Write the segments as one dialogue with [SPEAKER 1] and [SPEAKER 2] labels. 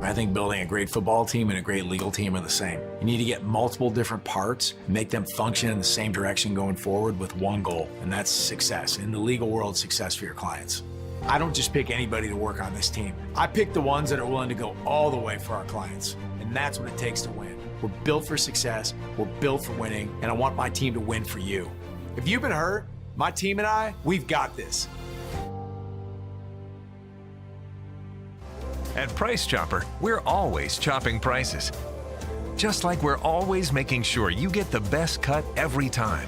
[SPEAKER 1] I think building a great football team and a great legal team are the same. You need to get multiple different parts, make them function in the same direction going forward with one goal, and that's success. In the legal world, success for your clients. I don't just pick anybody to work on this team. I pick the ones that are willing to go all the way for our clients, and that's what it takes to win. We're built for success, we're built for winning, and I want my team to win for you. If you've been hurt, my team and I, we've got this.
[SPEAKER 2] At Price Chopper, we're always chopping prices. Just like we're always making sure you get the best cut every time.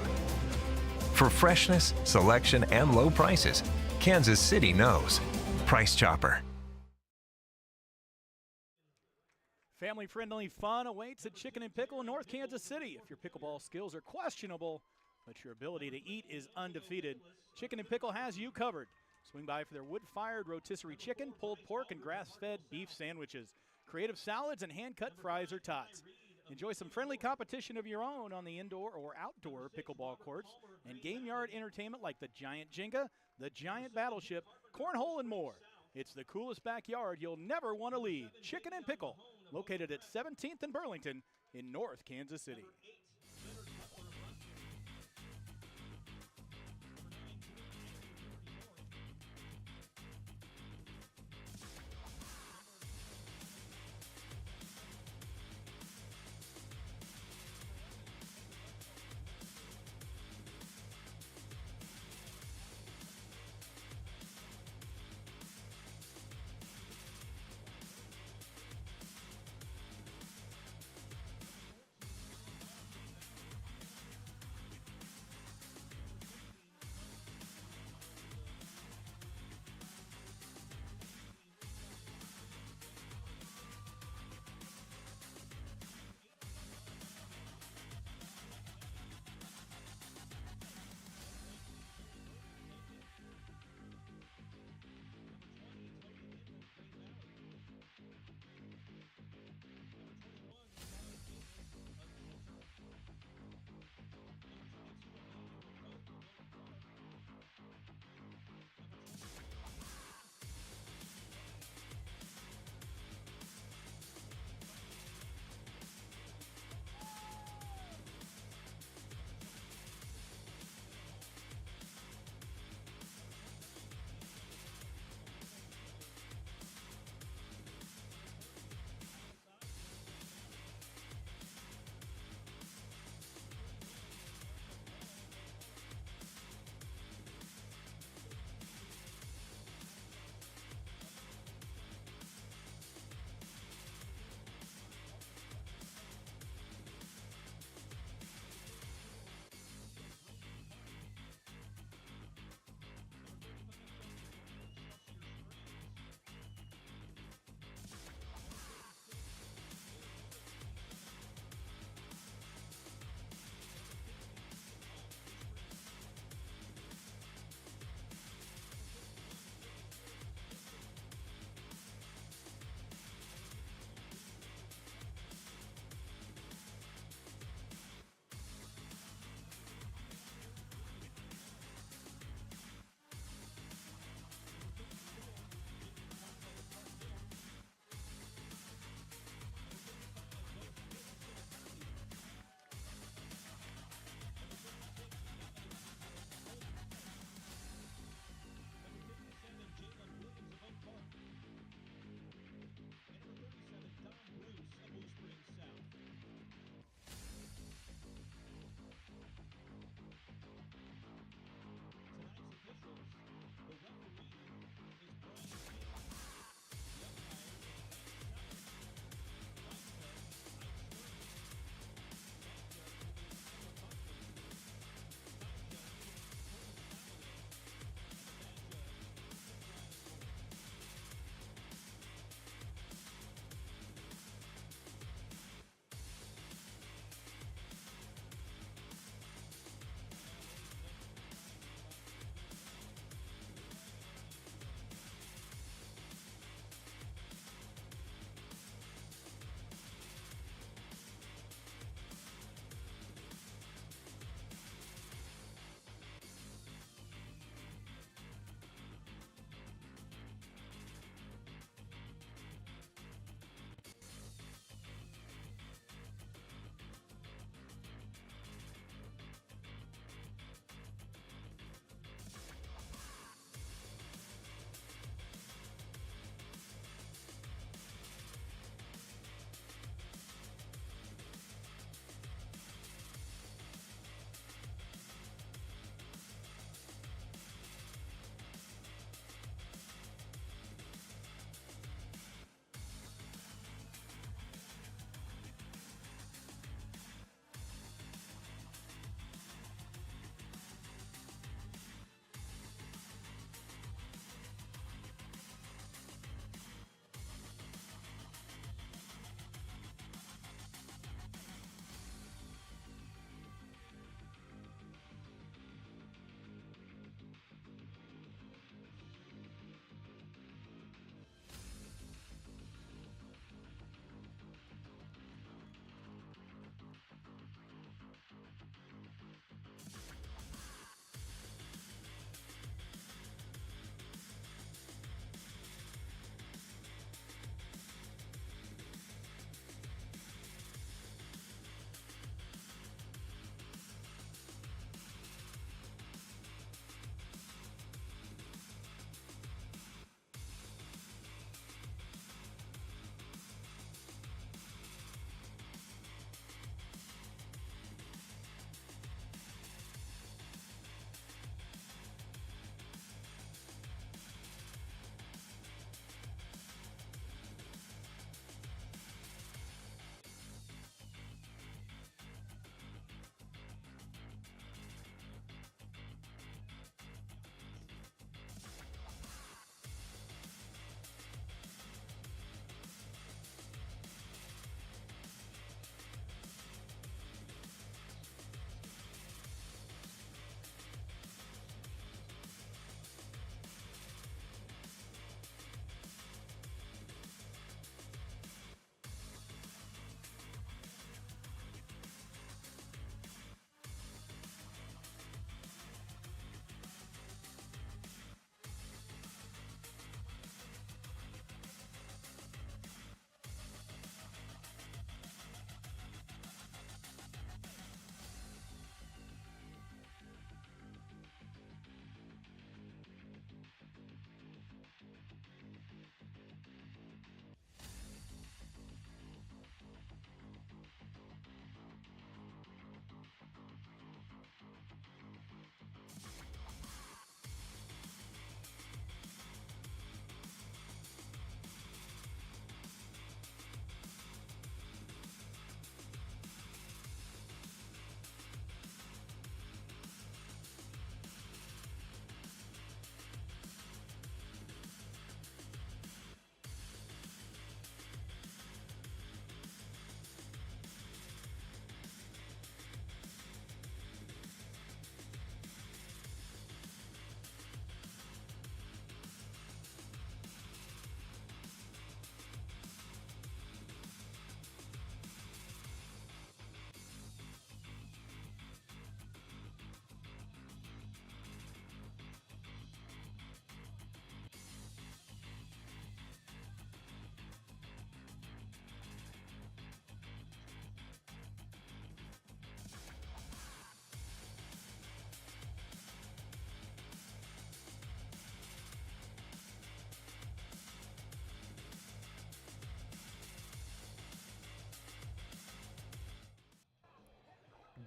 [SPEAKER 2] For freshness, selection, and low prices, Kansas City knows. Price Chopper.
[SPEAKER 3] Family-friendly fun awaits at Chicken and Pickle in North Kansas City. If your pickleball skills are questionable, but your ability to eat is undefeated, Chicken and Pickle has you covered. Swing by for their wood-fired rotisserie chicken, pulled pork, and grass-fed beef sandwiches. Creative salads and hand-cut fries or tots. Enjoy some friendly competition of your own on the indoor or outdoor pickleball courts and game yard entertainment like the Giant Jenga, the Giant Battleship, Cornhole, and more. It's the coolest backyard you'll never want to leave. Chicken and Pickle, located at 17th and Burlington in North Kansas City.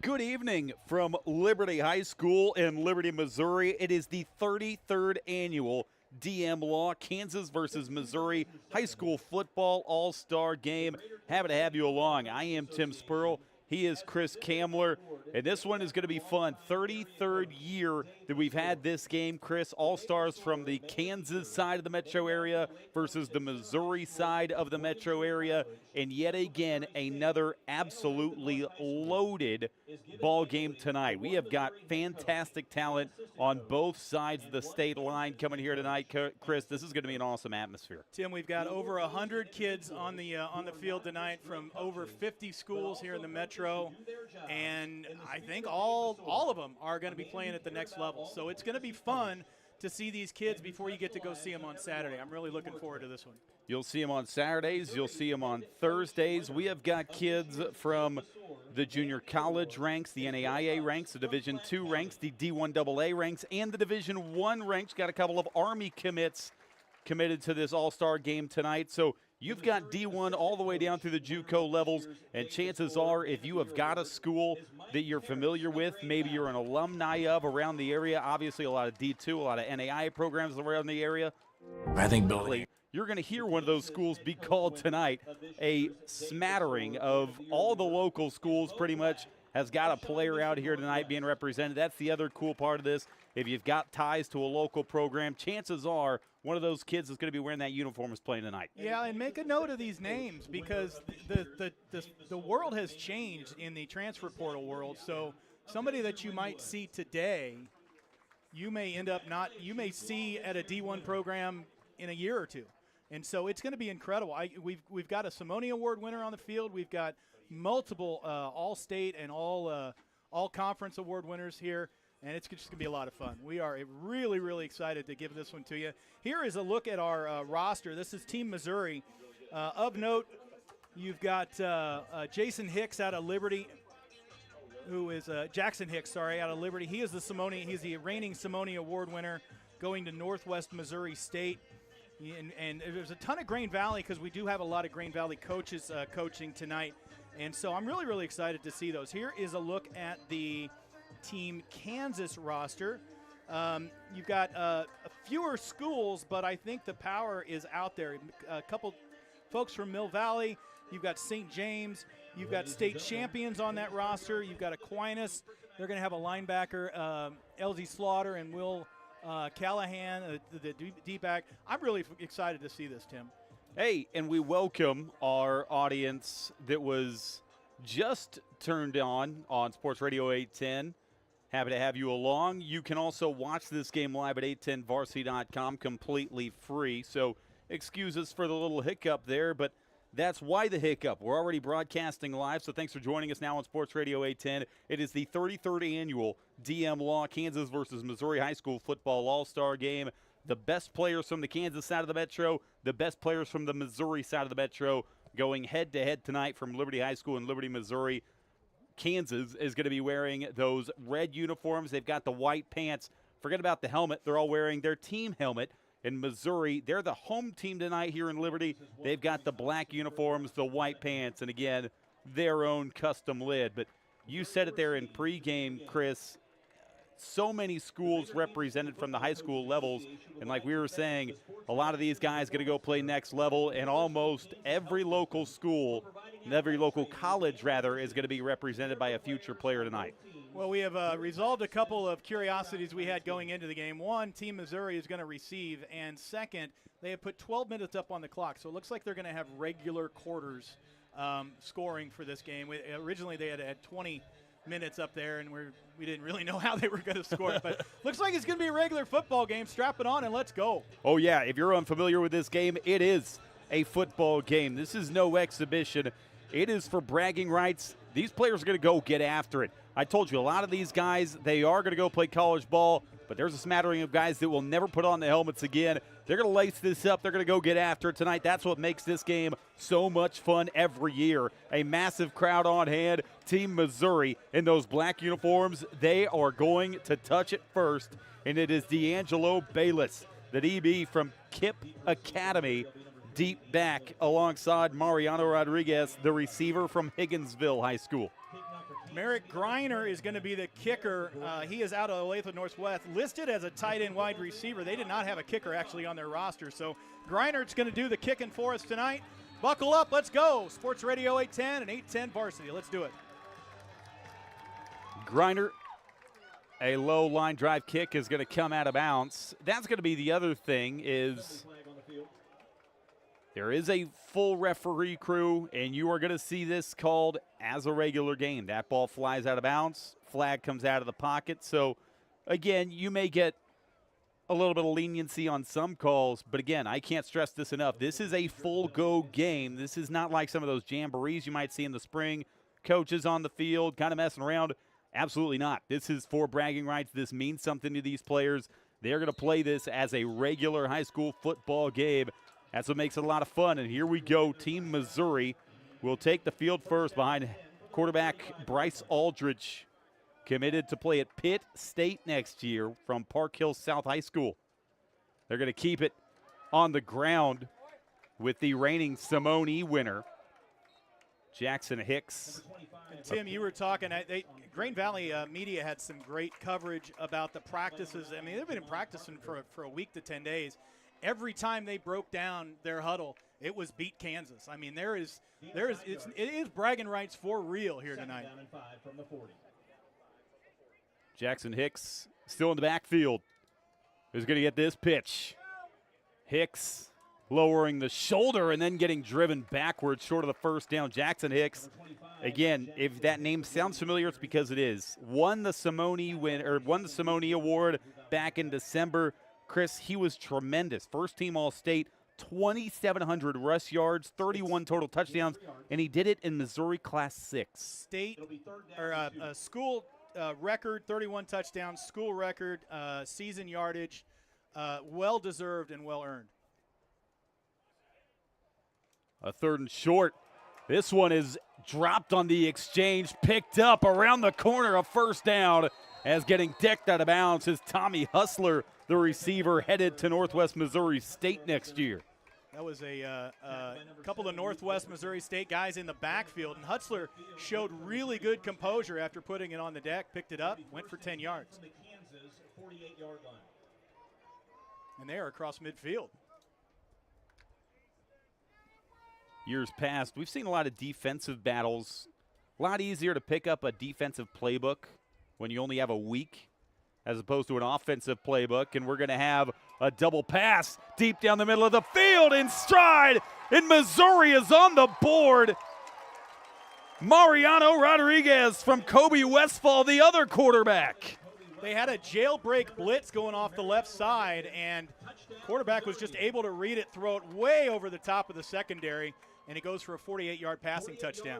[SPEAKER 4] Good evening from Liberty High School in Liberty, Missouri. It is the 33rd annual DM Law Kansas versus Missouri High School Football All-Star Game. Happy to have you along. I am Tim Spurl. He is Chris Kamler, and this one is going to be fun. 33rd year that we've had this game, Chris. All-Stars from the Kansas side of the metro area versus the Missouri side of the metro area, and yet again, another absolutely loaded ball game tonight. We have got fantastic talent on both sides of the state line coming here tonight, Chris. This is going to be an awesome atmosphere.
[SPEAKER 3] Tim, we've got over 100 kids on the field tonight from over 50 schools here in the metro, and I think all of them are going to be playing at the next level. So it's going to be fun to see these kids before you get to go see them on Saturday. I'm really looking forward to this one.
[SPEAKER 4] You'll see them on Saturdays. You'll see them on Thursdays. We have got kids from the junior college ranks, the NAIA ranks, the Division II ranks, the D1AA ranks, and the Division I ranks. Got a couple of Army commits committed to this all-star game tonight. So you've got D1 all the way down through the JUCO levels, and chances are if you have got a school that you're familiar with, maybe you're an alumni of around the area, obviously a lot of D2, a lot of NAIA programs around the area.
[SPEAKER 1] I think building.
[SPEAKER 4] You're going to hear one of those schools be called tonight. A smattering of all the local schools pretty much has got a player out here tonight being represented. That's the other cool part of this. If you've got ties to a local program, chances are one of those kids is going to be wearing that uniform is playing tonight.
[SPEAKER 3] Yeah, and make a note of these names because the world has changed in the transfer portal world. So somebody that you might see today, you may see at a D1 program in a year or two. And so it's going to be incredible. We've got a Simone Award winner on the field. We've got multiple all-state and all-conference award winners here, and it's just going to be a lot of fun. We are really, really excited to give this one to you. Here is a look at our roster. This is Team Missouri. Of note, you've got Jason Hicks out of Liberty, who is Jackson Hicks, sorry, out of Liberty. He is he's the reigning Simone Award winner going to Northwest Missouri State. And there's a ton of Grain Valley because we do have a lot of Grain Valley coaches coaching tonight. And so I'm really, really excited to see those. Here is a look at the Team Kansas roster. You've got fewer schools, but I think the power is out there. A couple folks from Mill Valley. You've got St. James. You've got state champions on that roster. You've got Aquinas. They're going to have a linebacker, LZ Slaughter and Will Callahan, the D-back. I'm really excited to see this, Tim.
[SPEAKER 4] Hey, and we welcome our audience that was just turned on Sports Radio 810. Happy to have you along. You can also watch this game live at 810varsity.com completely free. So excuse us for the little hiccup there, but that's why the hiccup. We're already broadcasting live, so thanks for joining us now on Sports Radio 810. It is the 33rd annual DM Law Kansas versus Missouri High School Football All-Star Game. The best players from the Kansas side of the metro, the best players from the Missouri side of the metro going head-to-head tonight from Liberty High School in Liberty, Missouri. Kansas is going to be wearing those red uniforms. They've got the white pants. Forget about the helmet. They're all wearing their team helmet. In Missouri, they're the home team tonight here in Liberty. They've got the black uniforms, the white pants, and again, their own custom lid. But you said it there in pregame, Chris. So many schools represented from the high school levels. And like we were saying, a lot of these guys going to go play next level. And almost every local school, and every local college, rather, is going to be represented by a future player tonight.
[SPEAKER 3] Well, we have resolved a couple of curiosities we had going into the game. One, Team Missouri is going to receive. And second, they have put 12 minutes up on the clock. So it looks like they're going to have regular quarters scoring for this game. Originally, they had 20 minutes up there, and we didn't really know how they were going to score it. But looks like it's going to be a regular football game. Strap it on and let's go.
[SPEAKER 4] Oh, yeah. If you're unfamiliar with this game, it is a football game. This is no exhibition. It is for bragging rights. These players are going to go get after it. I told you, a lot of these guys, they are going to go play college ball, but there's a smattering of guys that will never put on the helmets again. They're going to lace this up. They're going to go get after it tonight. That's what makes this game so much fun every year. A massive crowd on hand. Team Missouri in those black uniforms, they are going to touch it first, and it is D'Angelo Bayless, the DB from Kip Academy, deep back alongside Mariano Rodriguez, the receiver from Higginsville High School.
[SPEAKER 3] Merrick Griner is going to be the kicker. He is out of Olathe Northwest, listed as a tight end wide receiver. They did not have a kicker actually on their roster. So Griner's going to do the kicking for us tonight. Buckle up, let's go. Sports Radio 810 and 810 Varsity. Let's do it.
[SPEAKER 4] Griner, a low line drive kick is going to come out of bounds. That's going to be the other thing is there is a full referee crew, and you are going to see this called as a regular game. That ball flies out of bounds. Flag comes out of the pocket. So, again, you may get a little bit of leniency on some calls, but again, I can't stress this enough. This is a full go game. This is not like some of those jamborees you might see in the spring. Coaches on the field kind of messing around. Absolutely not. This is for bragging rights. This means something to these players. They're going to play this as a regular high school football game. That's what makes it a lot of fun. And here we go. Team Missouri will take the field first behind quarterback Bryce Aldridge, committed to play at Pitt State next year from Park Hill South High School. They're going to keep it on the ground with the reigning Simone winner, Jackson Hicks.
[SPEAKER 3] And Tim, you were talking, Grain Valley media had some great coverage about the practices. I mean, they've been practicing for a week to 10 days. Every time they broke down their huddle, it was beat Kansas. I mean, it is bragging rights for real here tonight.
[SPEAKER 4] Jackson Hicks still in the backfield. Who's going to get this pitch? Hicks lowering the shoulder and then getting driven backwards short of the first down. Jackson Hicks, again, if that name sounds familiar, it's because it is. Won the Simone Award back in December. Chris, he was tremendous. First team All-State, 2,700 rush yards, 31 total touchdowns, and he did it in Missouri Class 6.
[SPEAKER 3] State or school record, 31 touchdowns, school record, season yardage, well-deserved and well-earned.
[SPEAKER 4] A third and short. This one is dropped on the exchange, picked up around the corner, a first down, as getting decked out of bounds is Tommy Hustler, the receiver, headed to Northwest Missouri State next year.
[SPEAKER 3] That was a couple of Northwest Missouri State guys in the backfield, and Hutzler showed really good composure after putting it on the deck, picked it up, went for 10 yards. And they are across midfield.
[SPEAKER 4] Years past, we've seen a lot of defensive battles. A lot easier to pick up a defensive playbook when you only have a week as opposed to an offensive playbook. And we're going to have a double pass deep down the middle of the field in stride. And Missouri is on the board. Mariano Rodriguez from Kobe Westfall, the other quarterback.
[SPEAKER 3] They had a jailbreak blitz going off the left side, and quarterback was just able to read it, throw it way over the top of the secondary, and it goes for a 48-yard passing touchdown.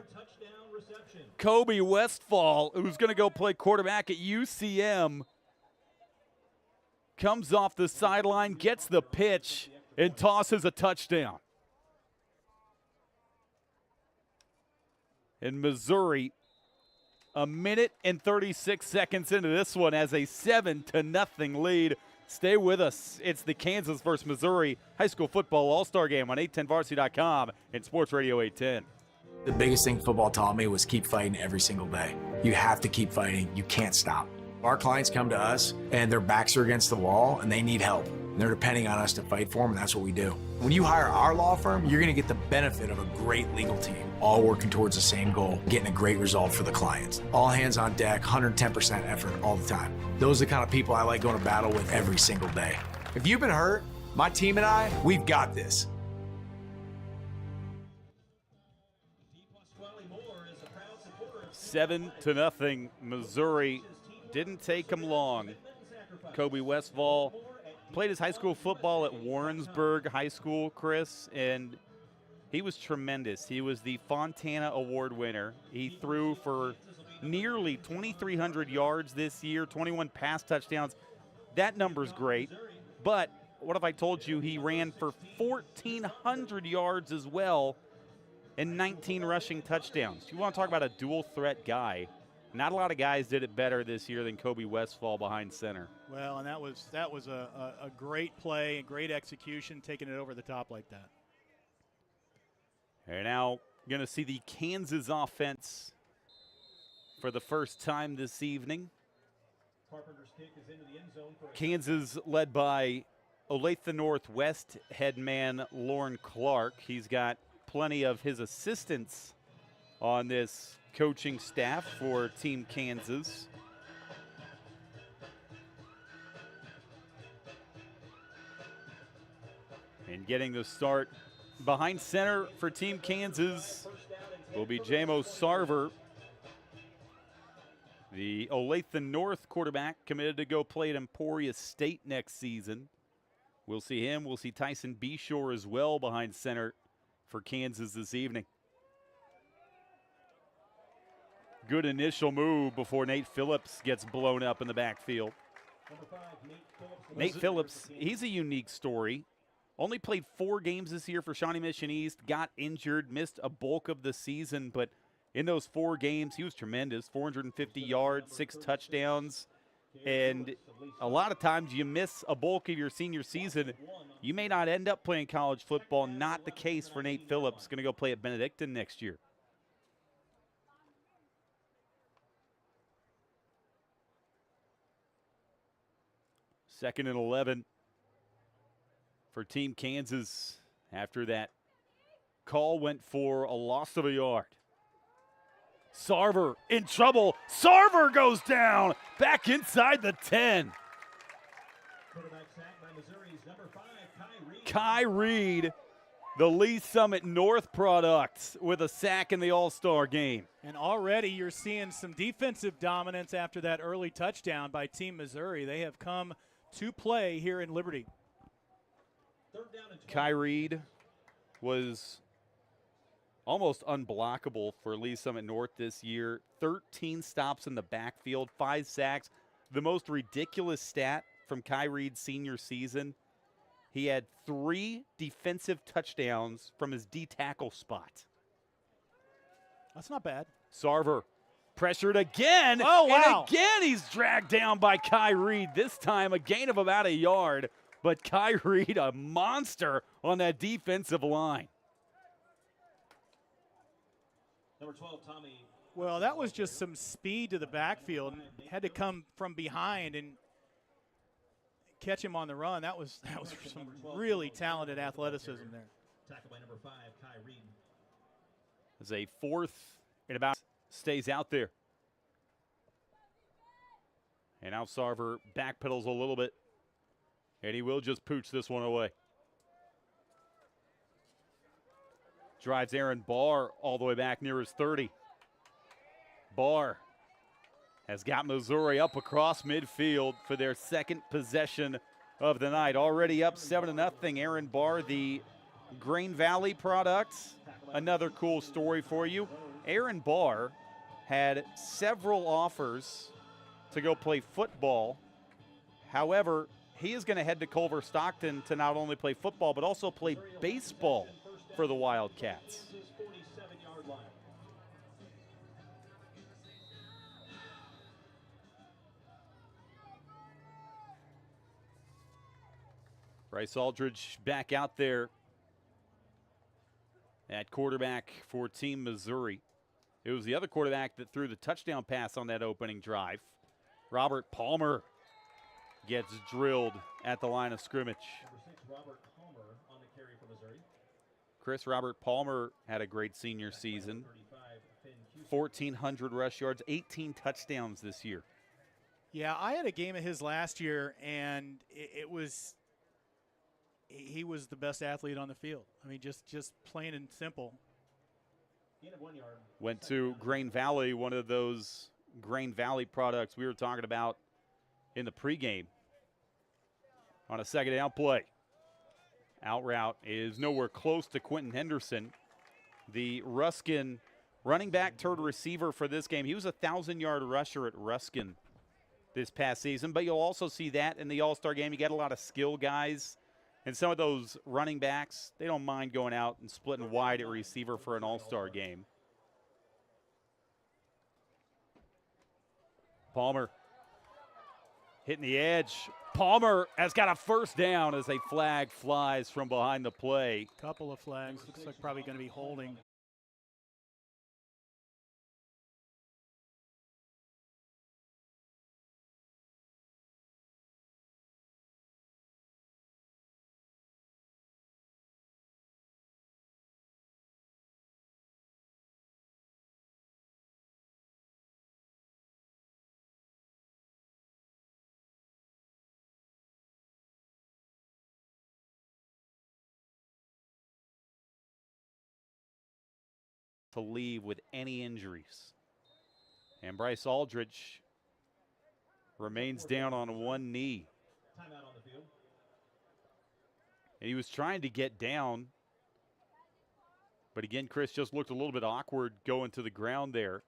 [SPEAKER 4] Kobe Westfall, who's going to go play quarterback at UCM, comes off the sideline, gets the pitch, and tosses a touchdown. In Missouri, a minute and 36 seconds into this one as a 7-0 lead. Stay with us. It's the Kansas versus Missouri High School Football All-Star Game on 810varsity.com and Sports Radio 810.
[SPEAKER 1] The biggest thing football taught me was keep fighting every single day. You have to keep fighting. You can't stop. Our clients come to us and their backs are against the wall and they need help. And they're depending on us to fight for them, and that's what we do. When you hire our law firm, you're going to get the benefit of a great legal team, all working towards the same goal, getting a great result for the clients. All hands on deck, 110% effort all the time. Those are the kind of people I like going to battle with every single day. If you've been hurt, my team and I, we've got this.
[SPEAKER 4] 7-0 Missouri. Didn't take him long. Kobe Westfall played his high school football at Warrensburg High School, Chris, and he was tremendous. He was the Fontana Award winner. He threw for nearly 2,300 yards this year, 21 pass touchdowns. That number's great. But what if I told you he ran for 1,400 yards as well and 19 rushing touchdowns? You want to talk about a dual threat guy. Not a lot of guys did it better this year than Kobe Westfall behind center.
[SPEAKER 3] Well, and that was a great play, a great execution, taking it over the top like that.
[SPEAKER 4] And now going to see the Kansas offense for the first time this evening. Kansas led by Olathe Northwest head man Lauren Clark. He's got plenty of his assistants on this coaching staff for Team Kansas. And getting the start behind center for Team Kansas will be Jamo Sarver, the Olathe North quarterback, committed to go play at Emporia State next season. We'll see him. We'll see Tyson Beshore as well behind center for Kansas this evening. Good initial move before Nate Phillips gets blown up in the backfield. Nate Phillips, he's a unique story. Only played 4 games this year for Shawnee Mission East, got injured, missed a bulk of the season, but in those 4 games, he was tremendous. 450 yards, 6 touchdowns, and a lot of times you miss a bulk of your senior season, you may not end up playing college football. Not the case for Nate Phillips, going to go play at Benedictine next year. Second and 11 for Team Kansas after that call went for a loss of a yard. Sarver in trouble. Sarver goes down back inside the 10. Kai Reed, the Lee Summit North product, with a sack in the All-Star game.
[SPEAKER 3] And already you're seeing some defensive dominance after that early touchdown by Team Missouri. They have come to play here in Liberty.
[SPEAKER 4] Kai Reed was almost unblockable for Lee Summit North this year. 13 stops in the backfield, 5 sacks. The most ridiculous stat from Kai Reed's senior season, he had 3 defensive touchdowns from his D-tackle spot.
[SPEAKER 3] That's not bad.
[SPEAKER 4] Sarver pressured again.
[SPEAKER 3] Oh, wow.
[SPEAKER 4] And again he's dragged down by Kai Reed. This time a gain of about a yard. But Kai Reed, a monster on that defensive line.
[SPEAKER 5] Number 12, Tommy.
[SPEAKER 3] Well, that was just some speed to the backfield. Had to come from behind and catch him on the run. That was some really talented athleticism there.
[SPEAKER 5] Tackled by number 5, Kai Reed.
[SPEAKER 4] As a 4th and about stays out there. And now Sarver backpedals a little bit. And he will just pooch this one away. Drives Aaron Barr all the way back near his 30. Barr has got Missouri up across midfield for their second possession of the night. Already up 7-0. Aaron Barr, the Grain Valley product. Another cool story for you. Aaron Barr had several offers to go play football. However, he is going to head to Culver Stockton to not only play football, but also play baseball for the Wildcats. Bryce Aldridge back out there at quarterback for Team Missouri. It was the other quarterback that threw the touchdown pass on that opening drive. Robert Palmer gets drilled at the line of scrimmage.
[SPEAKER 5] Number 6, Robert Palmer on the carry for Missouri.
[SPEAKER 4] Chris, Robert Palmer had a great senior season. 1,400 rush yards, 18 touchdowns this year.
[SPEAKER 3] Yeah, I had a game of his last year, and it was he was the best athlete on the field. I mean, just plain and simple.
[SPEAKER 5] Gain of 1 yard.
[SPEAKER 4] Went to Grain Valley, one of those Grain Valley products we were talking about in the pregame. On a second down play. Out route is nowhere close to Quentin Henderson. The Ruskin running back turned receiver for this game. He was a 1,000-yard rusher at Ruskin this past season, but you'll also see that in the All-Star game. You get a lot of skill guys, and some of those running backs, they don't mind going out and splitting wide at receiver for an All-Star game. Palmer hitting the edge. Palmer has got a first down as a flag flies from behind the play.
[SPEAKER 3] Couple of flags. Looks like probably going to be holding.
[SPEAKER 4] to leave with any injuries. And Bryce Aldridge remains down on one knee.
[SPEAKER 5] Timeout on the field.
[SPEAKER 4] And he was trying to get down. But again, Chris just looked a little bit awkward going to the ground there.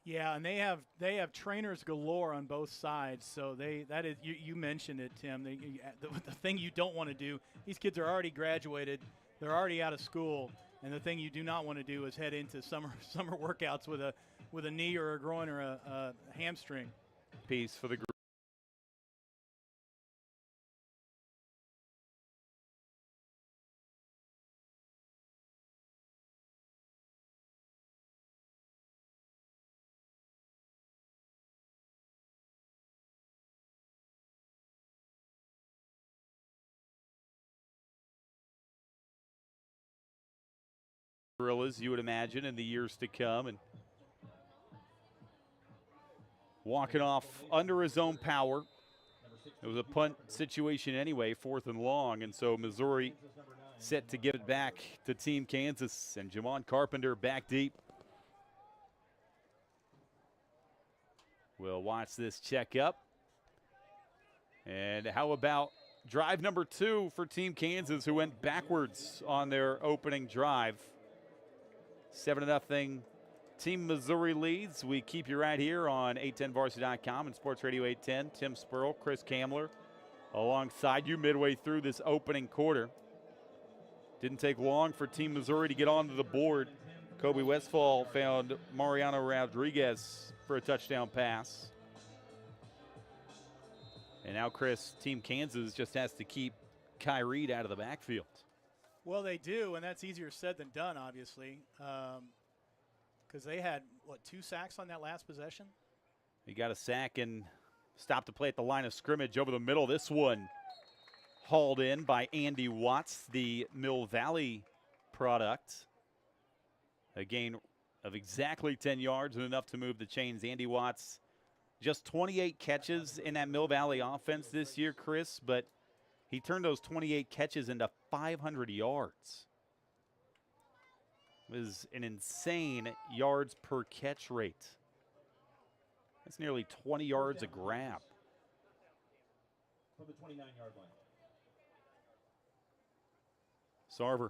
[SPEAKER 3] Yeah, and they have trainers galore on both sides. So that is you mentioned it, Tim. The thing you don't want to do. These kids are already graduated. They're already out of school, and the thing you do not want to do is head into summer workouts with a knee or a groin or a hamstring.
[SPEAKER 4] Piece for the group. Gorillas, you would imagine, in the years to come. And walking off under his own power. It was a punt situation anyway, 4th and long, and so Missouri set to give it back to Team Kansas, and Jamon Carpenter back deep. We'll watch this check up. And how about drive number 2 for Team Kansas, who went backwards on their opening drive. 7-0 Team Missouri leads. We keep you right here on 810varsity.com and Sports Radio 810. Tim Spurl, Chris Kamler alongside you midway through this opening quarter. Didn't take long for Team Missouri to get onto the board. Kobe Westphal found Mariano Rodriguez for a touchdown pass. And now, Chris, Team Kansas just has to keep Kai Reed out of the backfield.
[SPEAKER 3] Well, they do, and that's easier said than done, obviously, because they had, 2 sacks on that last possession?
[SPEAKER 4] He got a sack and stopped to play at the line of scrimmage over the middle. This one hauled in by Andy Watts, the Mill Valley product. A gain of exactly 10 yards and enough to move the chains. Andy Watts, just 28 catches in that Mill Valley offense this year, Chris, but he turned those 28 catches into 500 yards. It was an insane yards per catch rate. That's nearly 20 yards a grab.
[SPEAKER 5] From the 29-yard line.
[SPEAKER 4] Sarver.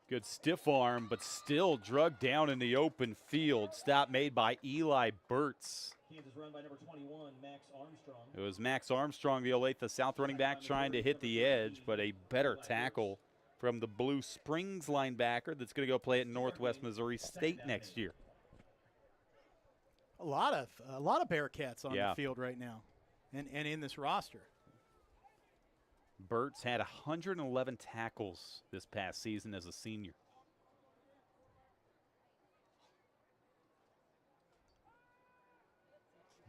[SPEAKER 4] Good stiff arm, but still drugged down in the open field. Stop made by Eli Burtz.
[SPEAKER 5] Kansas run by number 21, Max Armstrong.
[SPEAKER 4] It was Max Armstrong, the Olathe South running back, trying to hit the edge, but a better tackle from the Blue Springs linebacker that's going to go play at Northwest Missouri State next year.
[SPEAKER 3] A lot of Bearcats on the field right now, and in this roster.
[SPEAKER 4] Burtz had 111 tackles this past season as a senior.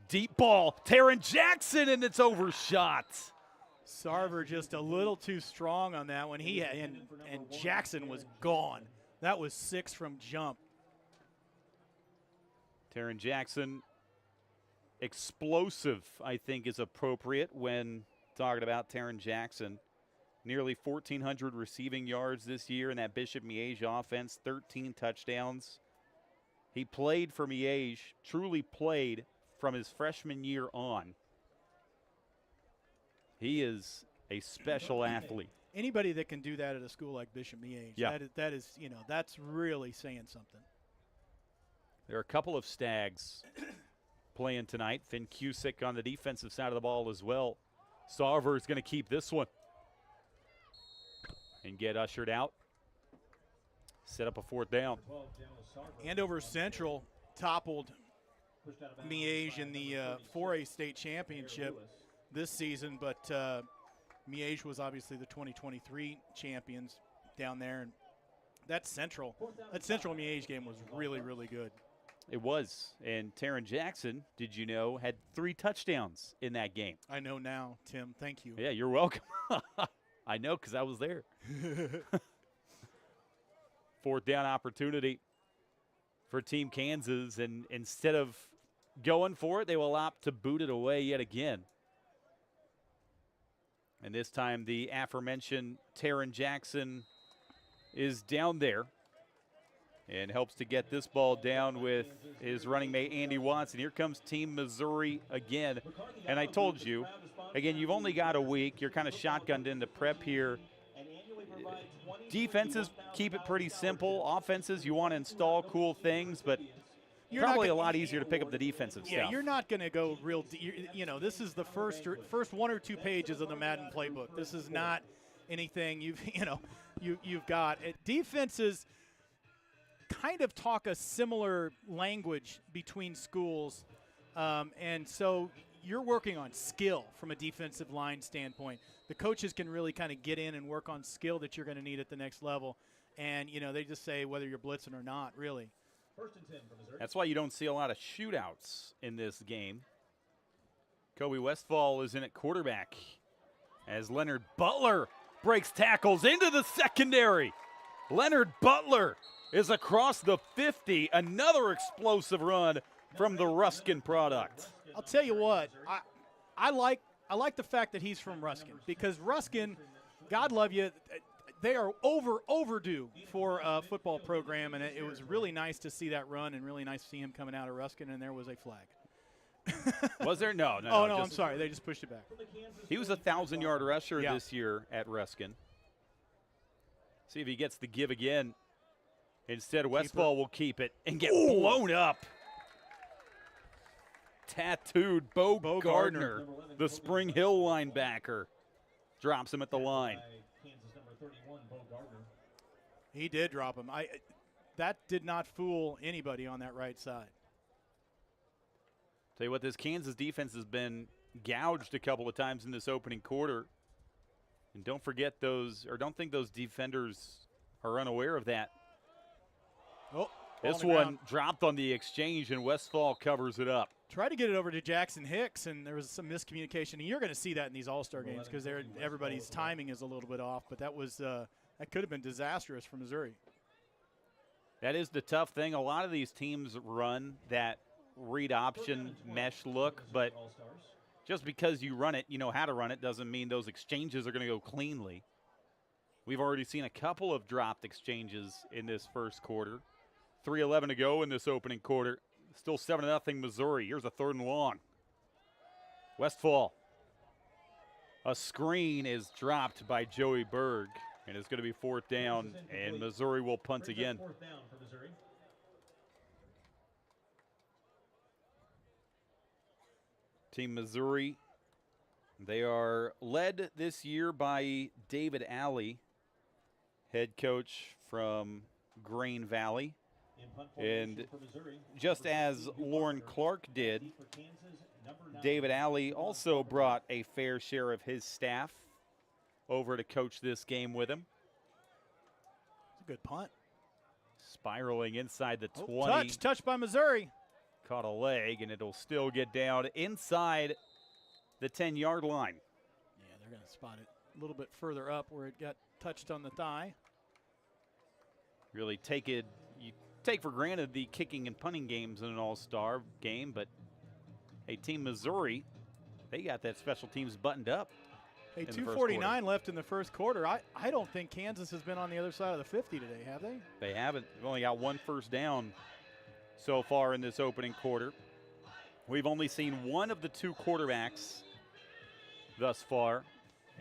[SPEAKER 4] Deep ball, Taron Jackson, and it's overshot.
[SPEAKER 3] Sarver just a little too strong on that one. And Jackson was gone. That was 6 from jump.
[SPEAKER 4] Taron Jackson, explosive, I think, is appropriate when talking about Taron Jackson. Nearly 1,400 receiving yards this year in that Bishop Miege offense, 13 touchdowns. He played for Miege, truly played from his freshman year on. He is a special athlete.
[SPEAKER 3] Anybody that can do that at a school like Bishop Miege, that is, that's really saying something.
[SPEAKER 4] There are a couple of Stags playing tonight. Finn Cusick on the defensive side of the ball as well. Sarver is going to keep this one and get ushered out. Set up a 4th down.
[SPEAKER 3] Andover Central toppled Miege in the 4A state championship this season, but Miege was obviously the 2023 champions down there, and that Central Miege game was really, really good.
[SPEAKER 4] It was, and Taron Jackson, did you know, had 3 touchdowns in that game.
[SPEAKER 3] I know now, Tim. Thank you.
[SPEAKER 4] Yeah, you're welcome. I know, because I was there. 4th down opportunity for Team Kansas, and instead of going for it, they will opt to boot it away yet again. And this time the aforementioned Taron Jackson is down there and helps to get this ball down with his running mate Andy Watson. Here comes Team Missouri again. And I told you, again, you've only got a week. You're kind of shotgunned into prep here. Defenses, keep it pretty simple. Offenses, you want to install cool things, but
[SPEAKER 3] You're
[SPEAKER 4] probably
[SPEAKER 3] not
[SPEAKER 4] a lot easier to pick up the defensive
[SPEAKER 3] Yeah,
[SPEAKER 4] stuff.
[SPEAKER 3] you're not going to go real you know, this is the first 1 or 2 pages of the Madden playbook. This is not anything you've got. Defenses kind of talk a similar language between schools, and so you're working on skill from a defensive line standpoint. The coaches can really kind of get in and work on skill that you're going to need at the next level, and they just say whether you're blitzing or not, really.
[SPEAKER 5] First and 10 for Missouri.
[SPEAKER 4] That's why you don't see a lot of shootouts in this game. Kobe Westphal is in at quarterback as Leonard Butler breaks tackles into the secondary. Leonard Butler is across the 50. Another explosive run from the Ruskin product.
[SPEAKER 3] I'll tell you what, I like the fact that he's from Ruskin, because Ruskin, God love you, they are overdue for a football program, and it was really nice to see that run and really nice to see him coming out of Ruskin, and there was a flag.
[SPEAKER 4] Was there? No.
[SPEAKER 3] Oh, no, I'm sorry. They just pushed it back.
[SPEAKER 4] He was a 1,000-yard rusher this year at Ruskin. See if he gets the give again. Instead, Westphal will keep it and get blown up. Tattooed Bo Gardner, the Spring Hill linebacker, drops him at the line.
[SPEAKER 5] Kansas number 31, Bo Gardner.
[SPEAKER 3] He did drop him. That did not fool anybody on that right side.
[SPEAKER 4] Tell you what, this Kansas defense has been gouged a couple of times in this opening quarter. And don't think those defenders are unaware of that.
[SPEAKER 3] Oh,
[SPEAKER 4] this one dropped on the exchange, and Westphal covers it up.
[SPEAKER 3] Tried to get it over to Jackson Hicks, and there was some miscommunication. And you're going to see that in these All-Star games because everybody's timing is a little bit off. But that could have been disastrous for Missouri.
[SPEAKER 4] That is the tough thing. A lot of these teams run that read option mesh look, but just because you run it, you know how to run it, doesn't mean those exchanges are going to go cleanly. We've already seen a couple of dropped exchanges in this first quarter. 3:11 to go in this opening quarter. Still 7-0 Missouri. Here's a 3rd and long. Westphal. A screen is dropped by Joey Berg, and it's going to be 4th down, and Missouri will punt again.
[SPEAKER 5] 4th down for Missouri.
[SPEAKER 4] Team Missouri, they are led this year by David Alley, head coach from Grain Valley. And just as Lauren Clark did, David Alley also brought a fair share of his staff over to coach this game with him.
[SPEAKER 3] It's a good punt.
[SPEAKER 4] Spiraling inside the 20.
[SPEAKER 3] Touch by Missouri.
[SPEAKER 4] Caught a leg, and it'll still get down inside the 10-yard line.
[SPEAKER 3] Yeah, they're going to spot it a little bit further up where it got touched on the thigh.
[SPEAKER 4] Really you take for granted the kicking and punting games in an all-star game, but hey, Team Missouri, they got that special teams buttoned up.
[SPEAKER 3] Hey, 2:49 left in the first quarter. I don't think Kansas has been on the other side of the 50 today, have they?
[SPEAKER 4] They haven't. They've only got 1 first down so far in this opening quarter. We've only seen one of the 2 quarterbacks thus far.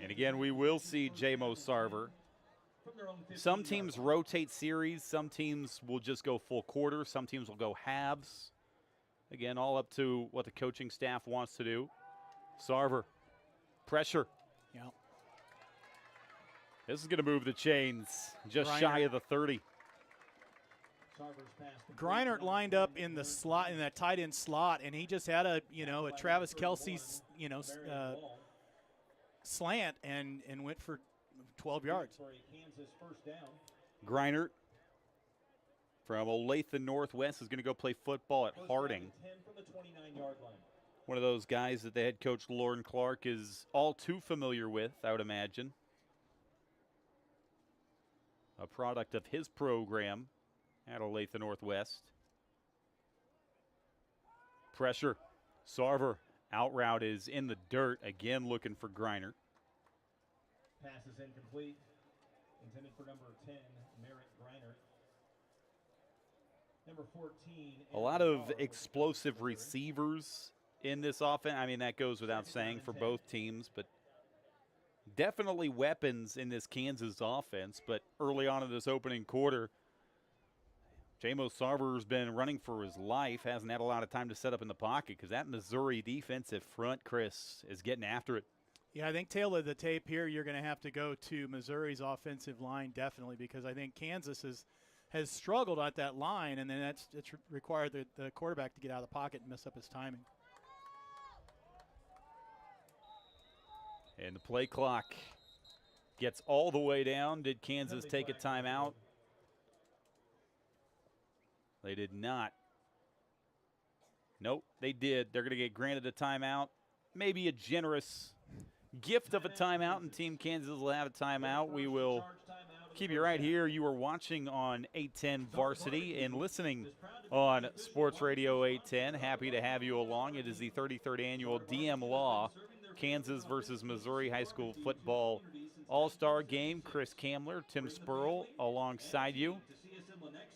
[SPEAKER 4] And again, we will see J-Mo Sarver. Some teams rotate series. Some teams will just go full quarter. Some teams will go halves. Again, all up to what the coaching staff wants to do. Sarver, pressure.
[SPEAKER 3] Yeah.
[SPEAKER 4] This is going to move the chains just shy of the 30.
[SPEAKER 3] Greinert lined up in the slot, in that tight end slot, and he just had a Travis Kelce's slant and went for 12 yards.
[SPEAKER 4] Greinert from Olathe Northwest is going to go play football at Harding. One of those guys that the head coach Lauren Clark is all too familiar with, I would imagine. A product of his program at Olathe Northwest. Pressure. Sarver. Out route is in the dirt. Again, looking for Greinert.
[SPEAKER 5] Pass is incomplete. Intended for number 10, Number 14.
[SPEAKER 4] A lot of explosive receivers in this offense. I mean, that goes without saying for both teams, but definitely weapons in this Kansas offense. But early on in this opening quarter, Jamo Sarver's been running for his life, hasn't had a lot of time to set up in the pocket because that Missouri defensive front, Chris, is getting after it.
[SPEAKER 3] Yeah, I think tail of the tape here, you're going to have to go to Missouri's offensive line definitely, because I think Kansas has struggled at that line, and then it's required the quarterback to get out of the pocket and mess up his timing.
[SPEAKER 4] And the play clock gets all the way down. Did Kansas take a timeout? They did not. Nope, they did. They're going to get granted a timeout. Maybe a generous gift of a timeout, and Team Kansas will have a timeout. We will keep you right here. You are watching on 810 Varsity and listening on Sports Radio 810. Happy to have you along. It is the 33rd annual DM Law Kansas versus Missouri High School Football All-Star Game. Chris Kamler, Tim Spurl alongside you.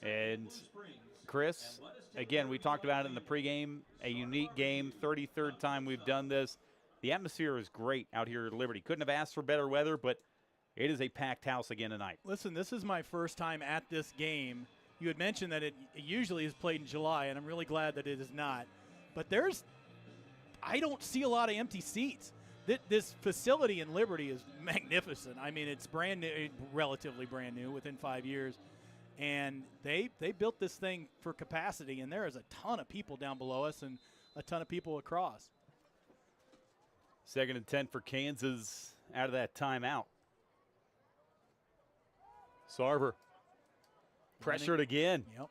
[SPEAKER 4] And Chris, again, we talked about it in the pregame, a unique game, 33rd time we've done this. The atmosphere is great out here at Liberty. Couldn't have asked for better weather, but it is a packed house again tonight.
[SPEAKER 3] Listen, this is my first time at this game. You had mentioned that it usually is played in July, and I'm really glad that it is not. But I don't see a lot of empty seats. This facility in Liberty is magnificent. I mean, it's brand new, relatively brand new, within 5 years. And they built this thing for capacity, and there is a ton of people down below us and a ton of people across.
[SPEAKER 4] 2nd and 10 for Kansas out of that timeout. Sarver pressured again.
[SPEAKER 3] Yep.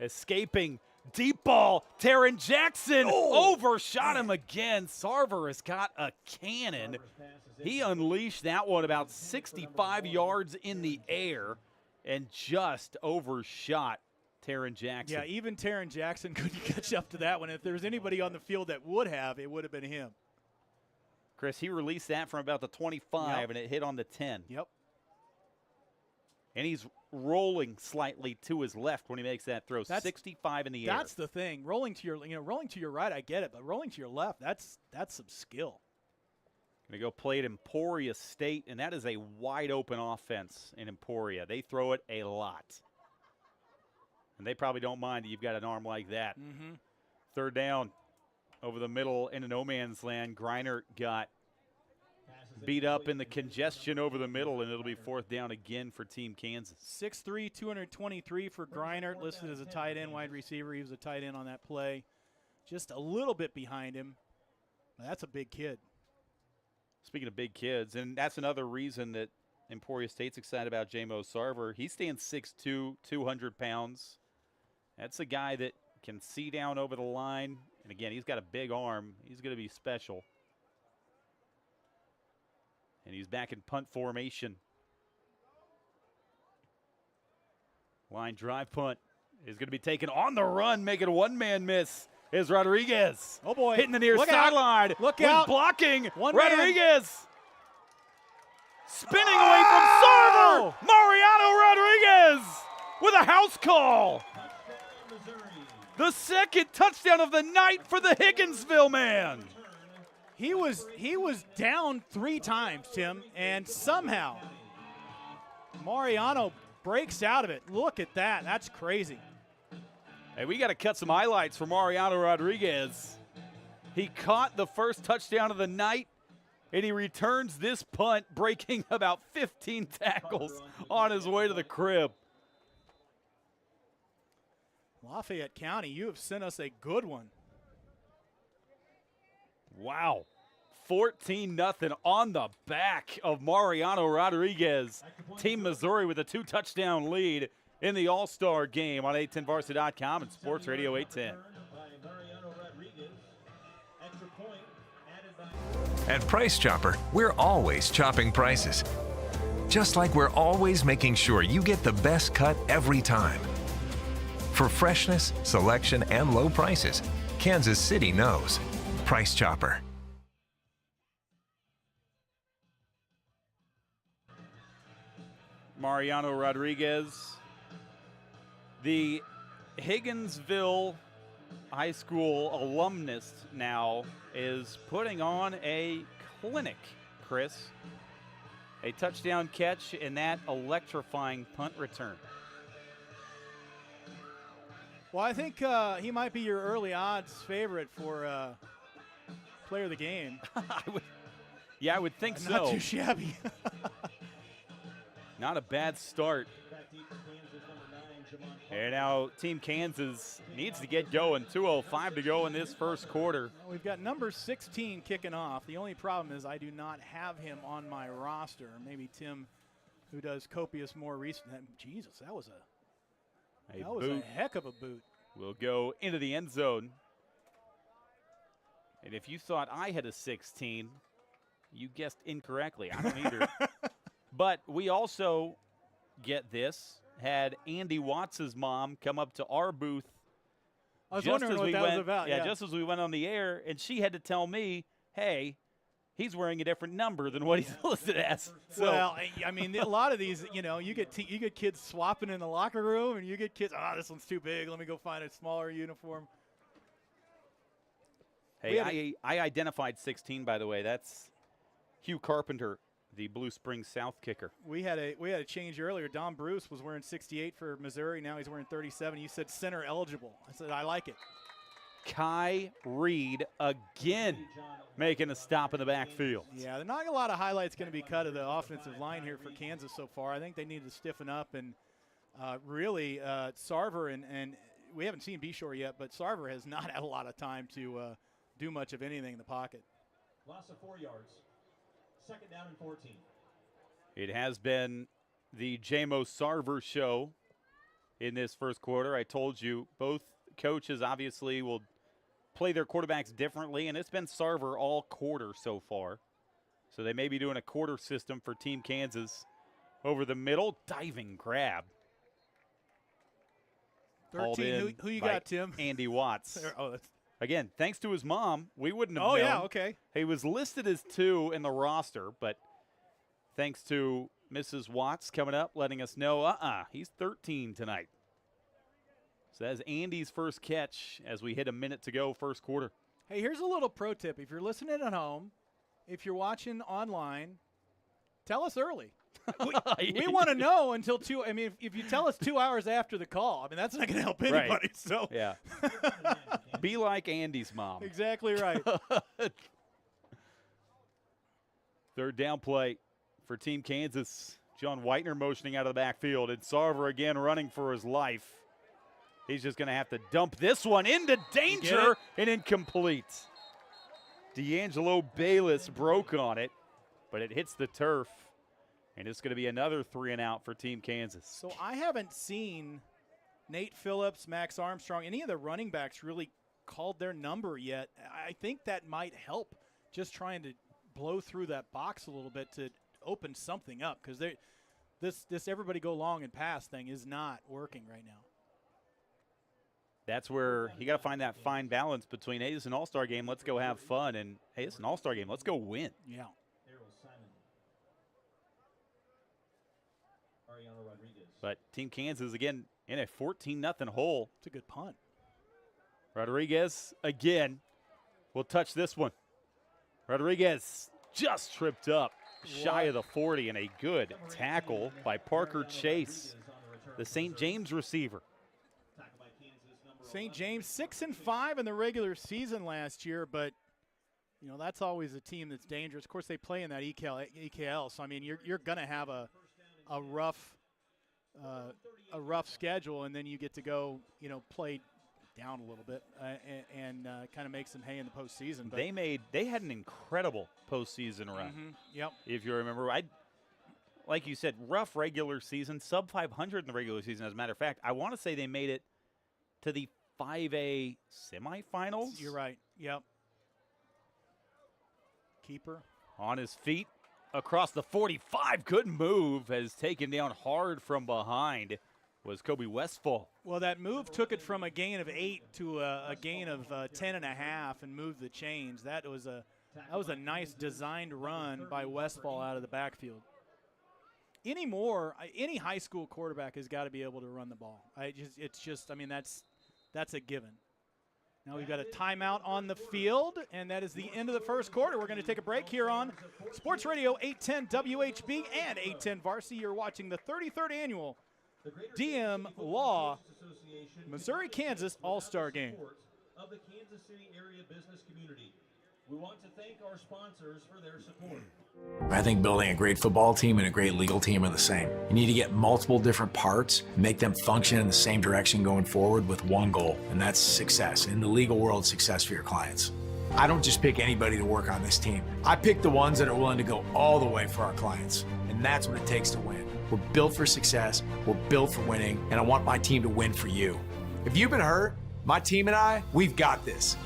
[SPEAKER 4] Escaping. Deep ball. Taron Jackson overshot him again. Sarver has got a cannon. He unleashed that one about 65 yards in the air and just overshot Taron Jackson.
[SPEAKER 3] Yeah, even Taron Jackson couldn't catch up to that one. If there's anybody on the field that would have, it would have been him.
[SPEAKER 4] Chris, he released that from about the 25, and it hit on the 10.
[SPEAKER 3] Yep.
[SPEAKER 4] And he's rolling slightly to his left when he makes that throw. 65 in the air.
[SPEAKER 3] That's the thing. Rolling to your right, I get it, but rolling to your left, that's some skill.
[SPEAKER 4] Going to go play at Emporia State, and that is a wide-open offense in Emporia. They throw it a lot. And they probably don't mind that you've got an arm like that.
[SPEAKER 3] Mm-hmm.
[SPEAKER 4] 3rd down over the middle into no man's land. Griner got beat up in the congestion over the middle, and it'll be 4th down again for Team Kansas.
[SPEAKER 3] 6'3", 223 for Griner, listed as a tight end wide receiver. He was a tight end on that play. Just a little bit behind him. That's a big kid.
[SPEAKER 4] Speaking of big kids, and that's another reason that Emporia State's excited about Jamo Sarver. He stands 6'2", 200 pounds. That's a guy that can see down over the line. And again, he's got a big arm. He's going to be special. And he's back in punt formation. Line drive punt is going to be taken on the run, making a one-man miss. Is Rodriguez.
[SPEAKER 3] Oh, boy.
[SPEAKER 4] Hitting the near sideline.
[SPEAKER 3] Look out.
[SPEAKER 4] Blocking.
[SPEAKER 3] Rodriguez.
[SPEAKER 4] Spinning away from Sarver. Mariano Rodriguez with a house call. The 2nd touchdown of the night for the Higginsville man.
[SPEAKER 3] He was down 3 times, Tim, and somehow Mariano breaks out of it. Look at that. That's crazy.
[SPEAKER 4] Hey, we got to cut some highlights for Mariano Rodriguez. He caught the first touchdown of the night, and he returns this punt, breaking about 15 tackles on his way to the crib.
[SPEAKER 3] Lafayette County, you have sent us a good one.
[SPEAKER 4] Wow. 14-0 on the back of Mariano Rodriguez. Team Missouri with a 2-touchdown lead in the All-Star game on 810varsity.com and Sports Radio 810.
[SPEAKER 2] At Price Chopper, we're always chopping prices. Just like we're always making sure you get the best cut every time. For freshness, selection, and low prices, Kansas City knows. Price Chopper.
[SPEAKER 4] Mariano Rodriguez, the Higginsville High School alumnus now is putting on a clinic, Chris. A touchdown catch and that electrifying punt return.
[SPEAKER 3] Well, I think he might be your early odds favorite for player of the game.
[SPEAKER 4] I would think so.
[SPEAKER 3] Not too shabby.
[SPEAKER 4] Not a bad start.
[SPEAKER 5] Back deep for Kansas, number 9, Jamon.
[SPEAKER 4] And now Team Kansas needs to get going. 2:05 to go in this first quarter.
[SPEAKER 3] We've got number 16 kicking off. The only problem is I do not have him on my roster. Maybe Tim, who does copious more recent. Jesus, that was a heck of a boot.
[SPEAKER 4] Will go into the end zone. And if you thought I had a 16, you guessed incorrectly. I don't either. But we also, get this, had Andy Watts' mom come up to our booth.
[SPEAKER 3] I was wondering what that was about.
[SPEAKER 4] Yeah, just as we went on the air, and she had to tell me, hey, he's wearing a different number than what he's listed as. So,
[SPEAKER 3] well, I mean, a lot of these, you get kids swapping in the locker room, and you get kids, this one's too big. Let me go find a smaller uniform.
[SPEAKER 4] Hey, I identified 16, by the way. That's Hugh Carpenter, the Blue Springs South kicker.
[SPEAKER 3] We had a change earlier. Don Bruce was wearing 68 for Missouri. Now he's wearing 37. You said center eligible. I said I like it.
[SPEAKER 4] Kai Reed again making a stop in the backfield.
[SPEAKER 3] Yeah, there's not a lot of highlights going to be cut of the offensive line here for Kansas so far. I think they need to stiffen up and really Sarver and we haven't seen Beshore yet, but Sarver has not had a lot of time to do much of anything in the pocket.
[SPEAKER 5] Loss of 4 yards. Second down and 14.
[SPEAKER 4] It has been the JMO Sarver show in this first quarter. I told you both coaches obviously will play their quarterbacks differently, and it's been Sarver all quarter so far. So they may be doing a quarter system for Team Kansas over the middle. Diving grab.
[SPEAKER 3] 13, who you got, Tim?
[SPEAKER 4] Andy Watts. Again, thanks to his mom, we wouldn't have known.
[SPEAKER 3] Oh, yeah, okay.
[SPEAKER 4] He was listed as 2 in the roster, but thanks to Mrs. Watts coming up, letting us know, he's 13 tonight. So that's Andy's first catch as we hit a minute to go first quarter.
[SPEAKER 3] Hey, here's a little pro tip. If you're listening at home, if you're watching online, tell us early. We want to know until 2. I mean, if you tell us 2 hours after the call, I mean, that's not going to help anybody.
[SPEAKER 4] Right.
[SPEAKER 3] So
[SPEAKER 4] yeah. Be like Andy's mom.
[SPEAKER 3] Exactly right.
[SPEAKER 4] Third down play for Team Kansas. John Whitener motioning out of the backfield, and Sarver again running for his life. He's just going to have to dump this one into danger and incomplete. D'Angelo Bayless broke on it, but it hits the turf. And it's going to be another 3 and out for Team Kansas.
[SPEAKER 3] So I haven't seen Nate Phillips, Max Armstrong, any of the running backs really called their number yet. I think that might help just trying to blow through that box a little bit to open something up because this everybody go long and pass thing is not working right now.
[SPEAKER 4] That's where you got to find that fine balance between, hey, it's an all-star game, let's go have fun, and, hey, it's an all-star game, let's go win.
[SPEAKER 3] Yeah.
[SPEAKER 4] But Team Kansas, again, in a 14-0 hole.
[SPEAKER 3] It's a good punt.
[SPEAKER 4] Rodriguez, again, will touch this one. Rodriguez just tripped up, shy of the 40, and a good tackle by Parker Chase, the St. James receiver.
[SPEAKER 3] St. James 6-5 in the regular season last year, but that's always a team that's dangerous. Of course, they play in that EKL, so I mean you're going to have a rough schedule, and then you get to go play down a little bit and kind of make some hay in the postseason. But
[SPEAKER 4] they had an incredible postseason run.
[SPEAKER 3] Mm-hmm, yep.
[SPEAKER 4] If you remember, like you said, rough regular season, sub 500 in the regular season. As a matter of fact, I want to say they made it to the 5A semifinals.
[SPEAKER 3] You're right. Yep. Keeper
[SPEAKER 4] on his feet across the 45. Good move, has taken down hard from behind was Kobe Westfall.
[SPEAKER 3] Well, that move took it from a gain of 8 to a gain of 10.5 and moved the chains. That was a nice designed run by Westfall out of the backfield. anymore, any high school quarterback has got to be able to run the ball. I mean, that's a given. Now we've got a timeout on the field, and that is the end of the first quarter. We're going to take a break here on Sports Radio 810 WHB and 810 Varsity. You're watching the 33rd annual DM Law Missouri-Kansas All-Star Game.
[SPEAKER 5] Of the Kansas City area business community. We want to thank our sponsors for their support.
[SPEAKER 1] I think building a great football team and a great legal team are the same. You need to get multiple different parts, make them function in the same direction going forward with one goal, and that's success. In the legal world, success for your clients. I don't just pick anybody to work on this team. I pick the ones that are willing to go all the way for our clients, and that's what it takes to win. We're built for success, we're built for winning, and I want my team to win for you. If you've been hurt, my team and I, we've got this.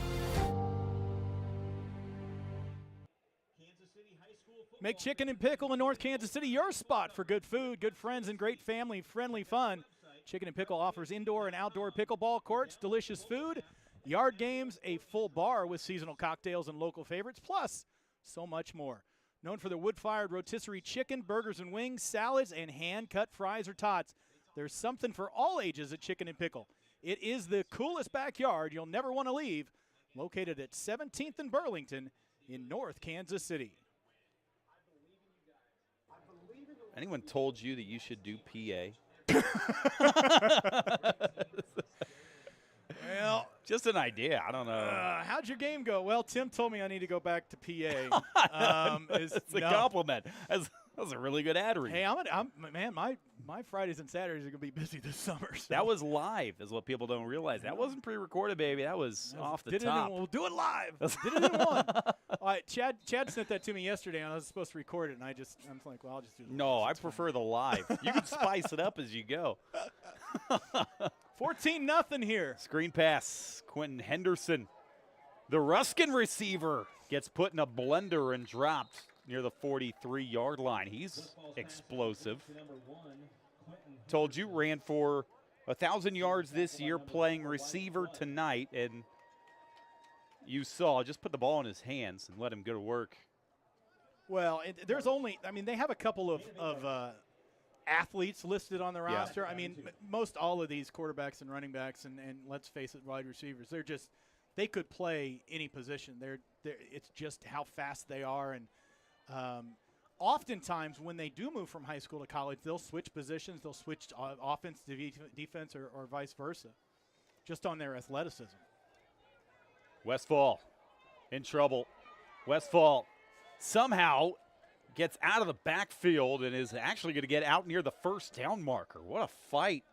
[SPEAKER 3] Make Chicken and Pickle in North Kansas City your spot for good food, good friends, and great family-friendly fun. Chicken and Pickle offers indoor and outdoor pickleball courts, delicious food, yard games, a full bar with seasonal cocktails and local favorites, plus so much more. Known for their wood-fired rotisserie chicken, burgers and wings, salads, and hand-cut fries or tots, there's something for all ages at Chicken and Pickle. It is the coolest backyard you'll never want to leave, located at 17th and Burlington in North Kansas City.
[SPEAKER 4] Anyone told you that you should do PA?
[SPEAKER 3] Well,
[SPEAKER 4] just an idea. I don't know.
[SPEAKER 3] How'd your game go? Well, Tim told me I need to go back to PA.
[SPEAKER 4] It's a compliment. That was a really good ad read.
[SPEAKER 3] Hey, man, my Fridays and Saturdays are going to be busy this summer. So.
[SPEAKER 4] That was live, is what people don't realize. That wasn't pre-recorded, baby. That was off the top.
[SPEAKER 3] We'll do it live. Did it in one. All right, Chad sent that to me yesterday, and I was supposed to record it, and I'm like, well, I'll just do it.
[SPEAKER 4] No, I prefer the live. You can spice it up as you go.
[SPEAKER 3] 14-0 here.
[SPEAKER 4] Screen pass, Quentin Henderson. The Ruskin receiver gets put in a blender and dropped near the 43-yard line. He's explosive. Told you, ran for 1,000 yards this year playing receiver tonight, and you saw, just put the ball in his hands and let him go to work.
[SPEAKER 3] Well, there's only, I mean, they have a couple of athletes listed on the roster. I mean, most all of these quarterbacks and running backs and let's face it, wide receivers, they could play any position. It's just how fast they are, and oftentimes when they do move from high school to college, they'll switch positions. They'll switch offense to defense or vice versa, just on their athleticism.
[SPEAKER 4] Westfall in trouble. Westfall somehow gets out of the backfield and is actually going to get out near the first down marker. What a fight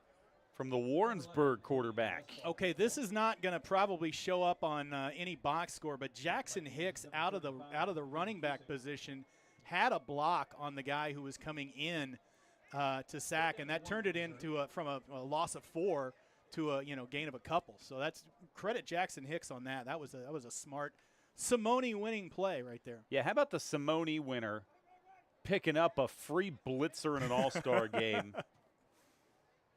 [SPEAKER 4] from the Warrensburg quarterback.
[SPEAKER 3] Okay, this is not going to probably show up on any box score, but Jackson Hicks out of the running back position had a block on the guy who was coming in to sack, and that turned it into from a loss of 4 to a gain of a couple. So that's credit Jackson Hicks on that. That was a smart Simone winning play right there.
[SPEAKER 4] Yeah, how about the Simone winner picking up a free blitzer in an all-star game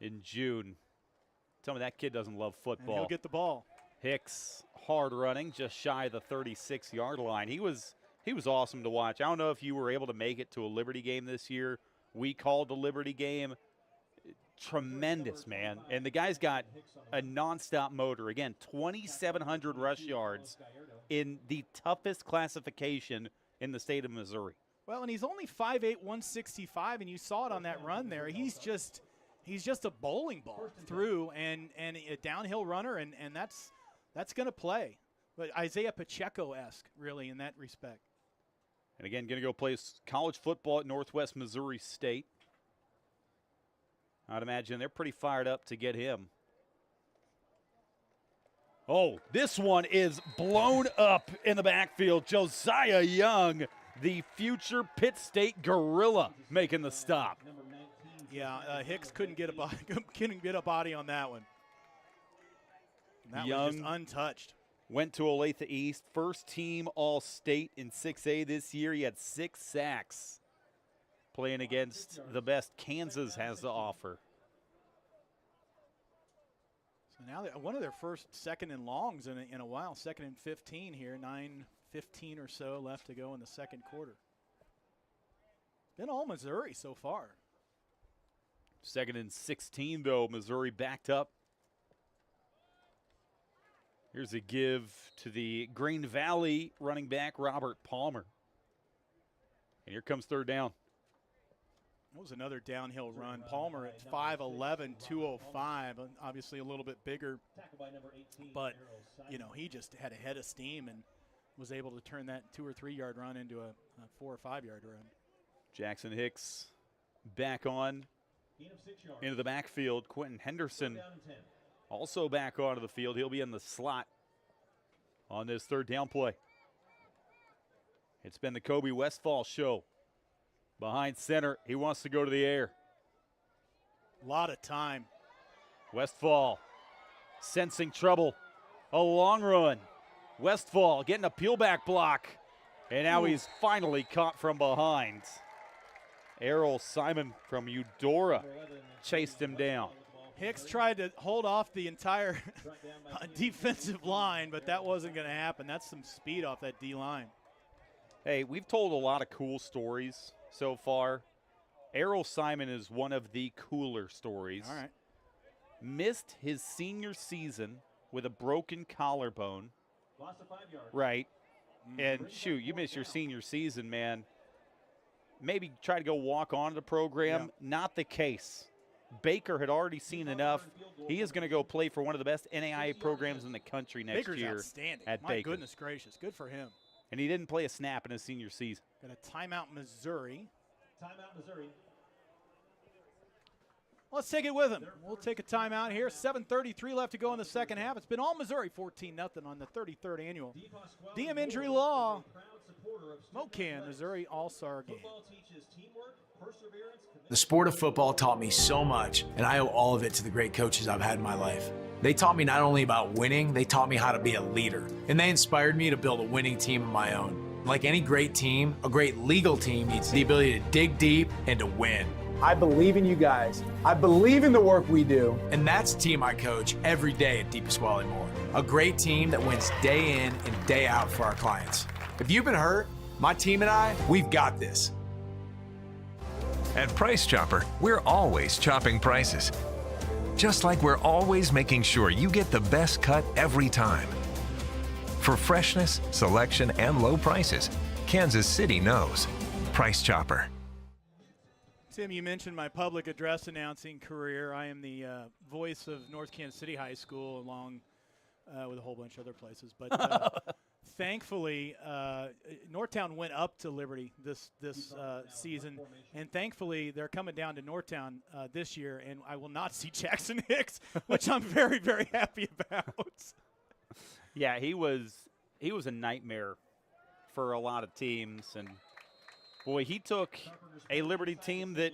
[SPEAKER 4] in June? Tell me that kid doesn't love football.
[SPEAKER 3] And he'll get the ball.
[SPEAKER 4] Hicks, hard running, just shy of the 36-yard line. He was awesome to watch. I don't know if you were able to make it to a Liberty game this year. We called the Liberty game. Tremendous, man. And the guy's got a nonstop motor. Again, 2,700 rush yards in the toughest classification in the state of Missouri.
[SPEAKER 3] Well, and he's only 5'8", 165, and you saw it on that run there. He's just a bowling ball through and a downhill runner, and that's going to play. But Isaiah Pacheco-esque, really, in that respect.
[SPEAKER 4] And again, going to go play college football at Northwest Missouri State. I'd imagine they're pretty fired up to get him. Oh, this one is blown up in the backfield. Josiah Young, the future Pitt State gorilla, making the stop.
[SPEAKER 3] Yeah, Hicks couldn't get a body on that one. And that
[SPEAKER 4] Young
[SPEAKER 3] was just untouched.
[SPEAKER 4] Went to Olathe East, first team All-State in 6A this year. He had 6 sacks playing against the best Kansas has to offer.
[SPEAKER 3] So now one of their first second and longs in a while, 2nd and 15 here, 9:15 or so left to go in the second quarter. Been all Missouri so far.
[SPEAKER 4] 2nd and 16, though. Missouri backed up. Here's a give to the Green Valley running back, Robert Palmer. And here comes 3rd down.
[SPEAKER 3] That was another downhill run. Palmer at 5'11", 205, obviously a little bit bigger. But, you know, he just had a head of steam and was able to turn that 2 or 3 yard run into a 4 or 5 yard run.
[SPEAKER 4] Jackson Hicks back on into the backfield. Quentin Henderson also back onto the field. He'll be in the slot on this 3rd down play. It's been the Kobe Westfall show. Behind center, he wants to go to the air.
[SPEAKER 3] A lot of time.
[SPEAKER 4] Westfall sensing trouble. A long run. Westfall getting a peelback block. And now he's finally caught from behind. Errol Simon from Eudora chased him down.
[SPEAKER 3] Hicks tried to hold off the entire defensive line, but that wasn't going to happen. That's some speed off that D-line.
[SPEAKER 4] Hey, we've told a lot of cool stories so far. Errol Simon is one of the cooler stories.
[SPEAKER 3] All right.
[SPEAKER 4] Missed his senior season with a broken collarbone.
[SPEAKER 5] Lost 5 yards.
[SPEAKER 4] Right. And shoot, you miss your senior season, man. Maybe try to go walk on to the program.
[SPEAKER 3] Yeah.
[SPEAKER 4] Not the case. Baker had already seen enough. He is going to go play for one of the best NAIA programs in the country next
[SPEAKER 3] Baker's
[SPEAKER 4] year
[SPEAKER 3] outstanding.
[SPEAKER 4] at
[SPEAKER 3] My
[SPEAKER 4] Baker.
[SPEAKER 3] goodness gracious. Good for him.
[SPEAKER 4] And he didn't play a snap in his senior season.
[SPEAKER 3] Got a timeout, Missouri.
[SPEAKER 5] Timeout, Missouri.
[SPEAKER 3] Let's take it with him. We'll take a timeout here. 7:33 left to go in the second half. It's been all Missouri, 14-0 on the 33rd annual DM Injury Law Mocan Missouri All-Star Game.
[SPEAKER 5] Football teaches teamwork, perseverance,
[SPEAKER 1] The sport of football taught me so much, and I owe all of it to the great coaches I've had in my life. They taught me not only about winning, they taught me how to be a leader. And they inspired me to build a winning team of my own. Like any great team, a great legal team needs the ability to dig deep and to win.
[SPEAKER 6] I believe in you guys. I believe in the work we do.
[SPEAKER 1] And that's the team I coach every day at DePasquale Moore. A great team that wins day in and day out for our clients. If you've been hurt, my team and I, we've got this.
[SPEAKER 2] At Price Chopper, we're always chopping prices. Just like we're always making sure you get the best cut every time. For freshness, selection, and low prices, Kansas City knows. Price Chopper.
[SPEAKER 3] Tim, you mentioned my public address announcing career. I am the voice of North Kansas City High School along with a whole bunch of other places. But thankfully, Northtown went up to Liberty this season, and thankfully they're coming down to Northtown this year, and I will not see Jackson Hicks, which I'm very, very happy about.
[SPEAKER 4] Yeah, he was a nightmare for a lot of teams, and boy, he took a Liberty team that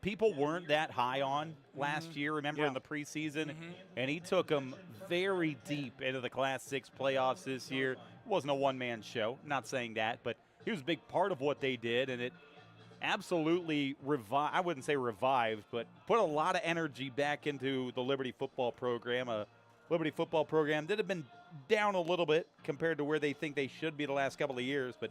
[SPEAKER 4] people weren't that high on last year, remember, in the preseason, and he took them very deep into the Class 6 playoffs this year. It wasn't a one-man show, not saying that, but he was a big part of what they did, and it absolutely I wouldn't say revived, but put a lot of energy back into the Liberty football program, a Liberty football program that had been down a little bit compared to where they think they should be the last couple of years, but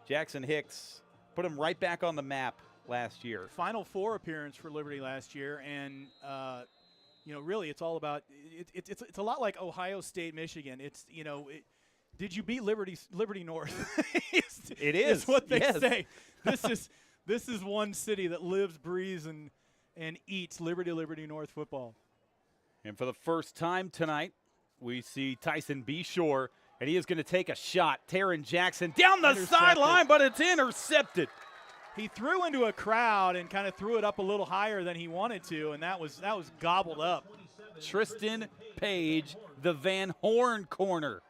[SPEAKER 4] Jackson Hicks put him right back on the map last year.
[SPEAKER 3] Final Four appearance for Liberty last year, and really it's all about it's a lot like Ohio State, Michigan. It's did you beat Liberty North?
[SPEAKER 4] It is
[SPEAKER 3] what they
[SPEAKER 4] yes.
[SPEAKER 3] say. This is one city that lives, breathes, and eats Liberty North football.
[SPEAKER 4] And for the first time tonight, we see Tyson Beshore, and he is going to take a shot. Taryn Jackson down the sideline, but it's intercepted.
[SPEAKER 3] He threw into a crowd and kind of threw it up a little higher than he wanted to, and that was gobbled up.
[SPEAKER 4] Tristan Page, the Van Horn corner,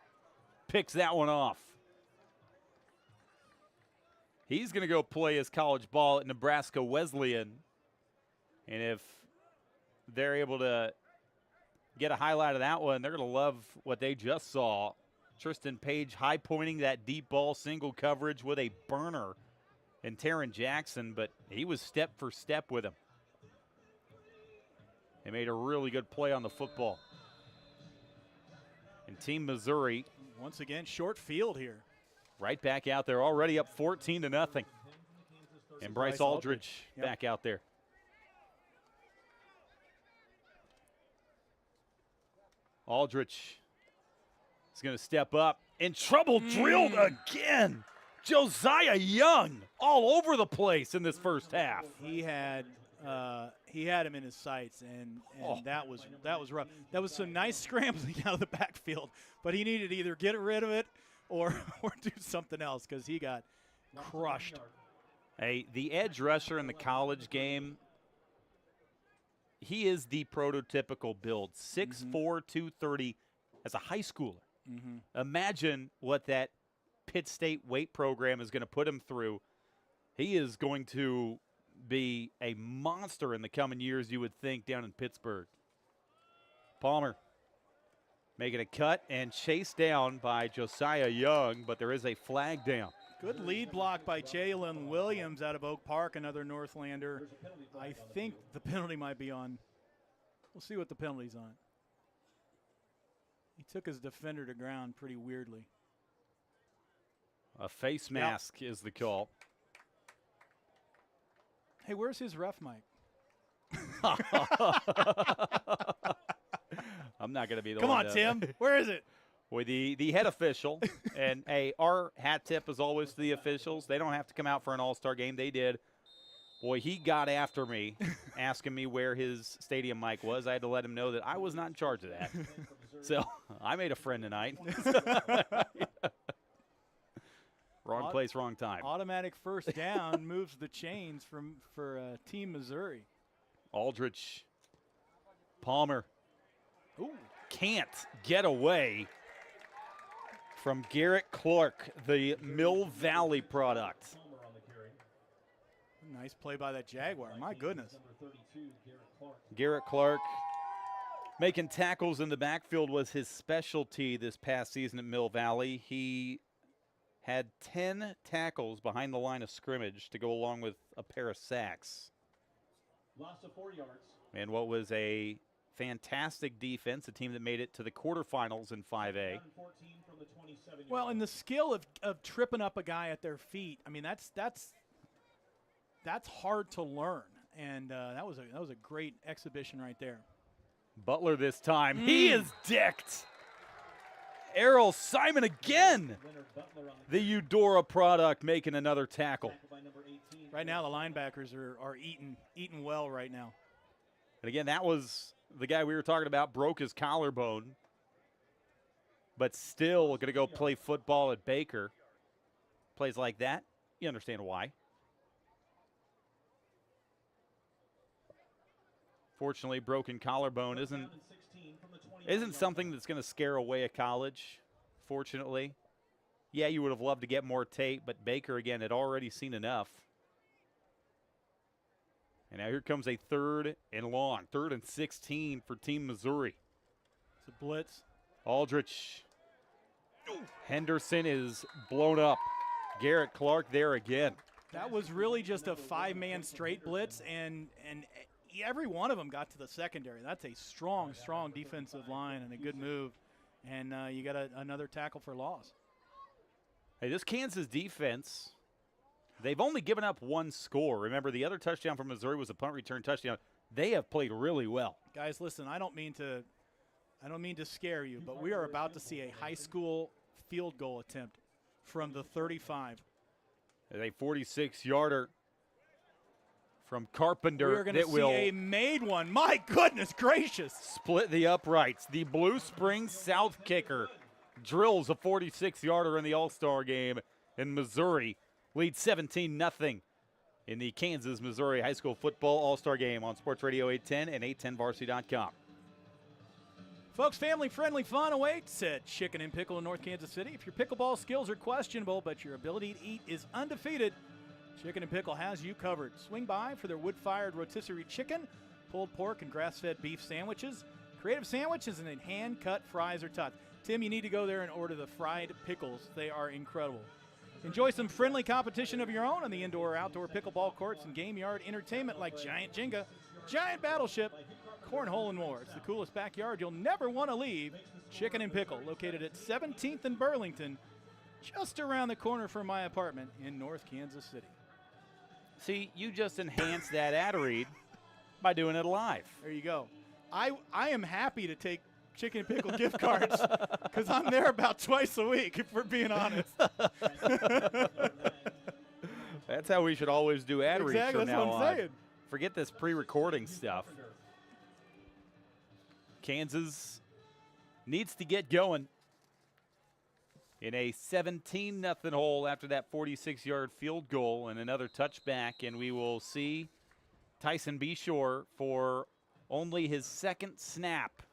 [SPEAKER 4] picks that one off. He's going to go play his college ball at Nebraska Wesleyan. And if they're able to get a highlight of that one, they're going to love what they just saw. Tristan Page high-pointing that deep ball, single coverage with a burner. And Taryn Jackson, but he was step for step with him. They made a really good play on the football. And Team Missouri,
[SPEAKER 3] once again, short field here.
[SPEAKER 4] Right back out there, already up 14-0. And Bryce Aldridge back out there. Aldrich is going to step up. In trouble, drilled again. Josiah Young all over the place in this first half.
[SPEAKER 3] He had him in his sights, and that was rough. That was some nice scrambling out of the backfield, but he needed to either get rid of it or do something else because he got crushed.
[SPEAKER 4] Hey, the edge rusher in the college game, he is the prototypical build. 6'4", 230 as a high schooler. Imagine what that Pitt State weight program is going to put him through. He is going to be a monster in the coming years, you would think, down in Pittsburgh. Palmer making a cut and chased down by Josiah Young, but there is a flag down.
[SPEAKER 3] Good lead block by Jalen Williams out of Oak Park, another Northlander. I think the penalty might be on. We'll see what the penalty's on. He took his defender to ground pretty weirdly.
[SPEAKER 4] A face mask is the call.
[SPEAKER 3] Hey, where's his ref mic?
[SPEAKER 4] I'm not going to be the
[SPEAKER 3] Come
[SPEAKER 4] one.
[SPEAKER 3] on, Tim. Where is it?
[SPEAKER 4] With the head official, and hey, our hat tip is always to the officials. They don't have to come out for an all-star game. They did. Boy, he got after me, asking me where his stadium mic was. I had to let him know that I was not in charge of that. So I made a friend tonight. Wrong place, wrong time.
[SPEAKER 3] Automatic first down moves the chains for Team Missouri.
[SPEAKER 4] Aldrich, Palmer.
[SPEAKER 3] Ooh.
[SPEAKER 4] Can't get away from Garrett Clark, the Mill Valley product.
[SPEAKER 3] Nice play by that Jaguar. My goodness.
[SPEAKER 4] Garrett Clark making tackles in the backfield was his specialty this past season at Mill Valley. He had 10 tackles behind the line of scrimmage to go along with a pair of sacks.
[SPEAKER 5] Loss of 4 yards.
[SPEAKER 4] And what was a fantastic defense, a team that made it to the quarterfinals in 5A.
[SPEAKER 3] Well, and the skill of tripping up a guy at their feet, I mean, that's hard to learn. And that was a great exhibition right there.
[SPEAKER 4] Butler this time. He is decked. Errol Simon again. The Eudora product making another tackle.
[SPEAKER 3] Right now, the linebackers are eating well right now.
[SPEAKER 4] And again, that was the guy we were talking about, broke his collarbone, but still going to go play football at Baker. Plays like that, you understand why. Fortunately, broken collarbone isn't something that's going to scare away a college, fortunately. Yeah, you would have loved to get more tape, but Baker, again, had already seen enough. And now here comes a 3rd and long, 3rd and 16 for Team Missouri.
[SPEAKER 3] It's a blitz.
[SPEAKER 4] Aldrich. Henderson is blown up. Garrett Clark there again.
[SPEAKER 3] That was really just a 5-man straight blitz, and every one of them got to the secondary. That's a strong, strong defensive line and a good move. And you got another tackle for loss.
[SPEAKER 4] Hey, this Kansas defense, they've only given up 1 score. Remember, the other touchdown from Missouri was a punt return touchdown. They have played really well.
[SPEAKER 3] Guys, listen, I don't mean to scare you, but we are about to see a high school field goal attempt from the 35.
[SPEAKER 4] A 46-yarder from Carpenter.
[SPEAKER 3] We're going to see a made one. My goodness gracious.
[SPEAKER 4] Split the uprights. The Blue Springs South kicker drills a 46-yarder in the All-Star game, and Missouri leads 17-0 in the Kansas-Missouri High School Football All-Star game on Sports Radio 810 and 810varsity.com.
[SPEAKER 3] Folks, family-friendly fun awaits at Chicken and Pickle in North Kansas City. If your pickleball skills are questionable but your ability to eat is undefeated, Chicken and Pickle has you covered. Swing by for their wood-fired rotisserie chicken, pulled pork, and grass-fed beef sandwiches. Creative sandwiches and then hand-cut fries are tough. Tim, you need to go there and order the fried pickles. They are incredible. Enjoy some friendly competition of your own on the indoor or outdoor pickleball courts and game yard entertainment like Giant Jenga, Giant Battleship, Cornhole and more. It's the coolest backyard you'll never want to leave. Chicken and Pickle, located at 17th and Burlington, just around the corner from my apartment in North Kansas City.
[SPEAKER 4] See, you just enhanced that ad read by doing it live.
[SPEAKER 3] There you go. I am happy to take chicken and pickle gift cards because I'm there about twice a week, if we're being honest.
[SPEAKER 4] That's how we should always do ad reads
[SPEAKER 3] Exactly,
[SPEAKER 4] from
[SPEAKER 3] that's
[SPEAKER 4] now
[SPEAKER 3] what I'm
[SPEAKER 4] on.
[SPEAKER 3] saying.
[SPEAKER 4] Forget this pre-recording stuff. Kansas needs to get going in a 17-0 hole after that 46-yard field goal and another touchback, and we will see Tyson Beshore for only his second snap.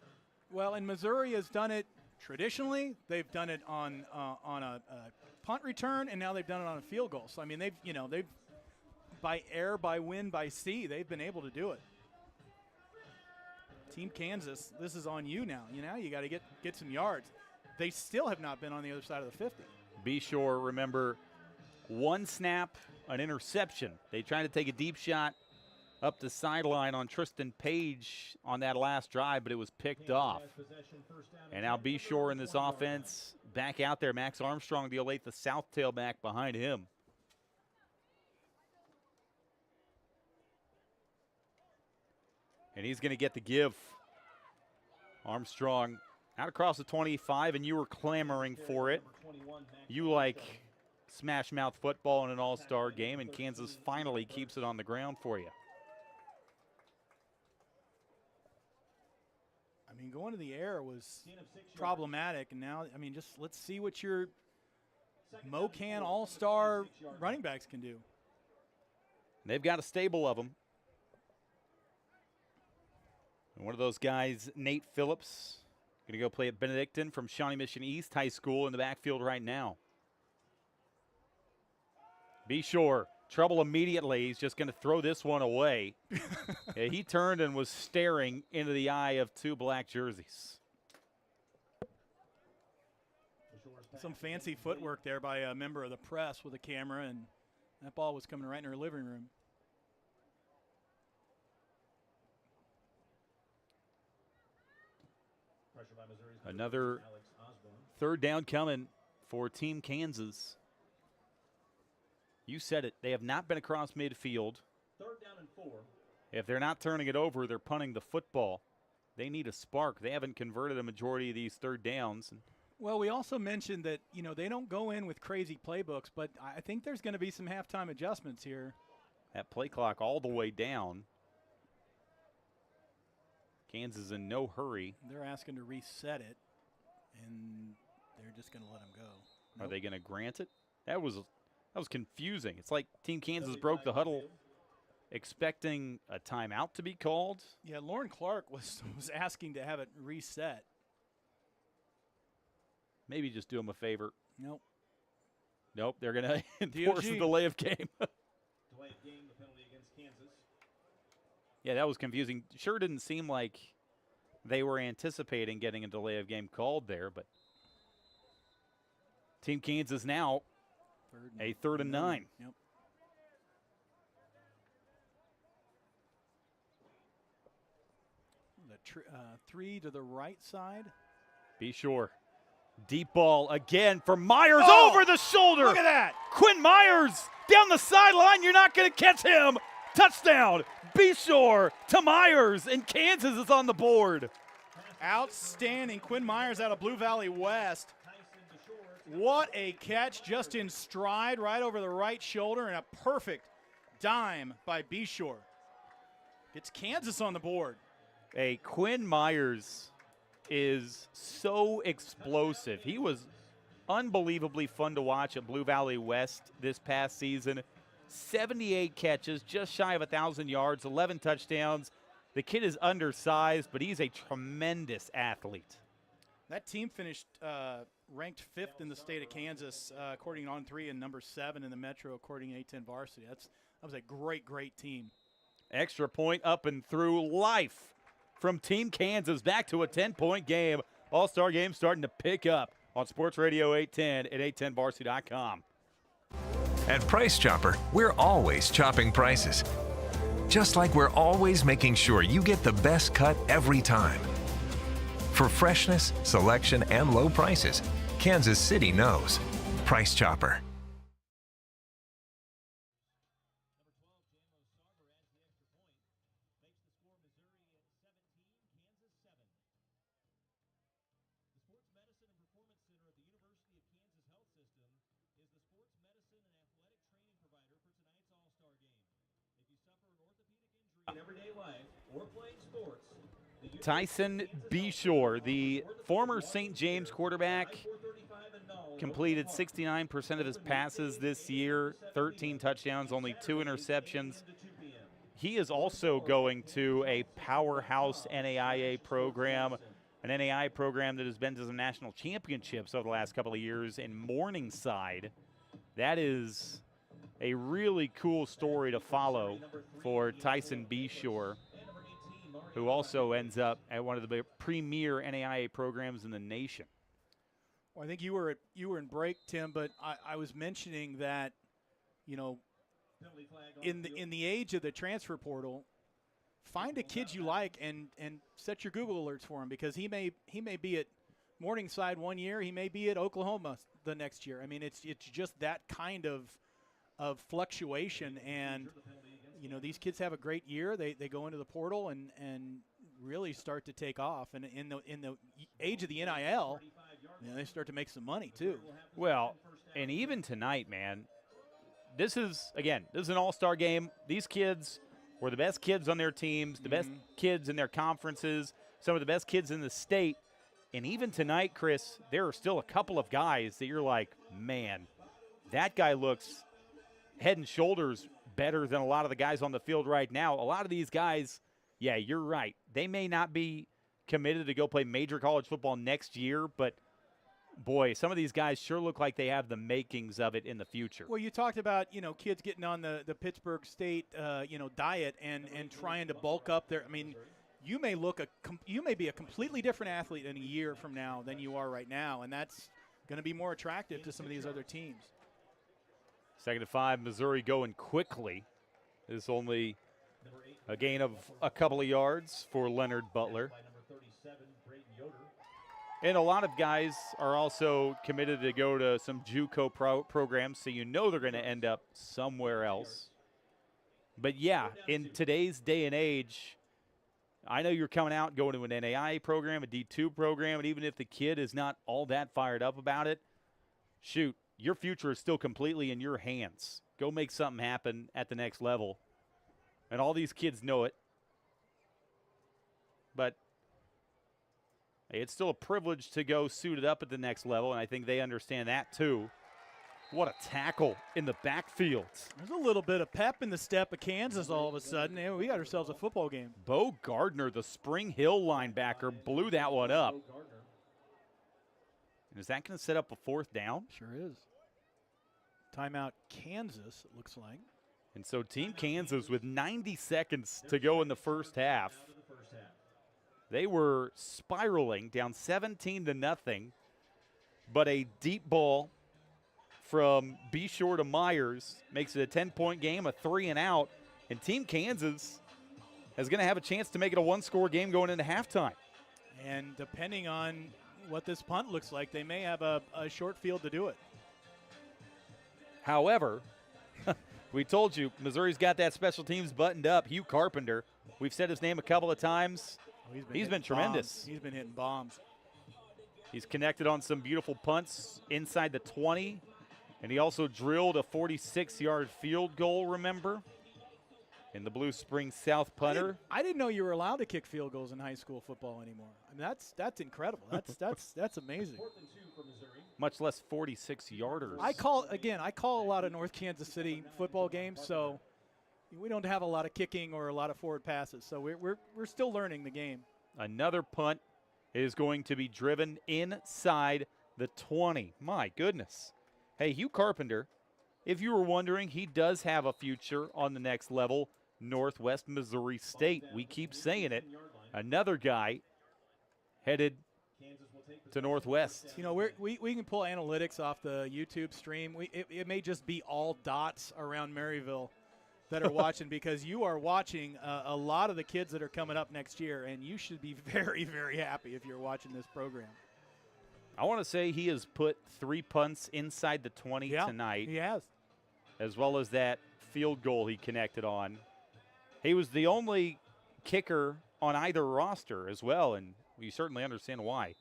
[SPEAKER 3] Well, and Missouri has done it traditionally. They've done it on a punt return, and now they've done it on a field goal. So I mean, they've by air, by wind, by sea, they've been able to do it. Team Kansas, this is on you now. You got to get some yards. They still have not been on the other side of the 50.
[SPEAKER 4] Beshore, remember, one snap, an interception. They tried to take a deep shot up the sideline on Tristan Page on that last drive, but it was picked off. And now Beshore in this offense back out there. Max Armstrong, the Olathe South tailback behind him. And he's going to get the give. Armstrong out across the 25, and you were clamoring for it. You like smash mouth football in an all-star game, and Kansas finally keeps it on the ground for you.
[SPEAKER 3] I mean, going to the air was problematic, and now, I mean, just let's see what your MoCan all-star running backs can do.
[SPEAKER 4] They've got a stable of them. And one of those guys, Nate Phillips, going to go play at Benedictine from Shawnee Mission East High School in the backfield right now. Beshore, trouble immediately. He's just going to throw this one away. Yeah, he turned and was staring into the eye of two black jerseys.
[SPEAKER 3] Some fancy footwork there by a member of the press with a camera, and that ball was coming right in her living room.
[SPEAKER 4] Another third down coming for Team Kansas. You said it. They have not been across midfield.
[SPEAKER 5] 3rd down and 4.
[SPEAKER 4] If they're not turning it over, they're punting the football. They need a spark. They haven't converted a majority of these third downs.
[SPEAKER 3] Well, we also mentioned that, they don't go in with crazy playbooks, but I think there's going to be some halftime adjustments here.
[SPEAKER 4] That play clock all the way down. Kansas in no hurry.
[SPEAKER 3] They're asking to reset it, and they're just going to let them go.
[SPEAKER 4] Are they going to grant it? That was confusing. It's like Team Kansas broke the huddle expecting a timeout to be called.
[SPEAKER 3] Yeah, Lauren Clark was asking to have it reset.
[SPEAKER 4] Maybe just do them a favor.
[SPEAKER 3] Nope.
[SPEAKER 4] Nope, they're going to enforce a delay of game.
[SPEAKER 5] Delay of game, the penalty against Kansas.
[SPEAKER 4] Yeah, that was confusing. Sure didn't seem like they were anticipating getting a delay of game called there, but Team Kansas now a 3rd and 9.
[SPEAKER 3] Yep. The 3 to the right side.
[SPEAKER 4] Beshore. Deep ball again for Myers over the shoulder.
[SPEAKER 3] Look at that.
[SPEAKER 4] Quinn Myers down the sideline. You're not going to catch him. Touchdown. Beshore to Myers, and Kansas is on the board.
[SPEAKER 3] Outstanding. Quinn Myers out of Blue Valley West. What a catch, just in stride, right over the right shoulder, and a perfect dime by Beshore. Gets Kansas on the board.
[SPEAKER 4] Hey, Quinn Myers is so explosive. He was unbelievably fun to watch at Blue Valley West this past season. 78 catches, just shy of 1,000 yards, 11 touchdowns. The kid is undersized, but he's a tremendous athlete.
[SPEAKER 3] That team finished ranked 5th in the state of Kansas, according to On3, and number 7 in the Metro, according to A10 Varsity. That was a great, great team.
[SPEAKER 4] Extra point up and through life from Team Kansas, back to a 10-point game. All-Star game starting to pick up on Sports Radio 810 at 810varsity.com.
[SPEAKER 2] At Price Chopper, we're always chopping prices. Just like we're always making sure you get the best cut every time. For freshness, selection, and low prices, Kansas City knows. Price Chopper.
[SPEAKER 5] We're playing sports.
[SPEAKER 4] Tyson Beshore, the former St. James quarterback, completed 69% of his passes this year, 13 touchdowns, only 2 interceptions. He is also going to a powerhouse NAIA program, an NAIA program that has been to some national championships over the last couple of years in Morningside. That is a really cool story to follow for Tyson Beshore, who also ends up at one of the premier NAIA programs in the nation.
[SPEAKER 3] Well, I think you were in break, Tim, but I was mentioning that, you know, in the age of the transfer portal, find a kid you like and set your Google alerts for him, because he may be at Morningside one year, he may be at Oklahoma the next year. I mean, it's just that kind of fluctuation, and you know, these kids have a great year. They go into the portal and really start to take off, and in the age of the NIL, you know, they start to make some money too.
[SPEAKER 4] Well, and even tonight, man, this is an all-star game. These kids were the best kids on their teams, the best kids in their conferences, some of the best kids in the state. And even tonight, Chris, there are still a couple of guys that you're like, man, that guy looks head and shoulders better than a lot of the guys on the field right now. A lot of these guys, yeah, you're right. They may not be committed to go play major college football next year, but boy, some of these guys sure look like they have the makings of it in the future.
[SPEAKER 3] Well, you talked about, you know, kids getting on the Pittsburgh State, you know, diet and trying to bulk up their. I mean, you may be a completely different athlete in a year from now than you are right now, and that's going to be more attractive to some of these other teams.
[SPEAKER 4] 2nd and 5, Missouri going quickly. It's only a gain of a couple of yards for Leonard Butler. And a lot of guys are also committed to go to some JUCO programs, so you know they're going to end up somewhere else. But, yeah, in today's day and age, I know you're coming out going to an NAIA program, a D2 program, and even if the kid is not all that fired up about it, shoot, your future is still completely in your hands. Go make something happen at the next level. And all these kids know it. But hey, it's still a privilege to go suited up at the next level, and I think they understand that too. What a tackle in the backfield.
[SPEAKER 3] There's a little bit of pep in the step of Kansas all of a sudden. And we got ourselves a football game.
[SPEAKER 4] Bo Gardner, the Spring Hill linebacker, blew that one up. And is that going to set up a 4th down?
[SPEAKER 3] Sure is. Timeout Kansas, it looks like.
[SPEAKER 4] And so Team Kansas with 90 seconds to go in the first half. They were spiraling down 17-0, but a deep ball from Beshore to Myers makes it a 10-point game, a 3-and-out, and Team Kansas is going to have a chance to make it a 1-score game going into halftime.
[SPEAKER 3] And depending on what this punt looks like, they may have a short field to do it.
[SPEAKER 4] However, we told you Missouri's got that special teams buttoned up. Hugh Carpenter, we've said his name a couple of times. He's been tremendous.
[SPEAKER 3] Bombs. He's been hitting bombs.
[SPEAKER 4] He's connected on some beautiful punts inside the 20, and he also drilled a 46-yard field goal, remember, in the Blue Springs South punter.
[SPEAKER 3] I didn't know you were allowed to kick field goals in high school football anymore. I mean, that's incredible. That's amazing.
[SPEAKER 4] Much less 46-yarders.
[SPEAKER 3] I call a lot of North Kansas City football games, so we don't have a lot of kicking or a lot of forward passes. So we're still learning the game.
[SPEAKER 4] Another punt is going to be driven inside the 20. My goodness. Hey, Hugh Carpenter, if you were wondering, he does have a future on the next level, Northwest Missouri State. We keep saying it. Another guy headed to Northwest.
[SPEAKER 3] You know, we can pull analytics off the YouTube stream. It may just be all dots around Maryville that are watching, because you are watching a lot of the kids that are coming up next year, and you should be very, very happy if you're watching this program.
[SPEAKER 4] I want to say he has put 3 punts inside the 20 tonight.
[SPEAKER 3] He has.
[SPEAKER 4] As well as that field goal he connected on. He was the only kicker on either roster as well, and we certainly understand why.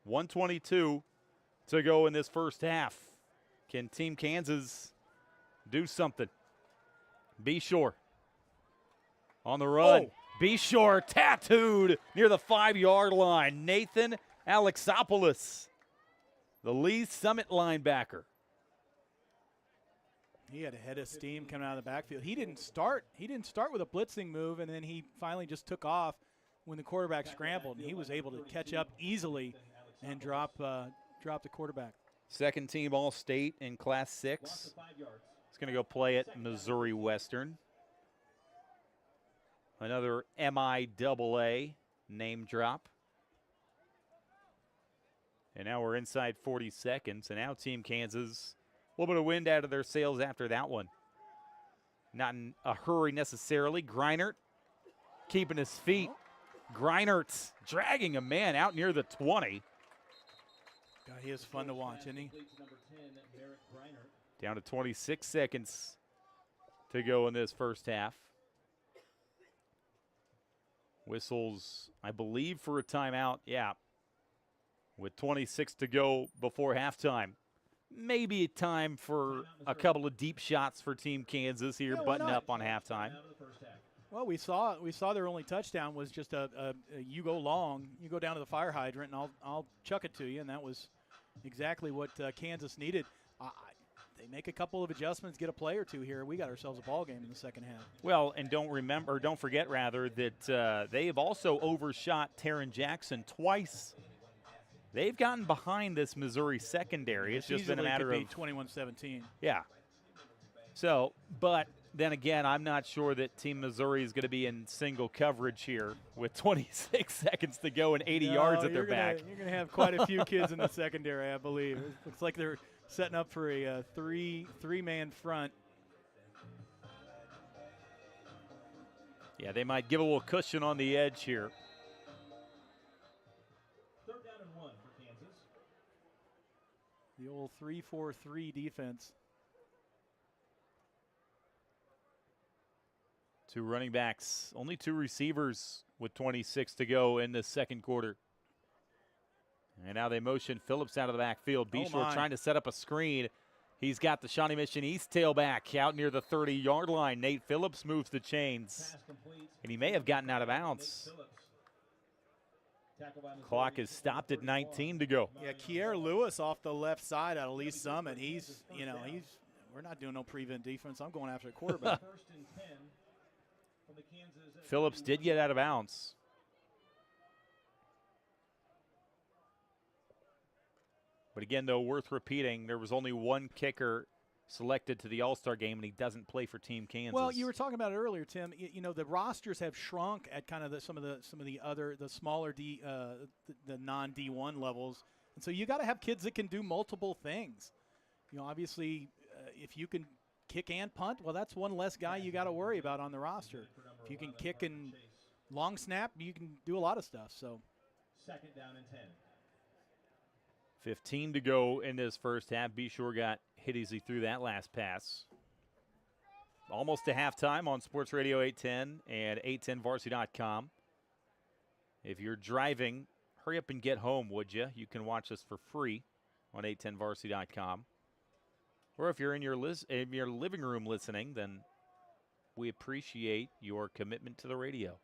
[SPEAKER 4] 1:22 to go in this first half. Can Team Kansas do something? Beshore On the run.
[SPEAKER 3] Oh.
[SPEAKER 4] Be sure tattooed near the 5-yard line. Nathan Alexopoulos, the Lee Summit linebacker.
[SPEAKER 3] He had a head of steam coming out of the backfield. He didn't start with a blitzing move, and then he finally just took off when the quarterback scrambled, and he was able to catch up easily and drop the quarterback.
[SPEAKER 4] Second team All-State in Class 6. He's going to go play at Missouri Western. Another MIAA name drop. And now we're inside 40 seconds, and now Team Kansas, a little bit of wind out of their sails after that one. Not in a hurry necessarily. Greinert keeping his feet. Greinert dragging a man out near the 20.
[SPEAKER 3] God, he is fun to watch, isn't he?
[SPEAKER 4] Down to 26 seconds to go in this first half. Whistles, I believe, for a timeout. Yeah. With 26 to go before halftime. Maybe time for a couple of deep shots for Team Kansas here, button up on halftime.
[SPEAKER 3] Well, we saw their only touchdown was just a you go long, you go down to the fire hydrant, and I'll chuck it to you, and that was exactly what Kansas needed. They make a couple of adjustments, get a play or two here. We got ourselves a ball game in the second half.
[SPEAKER 4] Well, and don't forget that they have also overshot Taryn Jackson twice. They've gotten behind this Missouri secondary. It's just been a matter of
[SPEAKER 3] 21-17.
[SPEAKER 4] Yeah. So, but then again, I'm not sure that Team Missouri is going to be in single coverage here with 26 seconds to go and 80 yards at their back.
[SPEAKER 3] You're going to have quite a few kids in the secondary, I believe. It looks like they're setting up for a three-man front.
[SPEAKER 4] Yeah, they might give a little cushion on the edge here.
[SPEAKER 5] Third down and 1 for Kansas.
[SPEAKER 3] The old 3-4-3 defense.
[SPEAKER 4] Two running backs, only two receivers with 26 to go in the second quarter. And now they motion Phillips out of the backfield. Bishore trying to set up a screen. He's got the Shawnee Mission East tailback out near the 30-yard line. Nate Phillips moves the chains. And he may have gotten out of bounds. Clock is stopped at 19 to go.
[SPEAKER 3] Yeah, Kier Lewis off the left side out of Lee Summit. We're not doing no prevent defense. I'm going after the quarterback.
[SPEAKER 4] Phillips did get out of bounds. But again, though, worth repeating, there was only one kicker selected to the All-Star game, and he doesn't play for Team Kansas.
[SPEAKER 3] Well, you were talking about it earlier, Tim. The rosters have shrunk at kind of some of the other smaller the non-D1 levels, and so you got to have kids that can do multiple things. Obviously, if you can kick and punt, well, that's one less guy you got to worry about on the roster. If you can kick and long snap, you can do a lot of stuff. So,
[SPEAKER 5] second down and 10.
[SPEAKER 4] 15 to go in this first half. Bishore got hit easy through that last pass. Almost to halftime on Sports Radio 810 and 810varsity.com. If you're driving, hurry up and get home, would you? You can watch us for free on 810varsity.com. Or if you're in your living room listening, then we appreciate your commitment to the radio.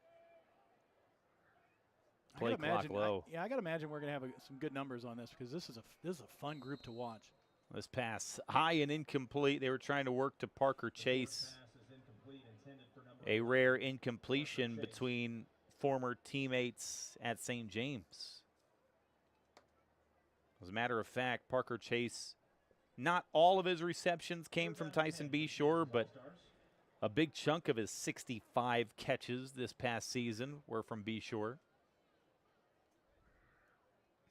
[SPEAKER 4] Play clock low.
[SPEAKER 3] I got to imagine we're going to have some good numbers on this because this is a fun group to watch.
[SPEAKER 4] This pass high and incomplete. They were trying to work to Parker Chase. A rare incompletion between former teammates at St. James. As a matter of fact, Parker Chase, not all of his receptions came from Tyson Bishore, but a big chunk of his 65 catches this past season were from Bishore.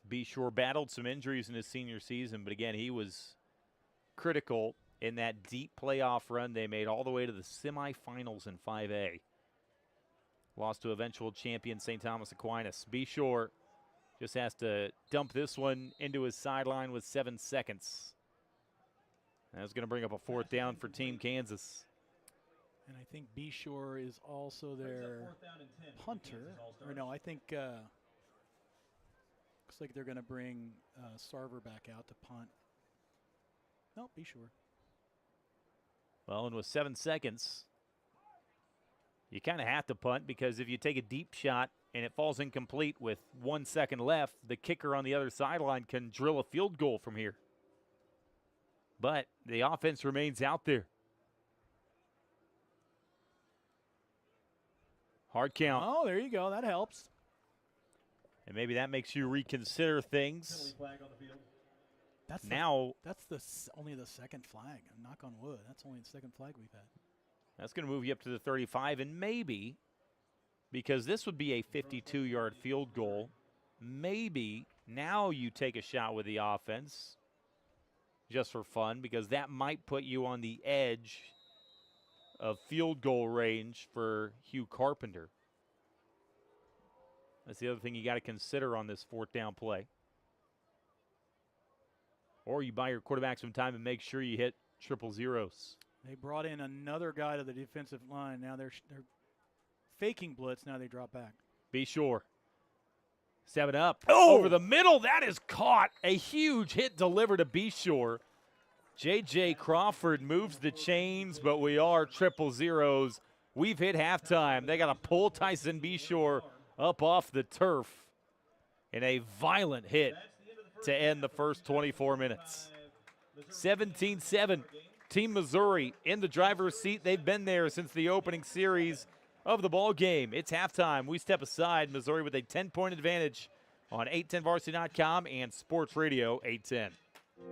[SPEAKER 4] Bishore battled some injuries in his senior season, but again, he was critical in that deep playoff run they made all the way to the semifinals in 5A. Lost to eventual champion St. Thomas Aquinas. Bishore just has to dump this one into his sideline with 7 seconds. That's going to bring up a fourth down for Team Kansas.
[SPEAKER 3] And I think Bishore is also their punter. Or no, I think looks like they're going to bring Sarver back out to punt. No, Bishore.
[SPEAKER 4] Well, and with 7 seconds, you kind of have to punt because if you take a deep shot and it falls incomplete with 1 second left, the kicker on the other sideline can drill a field goal from here. But the offense remains out there. Hard count.
[SPEAKER 3] Oh, there you go. That helps.
[SPEAKER 4] And maybe that makes you reconsider things.
[SPEAKER 3] That's only the second flag. Knock on wood. That's only the second flag we've had.
[SPEAKER 4] That's going to move you up to the 35, and maybe, because this would be a 52-yard field goal, maybe now you take a shot with the offense just for fun, because that might put you on the edge of field goal range for Hugh Carpenter. That's the other thing you got to consider on this 4th down play. Or you buy your quarterback some time and make sure you hit triple zeros.
[SPEAKER 3] They brought in another guy to the defensive line. Now they're faking blitz. Now they drop back.
[SPEAKER 4] Be sure. 7 up. Oh! Over the middle. That is caught. A huge hit delivered to Be Sure. J.J. Crawford moves the chains, but we are triple zeros. We've hit halftime. They got to pull Tyson Be Sure up off the turf in a violent hit to end the first 24 minutes. 17-7. Team Missouri in the driver's seat. They've been there since the opening series of the ball game. It's halftime. We step aside. Missouri with a 10-point advantage on 810varsity.com and Sports Radio 810.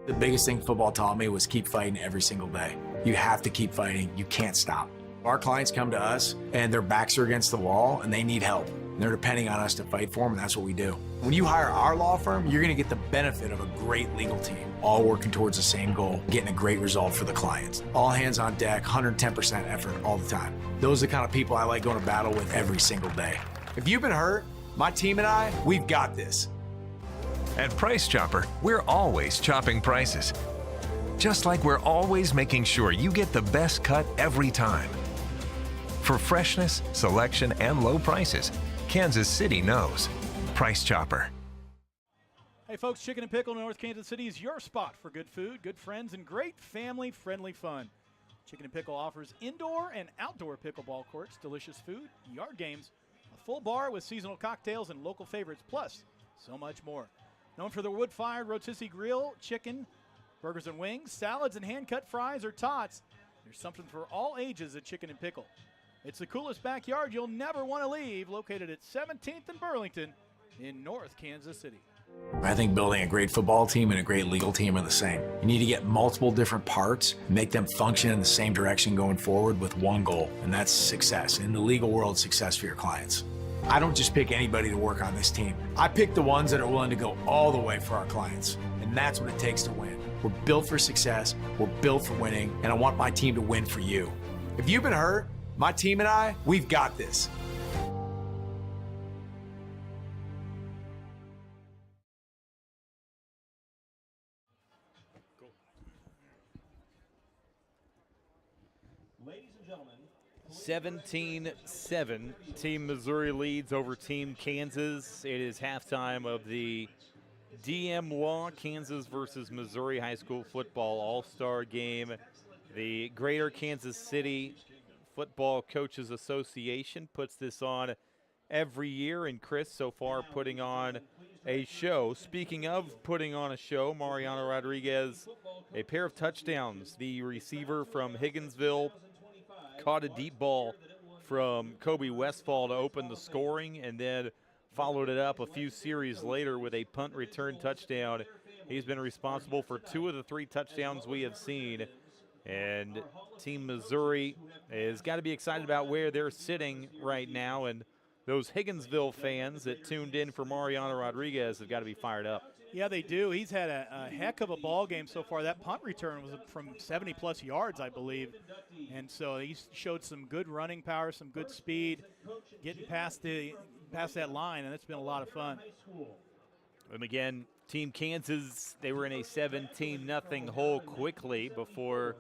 [SPEAKER 1] The biggest thing football taught me was keep fighting every single day. You have to keep fighting. You can't stop. Our clients come to us and their backs are against the wall and they need help. And they're depending on us to fight for them, and that's what we do. When you hire our law firm, you're going to get the benefit of a great legal team, all working towards the same goal, getting a great result for the clients. All hands on deck, 110% effort all the time. Those are the kind of people I like going to battle with every single day. If you've been hurt, my team and I, we've got this.
[SPEAKER 2] At Price Chopper, we're always chopping prices. Just like we're always making sure you get the best cut every time. For freshness, selection, and low prices, Kansas City knows. Price Chopper.
[SPEAKER 3] Hey folks, Chicken and Pickle in North Kansas City is your spot for good food, good friends, and great family-friendly fun. Chicken and Pickle offers indoor and outdoor pickleball courts, delicious food, yard games, a full bar with seasonal cocktails and local favorites, plus so much more. Known for their wood-fired rotisserie grill, chicken, burgers and wings, salads and hand-cut fries or tots, there's something for all ages at Chicken and Pickle. It's the coolest backyard you'll never want to leave, located at 17th and Burlington in North Kansas City.
[SPEAKER 1] I think building a great football team and a great legal team are the same. You need to get multiple different parts, make them function in the same direction going forward with one goal, and that's success. In the legal world, success for your clients. I don't just pick anybody to work on this team. I pick the ones that are willing to go all the way for our clients, and that's what it takes to win. We're built for success, we're built for winning, and I want my team to win for you. If you've been hurt, my team and I, we've got this.
[SPEAKER 5] Ladies and gentlemen,
[SPEAKER 4] 17-7. Team Missouri leads over Team Kansas. It is halftime of the DM Law Kansas versus Missouri High School Football All-Star Game. The Greater Kansas City Football Coaches Association puts this on every year, and Chris so far putting on a show. Speaking of putting on a show, Mariano Rodriguez, a pair of touchdowns. The receiver from Higginsville caught a deep ball from Kobe Westfall to open the scoring, and then followed it up a few series later with a punt return touchdown. He's been responsible for 2 of the 3 touchdowns we have seen. And Team Missouri has got to be excited about where they're sitting right now. And those Higginsville fans that tuned in for Mariano Rodriguez have got to be fired up.
[SPEAKER 3] Yeah, they do. He's had a heck of a ball game so far. That punt return was from 70-plus yards, I believe. And so he showed some good running power, some good speed, getting past that line, and it's been a lot of fun.
[SPEAKER 4] And again, Team Kansas, they were in a 17-0 hole quickly before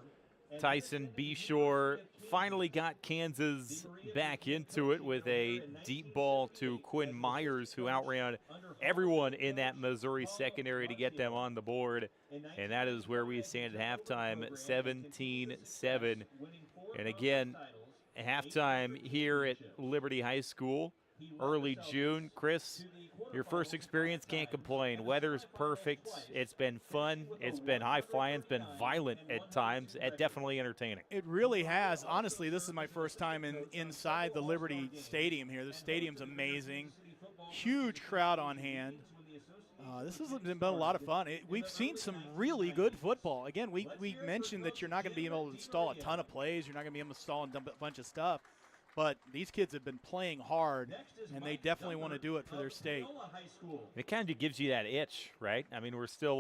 [SPEAKER 4] Tyson Be Sure finally got Kansas back into it with a deep ball to Quinn Myers, who outran everyone in that Missouri secondary to get them on the board. And that is where we stand at halftime, 17-7. And again, halftime here at Liberty High School, early June. Chris, your first experience, can't complain. Weather's perfect. It's been fun. It's been high-flying. It's been violent at times. Definitely entertaining.
[SPEAKER 3] It really has. Honestly, this is my first time inside the Liberty Stadium here. The stadium's amazing. Huge crowd on hand. This has been a lot of fun. We've seen some really good football. Again, we mentioned that you're not going to be able to install a ton of plays. You're not going to be able to install a bunch of stuff. But these kids have been playing hard, and they definitely want to do it for their state.
[SPEAKER 4] It kind of gives you that itch, right? I mean, we're still,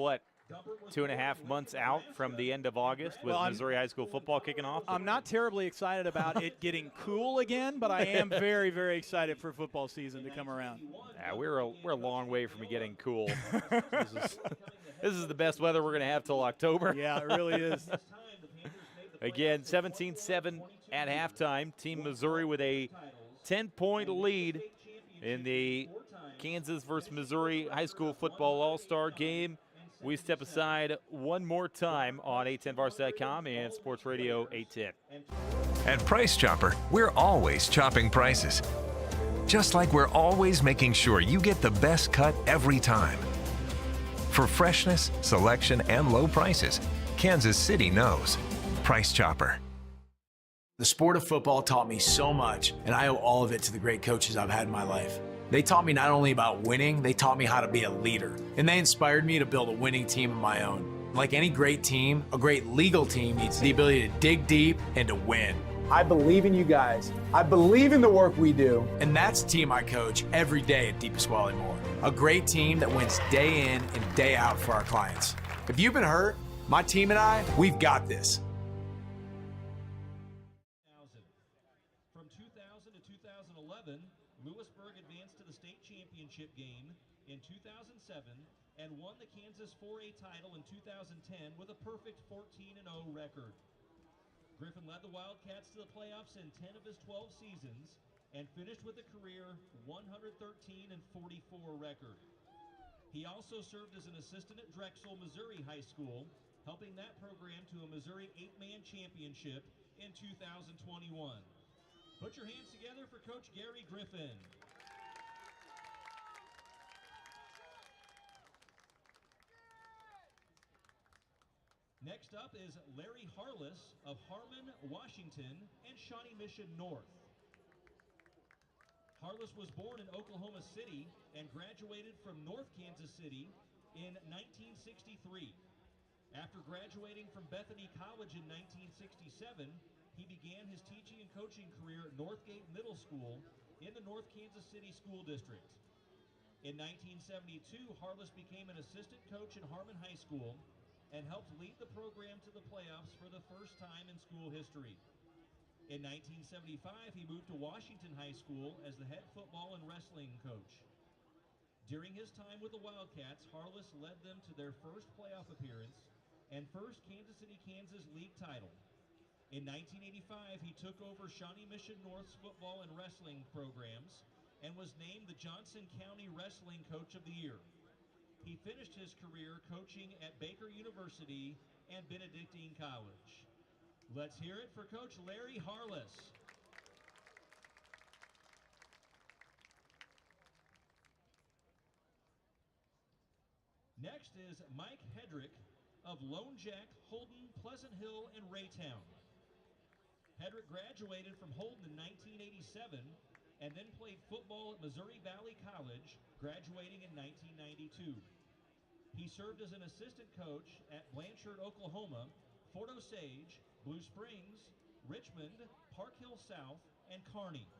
[SPEAKER 4] 2.5 months out from the end of August with Missouri high school football kicking off?
[SPEAKER 3] I'm not terribly excited about it getting cool again, but I am very, very excited for football season to come around.
[SPEAKER 4] Yeah, we're a long way from getting cool. This is the best weather we're going to have till October.
[SPEAKER 3] Yeah, it really is.
[SPEAKER 4] Again, 17-7 at halftime. Team Missouri with a 10-point lead in the Kansas versus Missouri High School Football All-Star Game. We step aside one more time on 810varsity.com and Sports Radio 810.
[SPEAKER 2] At Price Chopper, we're always chopping prices. Just like we're always making sure you get the best cut every time. For freshness, selection, and low prices, Kansas City knows. Price Chopper.
[SPEAKER 1] The sport of football taught me so much, and I owe all of it to the great coaches I've had in my life. They taught me not only about winning, they taught me how to be a leader, and they inspired me to build a winning team of my own. Like any great team, a great legal team needs the ability to dig deep and to win.
[SPEAKER 6] I believe in you guys. I believe in the work we do.
[SPEAKER 1] And that's the team I coach every day at DePasquale Moore. A great team that wins day in and day out for our clients. If you've been hurt, my team and I, we've got this.
[SPEAKER 5] From 2000 to 2011, Lewisburg advanced to the state championship game in 2007 and won the Kansas 4A title in 2010 with a perfect 14-0 record. Griffin led the Wildcats to the playoffs in 10 of his 12 seasons and finished with a career 113-44 record. He also served as an assistant at Drexel Missouri High School, helping that program to a Missouri 8-man championship in 2021. Put your hands together for Coach Gary Griffin. Next up is Larry Harless of Harmon, Washington, and Shawnee Mission North. Harless was born in Oklahoma City and graduated from North Kansas City in 1963. After graduating from Bethany College in 1967, he began his teaching and coaching career at Northgate Middle School in the North Kansas City School District. In 1972, Harless became an assistant coach at Harmon High School and helped lead the program to the playoffs for the first time in school history. In 1975, he moved to Washington High School as the head football and wrestling coach. During his time with the Wildcats, Harless led them to their first playoff appearance and first Kansas City, Kansas League title. In 1985, he took over Shawnee Mission North's football and wrestling programs and was named the Johnson County Wrestling Coach of the Year. He finished his career coaching at Baker University and Benedictine College. Let's hear it for Coach Larry Harless. Next is Mike Hedrick of Lone Jack, Holden, Pleasant Hill, and Raytown. Hedrick graduated from Holden in 1987 and then played football at Missouri Valley College, graduating in 1992. He served as an assistant coach at Blanchard, Oklahoma, Fort Osage, Blue Springs, Richmond, Park Hill South, and Kearney.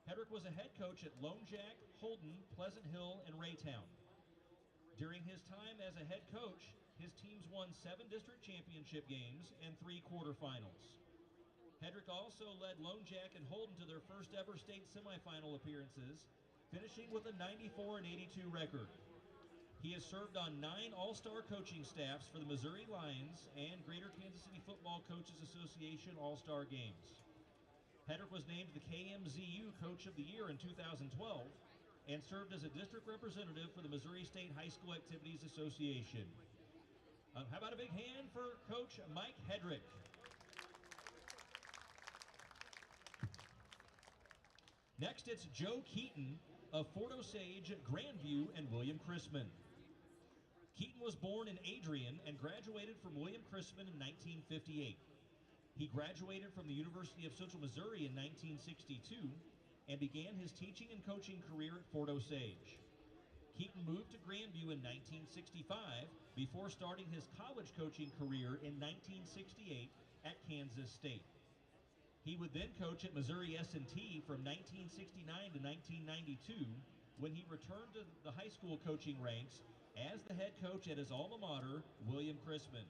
[SPEAKER 5] Hedrick was a head coach at Lone Jack, Holden, Pleasant Hill, and Raytown. During his time as a head coach, his teams won 7 district championship games and 3 quarterfinals. Hedrick also led Lone Jack and Holden to their first ever state semifinal appearances, finishing with a 94-82 record. He has served on 9 all-star coaching staffs for the Missouri Lions and Greater Kansas City Football Coaches Association All-Star Games. Hedrick was named the KMZU Coach of the Year in 2012 and served as a district representative for the Missouri State High School Activities Association. How about a big hand for Coach Mike Hedrick? Next, it's Joe Keaton of Fort Osage, Grandview, and William Chrisman. Keaton was born in Adrian and graduated from William Chrisman in 1958. He graduated from the University of Central Missouri in 1962 and began his teaching and coaching career at Fort Osage. Keaton moved to Grandview in 1965 before starting his college coaching career in 1968 at Kansas State. He would then coach at Missouri S&T from 1969 to 1992 when he returned to the high school coaching ranks as the head coach at his alma mater, William Chrisman.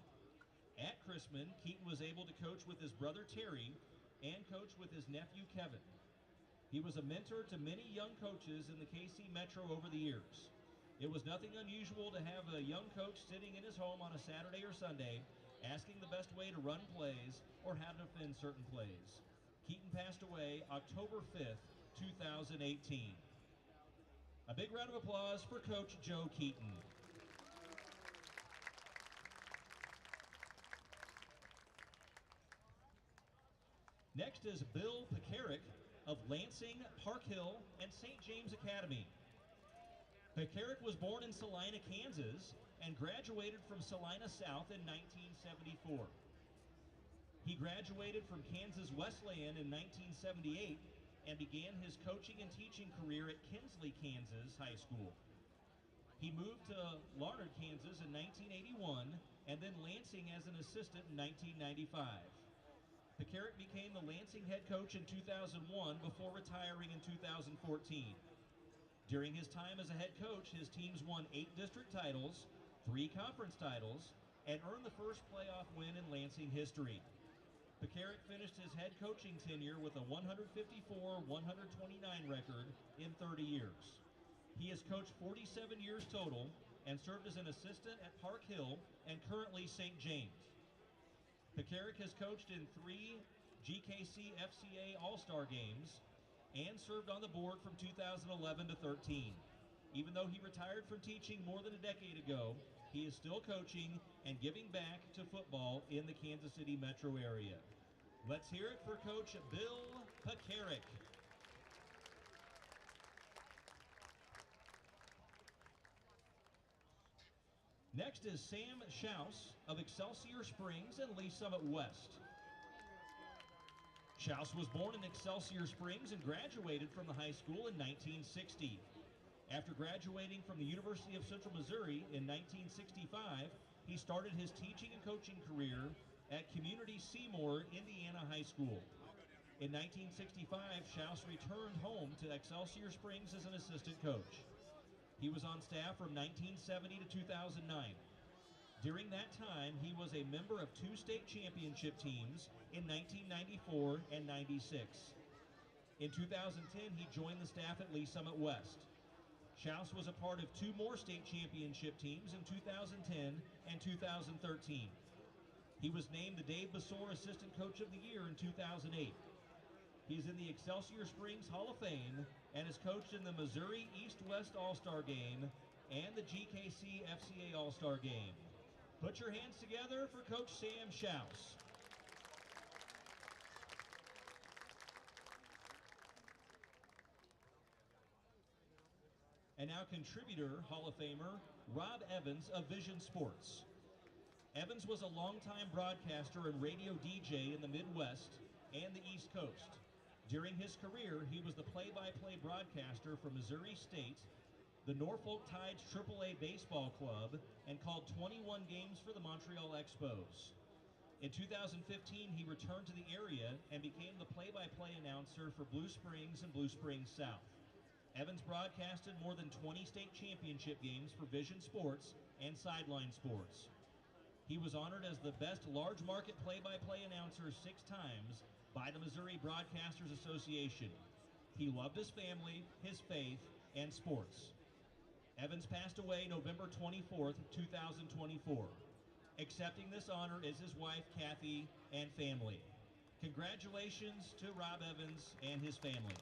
[SPEAKER 5] At Chrisman, Keaton was able to coach with his brother Terry and coach with his nephew Kevin. He was a mentor to many young coaches in the KC Metro over the years. It was nothing unusual to have a young coach sitting in his home on a Saturday or Sunday asking the best way to run plays or how to defend certain plays. Keaton passed away October 5th, 2018. A big round of applause for Coach Joe Keaton. Next is Bill Pekarik of Lansing, Park Hill, and St. James Academy. Pekarik was born in Salina, Kansas, and graduated from Salina South in 1974. He graduated from Kansas Wesleyan in 1978 and began his coaching and teaching career at Kinsley, Kansas High School. He moved to Larned, Kansas in 1981 and then Lansing as an assistant in 1995. Pekarik became the Lansing head coach in 2001 before retiring in 2014. During his time as a head coach, his teams won 8 district titles, 3 conference titles, and earned the first playoff win in Lansing history. Pekarik finished his head coaching tenure with a 154-129 record in 30 years. He has coached 47 years total and served as an assistant at Park Hill and currently St. James. Pekarik has coached in 3 GKC FCA All-Star games and served on the board from 2011 to 13. Even though he retired from teaching more than a decade ago, he is still coaching and giving back to football in the Kansas City metro area. Let's hear it for Coach Bill Pekarik. Next is Sam Schaus of Excelsior Springs and Lee Summit West. Schaus was born in Excelsior Springs and graduated from the high school in 1960. After graduating from the University of Central Missouri in 1965, he started his teaching and coaching career at Community Seymour, Indiana High School. In 1965, Schaus returned home to Excelsior Springs as an assistant coach. He was on staff from 1970 to 2009. During that time, he was a member of 2 state championship teams in 1994 and 96. In 2010, he joined the staff at Lee Summit West. Schaus was a part of 2 more state championship teams in 2010 and 2013. He was named the Dave Besore Assistant Coach of the Year in 2008. He is in the Excelsior Springs Hall of Fame and has coached in the Missouri East-West All-Star Game and the GKC FCA All-Star Game. Put your hands together for Coach Sam Schaus. And now contributor Hall of Famer Rob Evans of Vision Sports. Evans was a longtime broadcaster and radio DJ in the Midwest and the East Coast. During his career, he was the play-by-play broadcaster for Missouri State, the Norfolk Tides AAA Baseball Club, and called 21 games for the Montreal Expos. In 2015, he returned to the area and became the play-by-play announcer for Blue Springs and Blue Springs South. Evans broadcasted more than 20 state championship games for Vision Sports and Sideline Sports. He was honored as the best large market play-by-play announcer 6 times by the Missouri Broadcasters Association. He loved his family, his faith, and sports. Evans passed away November 24th, 2024. Accepting this honor is his wife, Kathy, and family. Congratulations to Rob Evans and his family.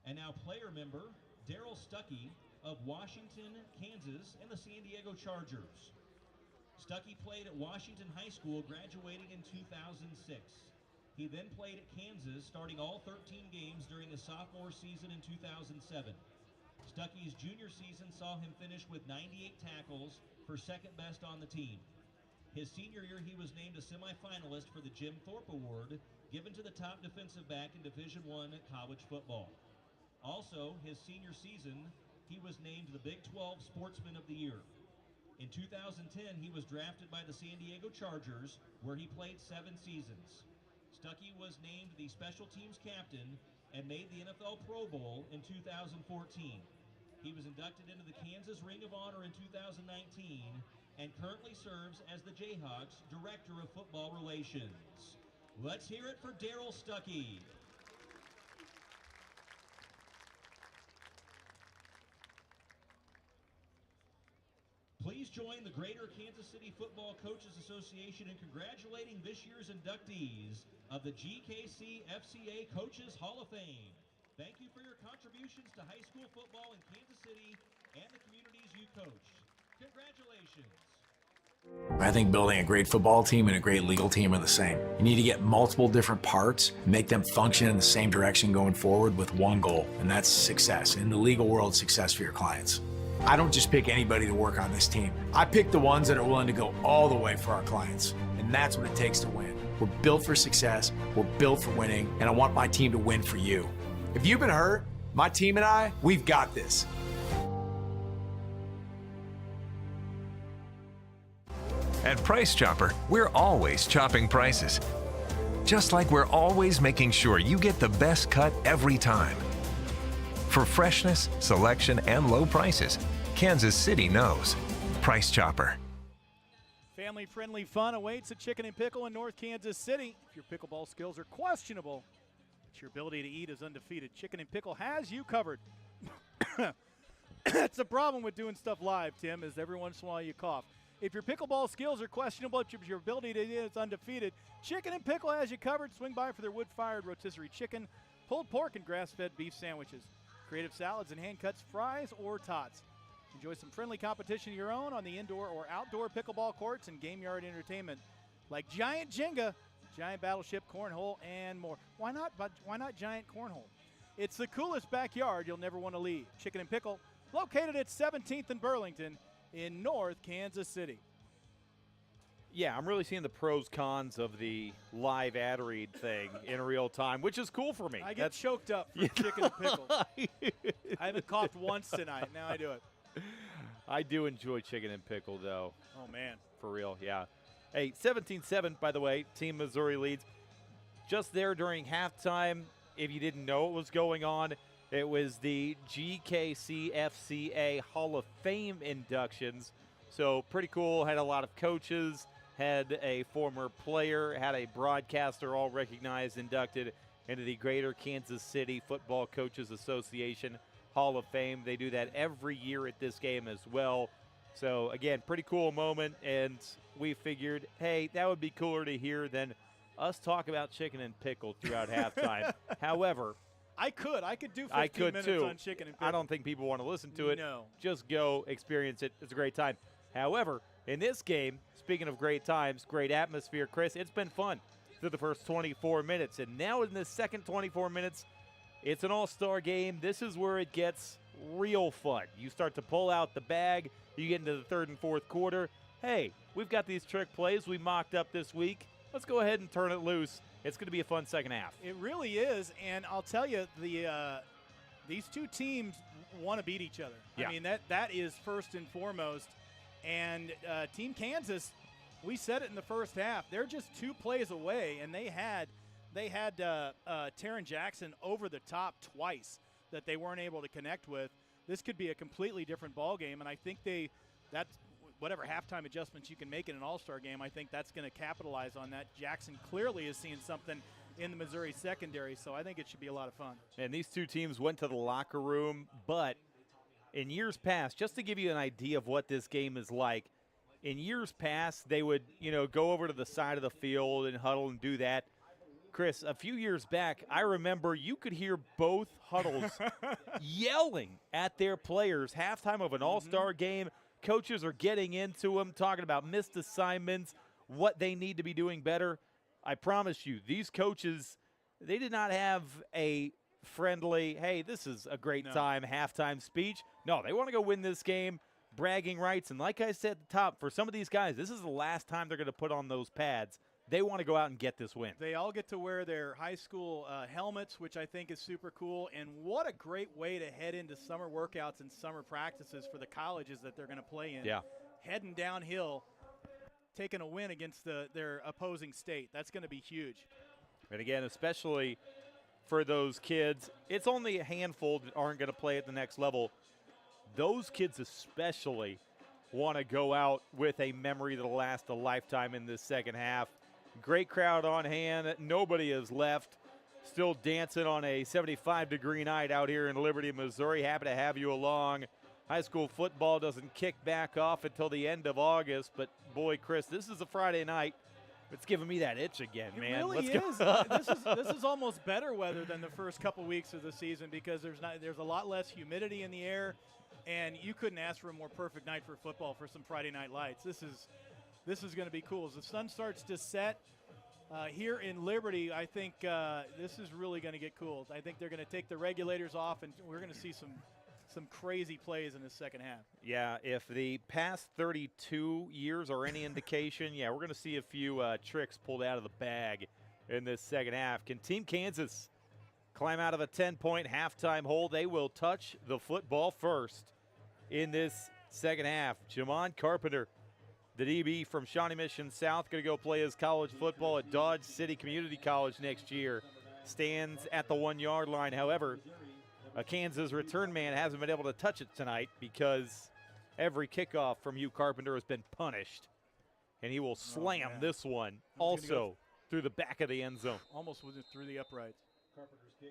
[SPEAKER 5] And now player member Darryl Stuckey of Washington, Kansas, and the San Diego Chargers. Stuckey played at Washington High School, graduating in 2006. He then played at Kansas, starting all 13 games during the sophomore season in 2007. Stuckey's junior season saw him finish with 98 tackles for second best on the team. His senior year, he was named a semifinalist for the Jim Thorpe Award, given to the top defensive back in Division I college football. Also, his senior season, he was named the Big 12 Sportsman of the Year. In 2010, he was drafted by the San Diego Chargers, where he played 7 seasons. Stuckey was named the special teams captain and made the NFL Pro Bowl in 2014. He was inducted into the Kansas Ring of Honor in 2019 and currently serves as the Jayhawks Director of Football Relations. Let's hear it for Darryl Stuckey. Please join the Greater Kansas City Football Coaches Association in congratulating this year's inductees of the GKC FCA Coaches Hall of Fame. Thank you for your contributions to high school football in Kansas City and the communities you coach. Congratulations.
[SPEAKER 1] I think building a great football team and a great legal team are the same. You need to get multiple different parts, make them function in the same direction going forward with one goal, and that's success. In the legal world, success for your clients. I don't just pick anybody to work on this team. I pick the ones that are willing to go all the way for our clients, and that's what it takes to win. We're built for success, we're built for winning, and I want my team to win for you. If you've been hurt, my team and I, we've got this.
[SPEAKER 2] At Price Chopper, we're always chopping prices. Just like we're always making sure you get the best cut every time. For freshness, selection, and low prices, Kansas City knows. Price Chopper.
[SPEAKER 3] Family-friendly fun awaits at Chicken and Pickle in North Kansas City. If your pickleball skills are questionable, but your ability to eat is undefeated, Chicken and Pickle has you covered. That's the problem with doing stuff live, Tim, is every once in a while you cough. If your pickleball skills are questionable, but your ability to eat is undefeated, Chicken and Pickle has you covered. Swing by for their wood-fired rotisserie chicken, pulled pork, and grass-fed beef sandwiches. Creative salads and hand-cuts, fries, or tots. Enjoy some friendly competition of your own on the indoor or outdoor pickleball courts and game yard entertainment like Giant Jenga, Giant Battleship, Cornhole, and more. Why not Giant Cornhole? It's the coolest backyard you'll never want to leave. Chicken and Pickle, located at 17th and Burlington in North Kansas City.
[SPEAKER 4] Yeah, I'm really seeing the pros cons of the live ad read thing in real time, which is cool for me.
[SPEAKER 3] I get choked up for Chicken and Pickle. I haven't coughed once tonight. Now I do it.
[SPEAKER 4] I do enjoy Chicken and Pickle, though.
[SPEAKER 3] Oh, man.
[SPEAKER 4] For real, yeah. Hey, 17-7, by the way, Team Missouri leads. Just there during halftime, if you didn't know what was going on, it was the GKC FCA Hall of Fame inductions. So pretty cool. Had a lot of coaches, had a former player, had a broadcaster all recognized, inducted into the Greater Kansas City Football Coaches Association Hall of Fame. They do that every year at this game as well. So, again, pretty cool moment, and we figured, hey, that would be cooler to hear than us talk about Chicken and Pickle throughout halftime. However,
[SPEAKER 3] I could do 15 minutes
[SPEAKER 4] too.
[SPEAKER 3] on Chicken and Pickle.
[SPEAKER 4] I don't think people want to listen to it.
[SPEAKER 3] No.
[SPEAKER 4] Just go experience it. It's a great time. However, in this game, speaking of great times, great atmosphere, Chris, it's been fun through the first 24 minutes. And now in the second 24 minutes, it's an all-star game. This is where it gets real fun. You start to pull out the bag. You get into the third and fourth quarter. Hey, we've got these trick plays we mocked up this week. Let's go ahead and turn it loose. It's going to be a fun second half.
[SPEAKER 3] It really is, and I'll tell you, these two teams want to beat each other.
[SPEAKER 4] Yeah.
[SPEAKER 3] I mean, that is first and foremost. And Team Kansas, we said it in the first half, they're just 2 plays away, and they had Taryn Jackson over the top twice that they weren't able to connect with. This could be a completely different ball game, and I think that's whatever halftime adjustments you can make in an all-star game, I think that's going to capitalize on that. Jackson clearly is seeing something in the Missouri secondary, so I think it should be a lot of fun.
[SPEAKER 4] And these two teams went to the locker room, but in years past, just to give you an idea of what this game is like, in years past, they would, go over to the side of the field and huddle and do that. Chris, a few years back, I remember you could hear both huddles yelling at their players halftime of an all-star game, coaches are getting into them, talking about missed assignments, what they need to be doing better. I promise you, these coaches, they did not have a friendly, hey, this is a great time, halftime speech. No, they want to go win this game, bragging rights. And like I said at the top, for some of these guys, this is the last time they're going to put on those pads. They want to go out and get this win.
[SPEAKER 3] They all get to wear their high school helmets, which I think is super cool. And what a great way to head into summer workouts and summer practices for the colleges that they're going to play in.
[SPEAKER 4] Yeah.
[SPEAKER 3] Heading downhill, taking a win against their opposing state. That's going to be huge.
[SPEAKER 4] And again, especially for those kids, it's only a handful that aren't going to play at the next level. Those kids especially want to go out with a memory that'll last a lifetime in this second half. Great crowd on hand. Nobody is left. Still dancing on a 75-degree night out here in Liberty, Missouri. Happy to have you along. High school football doesn't kick back off until the end of August, but boy, Chris, this is a Friday night. It's giving me that itch again, man.
[SPEAKER 3] It really is. This is almost better weather than the first couple weeks of the season because there's a lot less humidity in the air, and you couldn't ask for a more perfect night for football for some Friday night lights. This is going to be cool. As the sun starts to set here in Liberty, I think this is really going to get cool. I think they're going to take the regulators off, and we're going to see some crazy plays in the second half.
[SPEAKER 4] Yeah, if the past 32 years are any indication, yeah, we're going to see a few tricks pulled out of the bag in this second half. Can Team Kansas climb out of a 10-point halftime hole? They will touch the football first in this second half. Jamon Carpenter, the DB from Shawnee Mission South, going to go play his college football at Dodge City Community College next year, stands at the 1-yard line. However, a Kansas return man hasn't been able to touch it tonight because every kickoff from Hugh Carpenter has been punished. And he will slam this one also through the back of the end zone.
[SPEAKER 3] Almost through the uprights.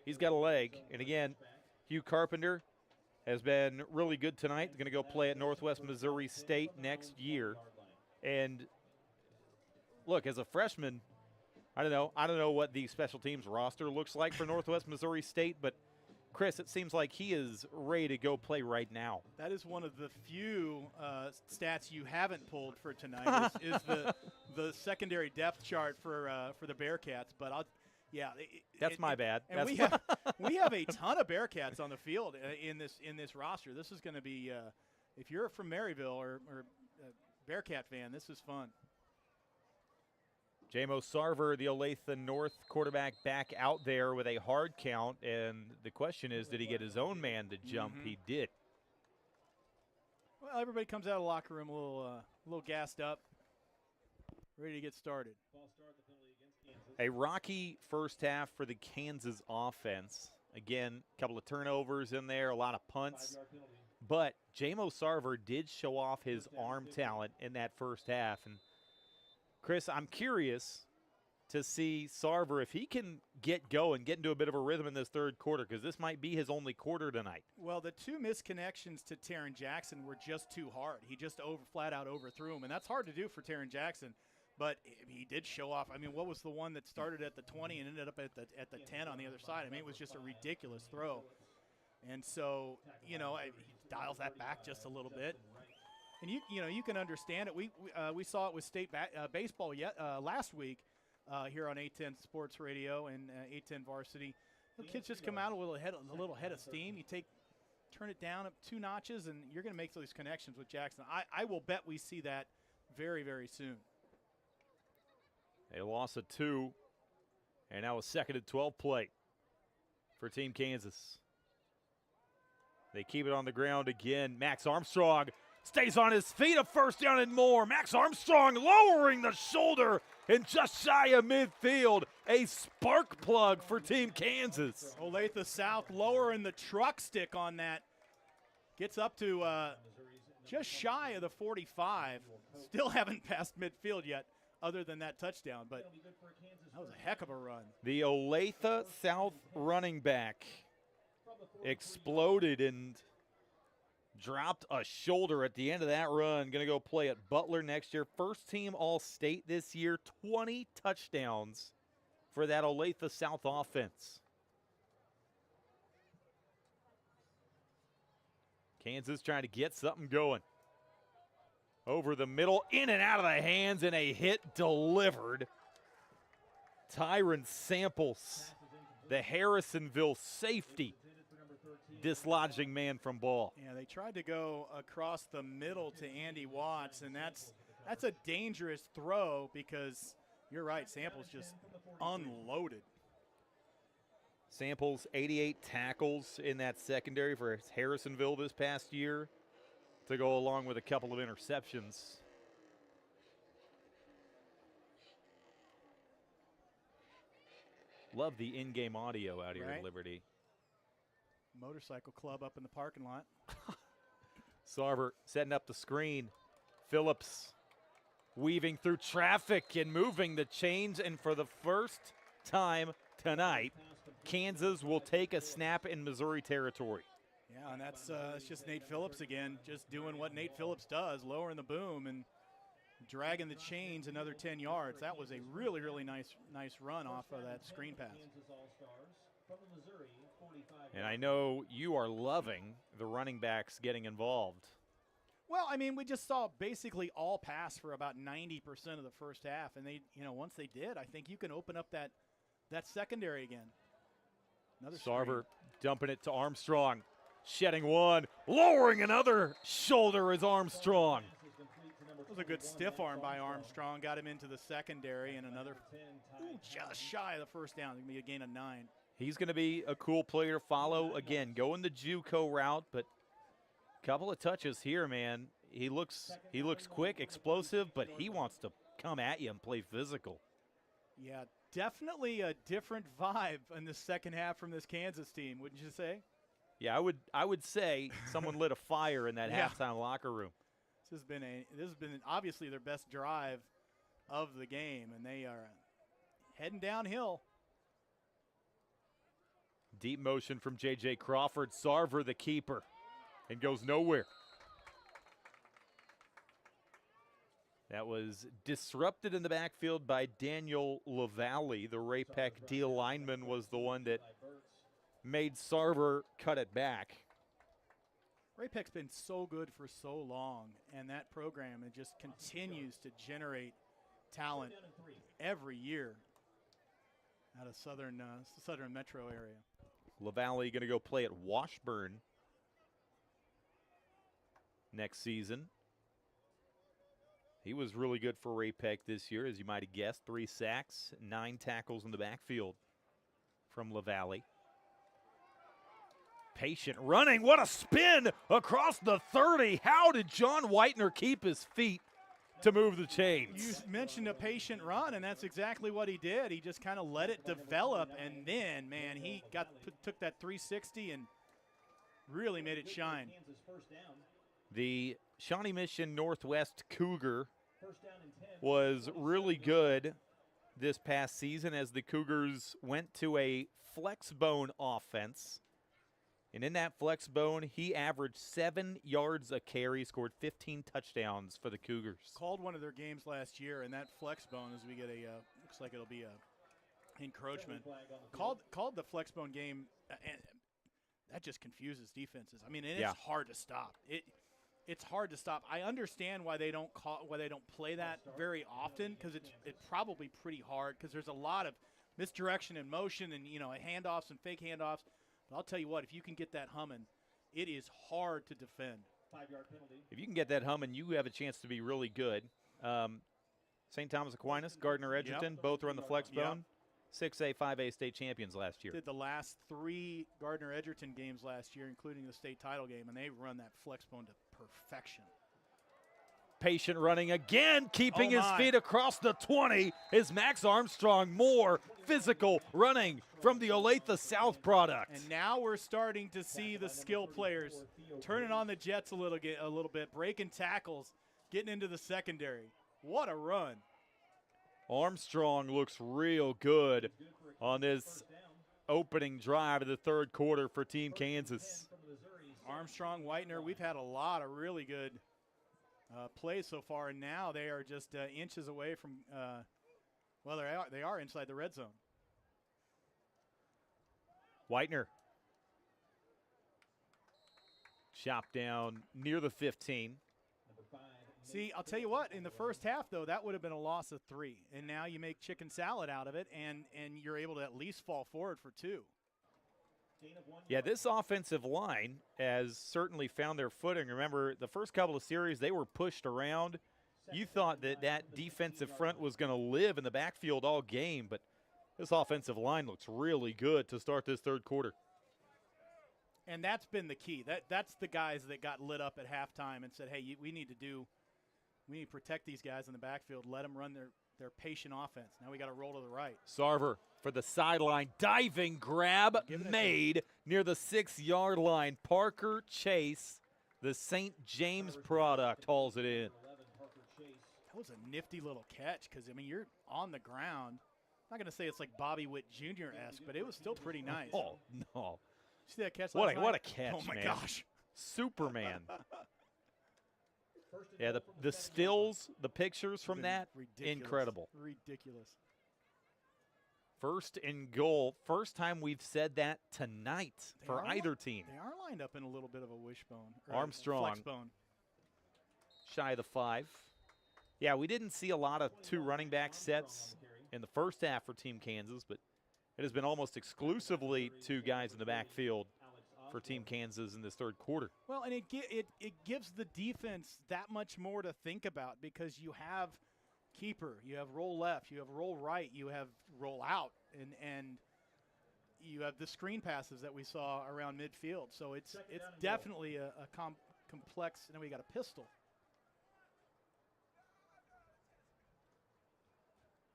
[SPEAKER 4] He's got a leg. And again, Hugh Carpenter has been really good tonight. He's going to go play at Northwest Missouri State next year. And look, as a freshman, I don't know what the special teams roster looks like for Northwest Missouri State, but Chris, it seems like he is ready to go play right now.
[SPEAKER 3] That is one of the few stats you haven't pulled for tonight is the secondary depth chart for the Bearcats. But
[SPEAKER 4] that's my bad.
[SPEAKER 3] And we have a ton of Bearcats on the field in this roster. This is going to be if you're from Maryville or Bearcat fan, this is fun.
[SPEAKER 4] J-Mo Sarver, the Olathe North quarterback, back out there with a hard count. And the question is, did he get his own man to jump? He did.
[SPEAKER 3] Well, everybody comes out of the locker room a little gassed up, ready to get started.
[SPEAKER 4] A rocky first half for the Kansas offense. Again, a couple of turnovers in there, a lot of punts. But J-Mo Sarver did show off his arm talent in that first half. And Chris, I'm curious to see Sarver if he can get going, get into a bit of a rhythm in this third quarter, because this might be his only quarter tonight.
[SPEAKER 3] Well, the two misconnections to Taryn Jackson were just too hard. He just flat out overthrew him, and that's hard to do for Taryn Jackson. But he did show off. I mean, what was the one that started at the 20 and ended up at the 10 on the other side? I mean, it was just a ridiculous throw. And so, he dials that back just a little bit. And you can understand it. We saw it with state baseball last week here on 810 Sports Radio and 810 Varsity. The kids just come out a little head of steam. You turn it down 2 notches, and you're going to make those connections with Jackson. I will bet we see that very, very soon.
[SPEAKER 4] They lost a 2, and now a 2nd and 12 play for Team Kansas. They keep it on the ground again. Max Armstrong stays on his feet, a first down and more. Max Armstrong lowering the shoulder and just shy of midfield. A spark plug for Team Kansas.
[SPEAKER 3] Olathe South lowering the truck stick on that. Gets up to just shy of the 45. Still haven't passed midfield yet other than that touchdown, but that was a heck of a run.
[SPEAKER 4] The Olathe South running back exploded and dropped a shoulder at the end of that run. Going to go play at Butler next year. First team All-State this year. 20 touchdowns for that Olathe South offense. Kansas trying to get something going. Over the middle, in and out of the hands, and a hit delivered. Tyron Samples, the Harrisonville safety, dislodging man from ball.
[SPEAKER 3] Yeah, they tried to go across the middle to Andy Watts, and that's a dangerous throw because you're right, Samples just unloaded.
[SPEAKER 4] Samples, 88 tackles in that secondary for Harrisonville this past year, to go along with a couple of interceptions. Love the in-game audio out here at Liberty.
[SPEAKER 3] Motorcycle club up in the parking lot.
[SPEAKER 4] Sarver setting up the screen. Phillips weaving through traffic and moving the chains, and for the first time tonight, Kansas will take a snap in Missouri territory.
[SPEAKER 3] Yeah, and that's it's just Nate Phillips again, just doing what Nate Phillips does, lowering the boom and dragging the chains another 10 yards. That was a really, really nice run off of that screen pass.
[SPEAKER 4] And I know you are loving the running backs getting involved.
[SPEAKER 3] Well, I mean, we just saw basically all pass for about 90% of the first half, and they, once they did, I think you can open up that secondary again. Another
[SPEAKER 4] Sarver dumping it to Armstrong, shedding one, lowering another shoulder is Armstrong.
[SPEAKER 3] It was a good stiff arm by Armstrong, got him into the secondary, and another just shy of the first down. It's going to be a gain of 9.
[SPEAKER 4] He's going to be a cool player to follow. Again, going the JUCO route, but a couple of touches here, man. He looks quick, explosive, but he wants to come at you and play physical.
[SPEAKER 3] Yeah, definitely a different vibe in the second half from this Kansas team, wouldn't you say?
[SPEAKER 4] Yeah, I would say someone lit a fire in that halftime locker room.
[SPEAKER 3] This has been obviously their best drive of the game, and they are heading downhill.
[SPEAKER 4] Deep motion from J.J. Crawford. Sarver, the keeper, and goes nowhere. That was disrupted in the backfield by Daniel LaValle. The Ray Peck D lineman was the one that made Sarver cut it back.
[SPEAKER 3] Ray Peck's been so good for so long, and that program, it just continues to generate talent every year out of southern metro area.
[SPEAKER 4] LaValle going to go play at Washburn next season. He was really good for Ray Peck this year, as you might have guessed. 3 sacks, 9 tackles in the backfield from LaValle. Patient running. What a spin across the 30. How did John Whitener keep his feet to move the chains?
[SPEAKER 3] You mentioned a patient run, and that's exactly what he did. He just kind of let it develop, and then, man, he took that 360 and really made it shine.
[SPEAKER 4] The Shawnee Mission Northwest Cougar was really good this past season as the Cougars went to a flex bone offense. And in that flex bone, he averaged 7 yards a carry, scored 15 touchdowns for the Cougars.
[SPEAKER 3] Called one of their games last year, and that flex bone, as we get looks like it'll be a encroachment. Called the flex bone game, and that just confuses defenses. I mean, and it's hard to stop. It's hard to stop. I understand why they don't play that very often, because it's probably pretty hard, because there's a lot of misdirection and motion and handoffs and fake handoffs. But I'll tell you what, if you can get that humming, it is hard to defend.
[SPEAKER 5] 5-yard penalty.
[SPEAKER 4] If you can get that humming, you have a chance to be really good. St. Thomas Aquinas, Gardner Edgerton, both run the flex bone. 6A, 5A state champions last year.
[SPEAKER 3] Did the last 3 Gardner Edgerton games last year, including the state title game, and they run that flex bone to perfection.
[SPEAKER 4] Patient running again, keeping his feet across the 20 is Max Armstrong. More physical running from the Olathe South product.
[SPEAKER 3] And now we're starting to see the skill players turning on the Jets a little bit, breaking tackles, getting into the secondary. What a run.
[SPEAKER 4] Armstrong looks real good on this opening drive of the third quarter for Team Kansas.
[SPEAKER 3] Armstrong, Whitener, we've had a lot of really good plays so far, and now they are just inches away from, they are inside the red zone.
[SPEAKER 4] Whitener. Chopped down near the 15.
[SPEAKER 3] See, I'll tell you what, in the first half, though, that would have been a loss of 3. And now you make chicken salad out of it, and you're able to at least fall forward for 2.
[SPEAKER 4] Yeah, this offensive line has certainly found their footing. Remember, the first couple of series, they were pushed around. You thought that defensive front was going to live in the backfield all game, but this offensive line looks really good to start this third quarter.
[SPEAKER 3] And that's been the key. That's the guys that got lit up at halftime and said, hey, we need to protect these guys in the backfield, let them run their patient offense. Now we got to roll to the right.
[SPEAKER 4] Sarver for the sideline, diving grab made near the 6-yard line. Parker Chase, the St. James product, hauls it in.
[SPEAKER 3] That was a nifty little catch because, I mean, you're on the ground. I'm not going to say it's like Bobby Witt Jr.-esque, but it was still pretty nice.
[SPEAKER 4] Oh, no.
[SPEAKER 3] You see that catch
[SPEAKER 4] What
[SPEAKER 3] last night?
[SPEAKER 4] a catch,
[SPEAKER 3] oh my
[SPEAKER 4] man.
[SPEAKER 3] gosh.
[SPEAKER 4] Superman. Yeah, the stills, the pictures from that,
[SPEAKER 3] ridiculous.
[SPEAKER 4] incredible.
[SPEAKER 3] Ridiculous.
[SPEAKER 4] First and goal. First time we've said that tonight for either team.
[SPEAKER 3] They are lined up in a little bit of a wishbone.
[SPEAKER 4] Armstrong.
[SPEAKER 3] Flex bone.
[SPEAKER 4] Shy of the 5. Yeah, we didn't see a lot of 2 running back sets in the first half for Team Kansas, but it has been almost exclusively 2 guys in the backfield for Team Kansas in this third quarter.
[SPEAKER 3] Well, and it gives the defense that much more to think about because you have keeper, you have roll left, you have roll right, you have roll out, and you have the screen passes that we saw around midfield. So it's definitely a complex. And then we got a pistol.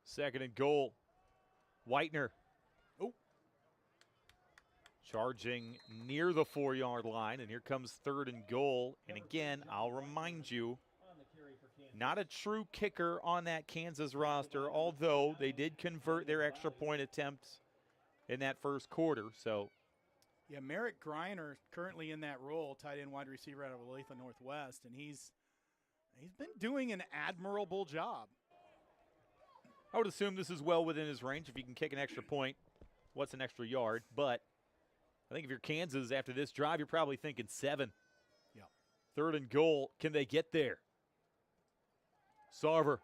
[SPEAKER 4] Second and goal. Whitener.
[SPEAKER 3] Oh.
[SPEAKER 4] Charging near the 4-yard line, and here comes third and goal. And again, I'll remind you, not a true kicker on that Kansas roster, although they did convert their extra point attempts in that first quarter. So,
[SPEAKER 3] yeah, Merrick Griner currently in that role, tight end wide receiver out of Olathe Northwest, and he's been doing an admirable job.
[SPEAKER 4] I would assume this is well within his range. If you can kick an extra point, what's an extra yard? But I think if you're Kansas after this drive, you're probably thinking 7.
[SPEAKER 3] Yeah.
[SPEAKER 4] Third and goal. Can they get there? Sarver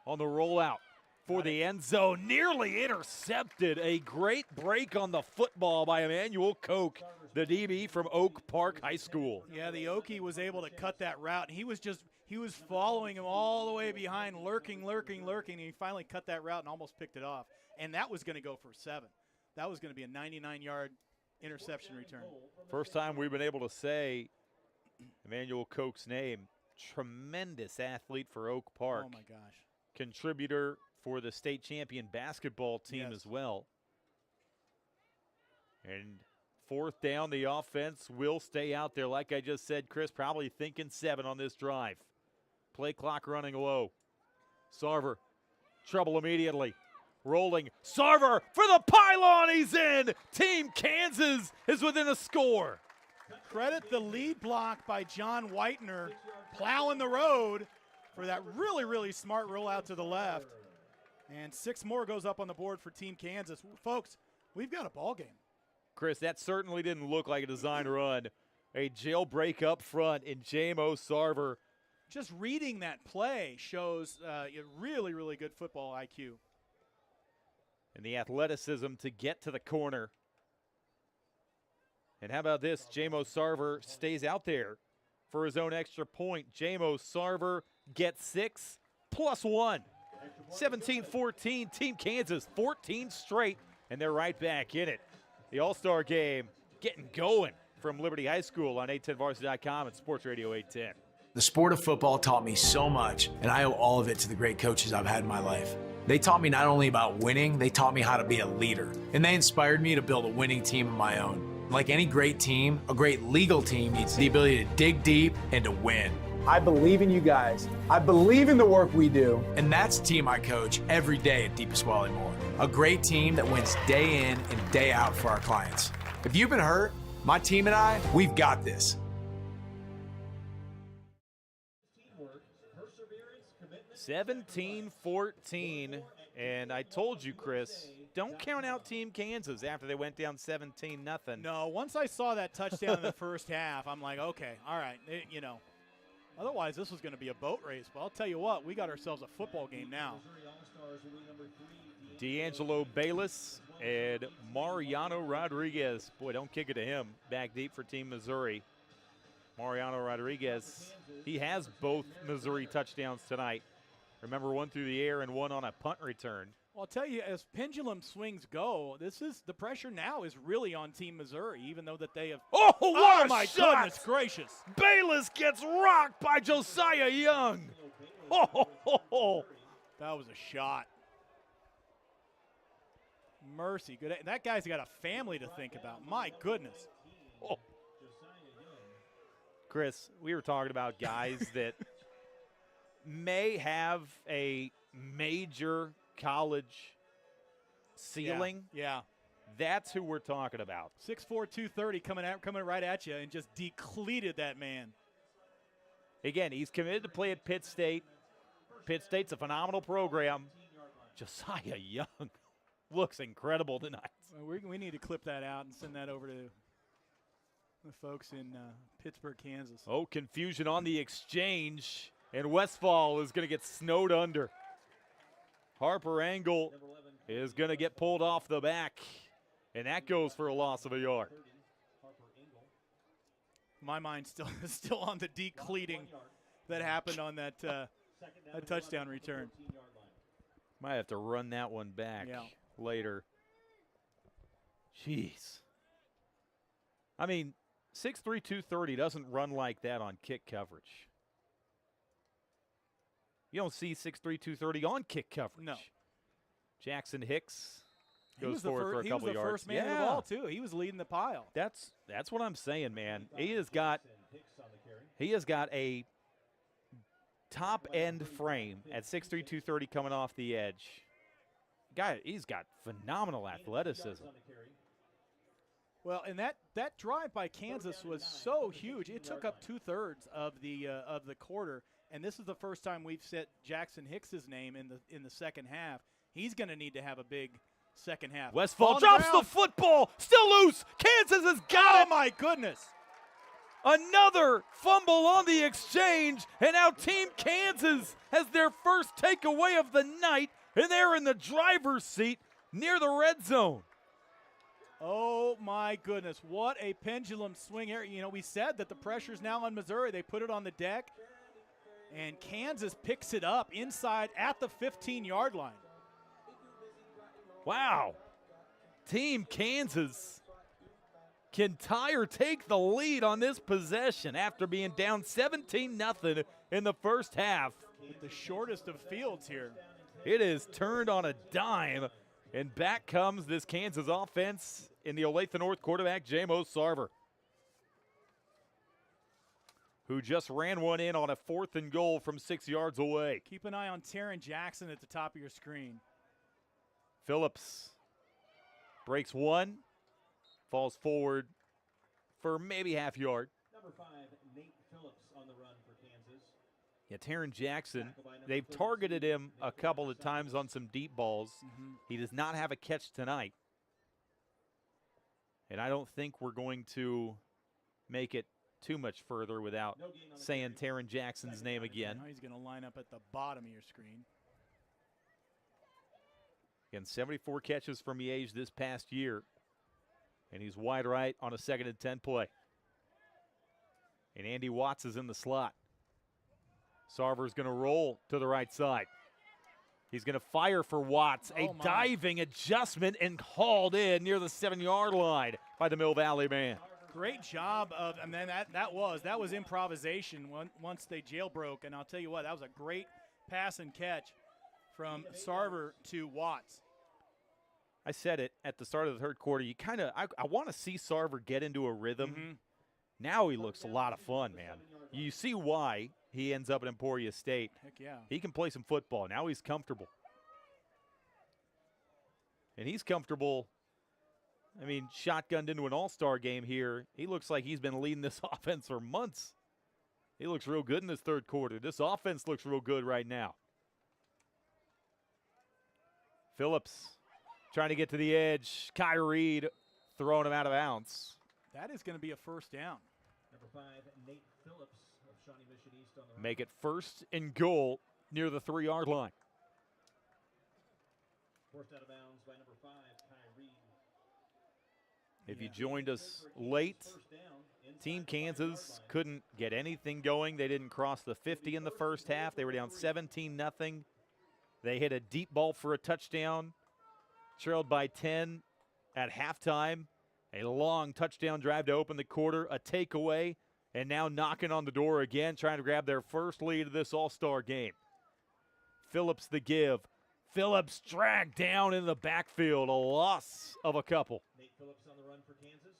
[SPEAKER 4] on the rollout for the end zone. Nearly intercepted. A great break on the football by Emmanuel Koch, the DB from Oak Park High School.
[SPEAKER 3] Yeah, the Okie was able to cut that route. He was following him all the way behind, lurking. And he finally cut that route and almost picked it off. And that was going to go for 7. That was going to be a 99-yard interception return.
[SPEAKER 4] First time we've been able to say Emmanuel Koch's name. Tremendous athlete for Oak Park.
[SPEAKER 3] Oh, my gosh.
[SPEAKER 4] Contributor for the state champion basketball team as well. And fourth down, the offense will stay out there. Like I just said, Chris, probably thinking 7 on this drive. Play clock running low. Sarver, trouble immediately. Rolling. Sarver for the pylon. He's in. Team Kansas is within a score.
[SPEAKER 3] Credit the lead block by John Whitener, plowing the road for that really, really smart rollout to the left. And 6 more goes up on the board for Team Kansas. Folks, we've got a ball game.
[SPEAKER 4] Chris, that certainly didn't look like a design run. A jailbreak up front in J-Mo Sarver.
[SPEAKER 3] Just reading that play shows really, really good football IQ.
[SPEAKER 4] And the athleticism to get to the corner. And how about this? J-Mo Sarver stays out there for his own extra point. J-Mo Sarver gets 6 plus 1. 17-14, Team Kansas, 14 straight, and they're right back in it. The All-Star game getting going from Liberty High School on 810varsity.com and Sports Radio 810.
[SPEAKER 1] The sport of football taught me so much, and I owe all of it to the great coaches I've had in my life. They taught me not only about winning, they taught me how to be a leader, and they inspired me to build a winning team of my own. Like any great team, a great legal team needs the ability to dig deep and to win.
[SPEAKER 6] I believe in you guys. I believe in the work we do.
[SPEAKER 1] And that's the team I coach every day at DePasquale Moore. A great team that wins day in and day out for our clients. If you've been hurt, my team and I, we've got this.
[SPEAKER 4] 17-14, and I told you, Chris, don't count out Team Kansas after they went down 17-0.
[SPEAKER 3] No, once I saw that touchdown in the first half, I'm like, okay, all right, Otherwise, this was going to be a boat race. But I'll tell you what, we got ourselves a football game now.
[SPEAKER 4] D'Angelo Bayless and Mariano Rodriguez. Boy, don't kick it to him. Back deep for Team Missouri. Mariano Rodriguez, he has both Missouri touchdowns tonight. Remember, one through the air and one on a punt return.
[SPEAKER 3] Well, I'll tell you, as pendulum swings go, the pressure now is really on Team Missouri, even though that they have.
[SPEAKER 4] Oh, what a
[SPEAKER 3] my
[SPEAKER 4] shot!
[SPEAKER 3] Goodness gracious!
[SPEAKER 4] Bayless gets rocked by Josiah Young. Oh.
[SPEAKER 3] That was a shot. Mercy, good. That guy's got a family to think about. My goodness.
[SPEAKER 4] Oh. Chris, we were talking about guys that may have a major college ceiling.
[SPEAKER 3] Yeah.
[SPEAKER 4] That's who we're talking about.
[SPEAKER 3] 6'4", 230 coming right at you and just decleated that man.
[SPEAKER 4] Again, he's committed to play at Pitt State. Pitt State's a phenomenal program. Josiah Young looks incredible tonight.
[SPEAKER 3] We need to clip that out and send that over to the folks in Pittsburgh, Kansas.
[SPEAKER 4] Oh, confusion on the exchange, and Westfall is going to get snowed under. Harper Angle is going to get pulled off the back, and that goes for a loss of a yard.
[SPEAKER 3] My mind's still on the decleating that happened on that touchdown return.
[SPEAKER 4] Might have to run that one back later. Jeez. I mean, 6'3", 230 doesn't run like that on kick coverage. You don't see 6'3", 230 on kick coverage.
[SPEAKER 3] No.
[SPEAKER 4] Jackson Hicks goes forward for a couple yards.
[SPEAKER 3] He was the first man of the ball, too. He was leading the pile.
[SPEAKER 4] That's what I'm saying, man. He has got a top-end frame at 6'3", 230 coming off the edge. He's got phenomenal athleticism.
[SPEAKER 3] Well, and that drive by Kansas was so huge. It took up 2/3 of the quarter, and this is the first time we've set Jackson Hicks's name in the second half. He's going to need to have a big second half.
[SPEAKER 4] Westfall drops the football, still loose. Kansas has got it.
[SPEAKER 3] Oh my goodness!
[SPEAKER 4] Another fumble on the exchange, and now Team Kansas has their first takeaway of the night, and they're in the driver's seat near the red zone.
[SPEAKER 3] Oh, my goodness. What a pendulum swing here. You know, we said that the pressure's now on Missouri. They put it on the deck, and Kansas picks it up inside at the 15-yard line.
[SPEAKER 4] Wow. Team Kansas can tie or take the lead on this possession after being down 17-0 in the first half.
[SPEAKER 3] The shortest of fields here.
[SPEAKER 4] It is turned on a dime. And back comes this Kansas offense in the Olathe North quarterback, J-Mo Sarver, who just ran one in on a 4th and goal from 6 yards away.
[SPEAKER 3] Keep an eye on Taryn Jackson at the top of your screen.
[SPEAKER 4] Phillips breaks one, falls forward for maybe half yard.
[SPEAKER 5] Number 5, Nate Phillips on the run for Kansas.
[SPEAKER 4] Yeah, Taryn Jackson, they've targeted him a couple of times on some deep balls. He does not have a catch tonight. And I don't think we're going to make it too much further without saying Taryn Jackson's name again.
[SPEAKER 3] Now he's going to line up at the bottom of your screen.
[SPEAKER 4] Again, 74 catches from Liège this past year. And he's wide right on a 2nd and 10 play. And Andy Watts is in the slot. Sarver's going to roll to the right side. He's going to fire for Watts. A diving adjustment and hauled in near the 7-yard line by the Mill Valley man.
[SPEAKER 3] Great job and then that was improvisation once they jailbroke. And I'll tell you what, that was a great pass and catch from Sarver to Watts.
[SPEAKER 4] I said it at the start of the third quarter. I want to see Sarver get into a rhythm. Now he looks a lot of fun, man. You see why he ends up at Emporia State.
[SPEAKER 3] Heck yeah.
[SPEAKER 4] He can play some football. Now he's comfortable. And he's comfortable, I mean, shotgunned into an all-star game here. He looks like he's been leading this offense for months. He looks real good in this third quarter. This offense looks real good right now. Phillips trying to get to the edge. Kai Reed throwing him out of bounds.
[SPEAKER 3] That is going to be a first down.
[SPEAKER 5] Number 5, Nate Phillips of Shawnee Mission East on the run.
[SPEAKER 4] Make it 1st and goal near the 3-yard line.
[SPEAKER 5] Forced out of bounds by number 5, Kai Reed.
[SPEAKER 4] If you joined us late, Team Kansas couldn't get anything going. They didn't cross the 50 in the first half. They were down 17-0. They hit a deep ball for a touchdown, trailed by 10 at halftime. A long touchdown drive to open the quarter, a takeaway, and now knocking on the door again, trying to grab their first lead of this all-star game. Phillips the give. Phillips dragged down in the backfield, a loss of a couple.
[SPEAKER 5] Nate Phillips on the run for Kansas.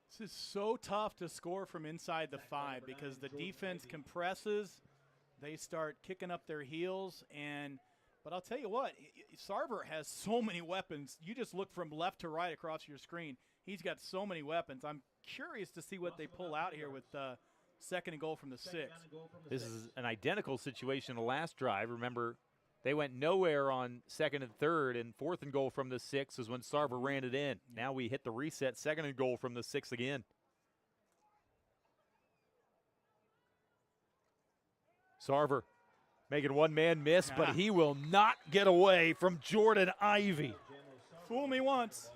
[SPEAKER 3] This is so tough to score from inside the 5 because the defense compresses. They start kicking up their heels. But I'll tell you what, Sarver has so many weapons. You just look from left to right across your screen. He's got so many weapons. I'm curious to see what they pull out here with 2nd and goal from the 6.
[SPEAKER 4] This is an identical situation to last drive. Remember, they went nowhere on 2nd and 3rd, and 4th and goal from the 6 is when Sarver ran it in. Now we hit the reset, 2nd and goal from the 6 again. Sarver making one man miss, but he will not get away from Jordan Ivey.
[SPEAKER 3] Fool me once.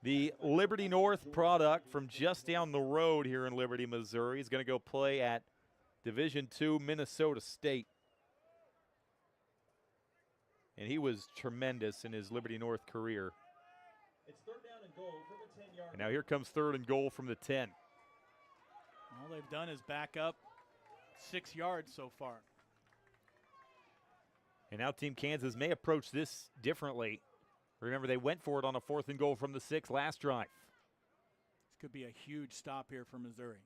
[SPEAKER 4] The Liberty North product from just down the road here in Liberty, Missouri is going to go play at Division II Minnesota State. And he was tremendous in his Liberty North career.
[SPEAKER 5] It's 3rd down and goal from the 10-yard line.
[SPEAKER 4] And now here comes 3rd and goal from the 10.
[SPEAKER 3] All they've done is back up 6 yards so far.
[SPEAKER 4] And now Team Kansas may approach this differently. Remember, they went for it on a 4th and goal from the 6 last drive.
[SPEAKER 3] This could be a huge stop here for Missouri.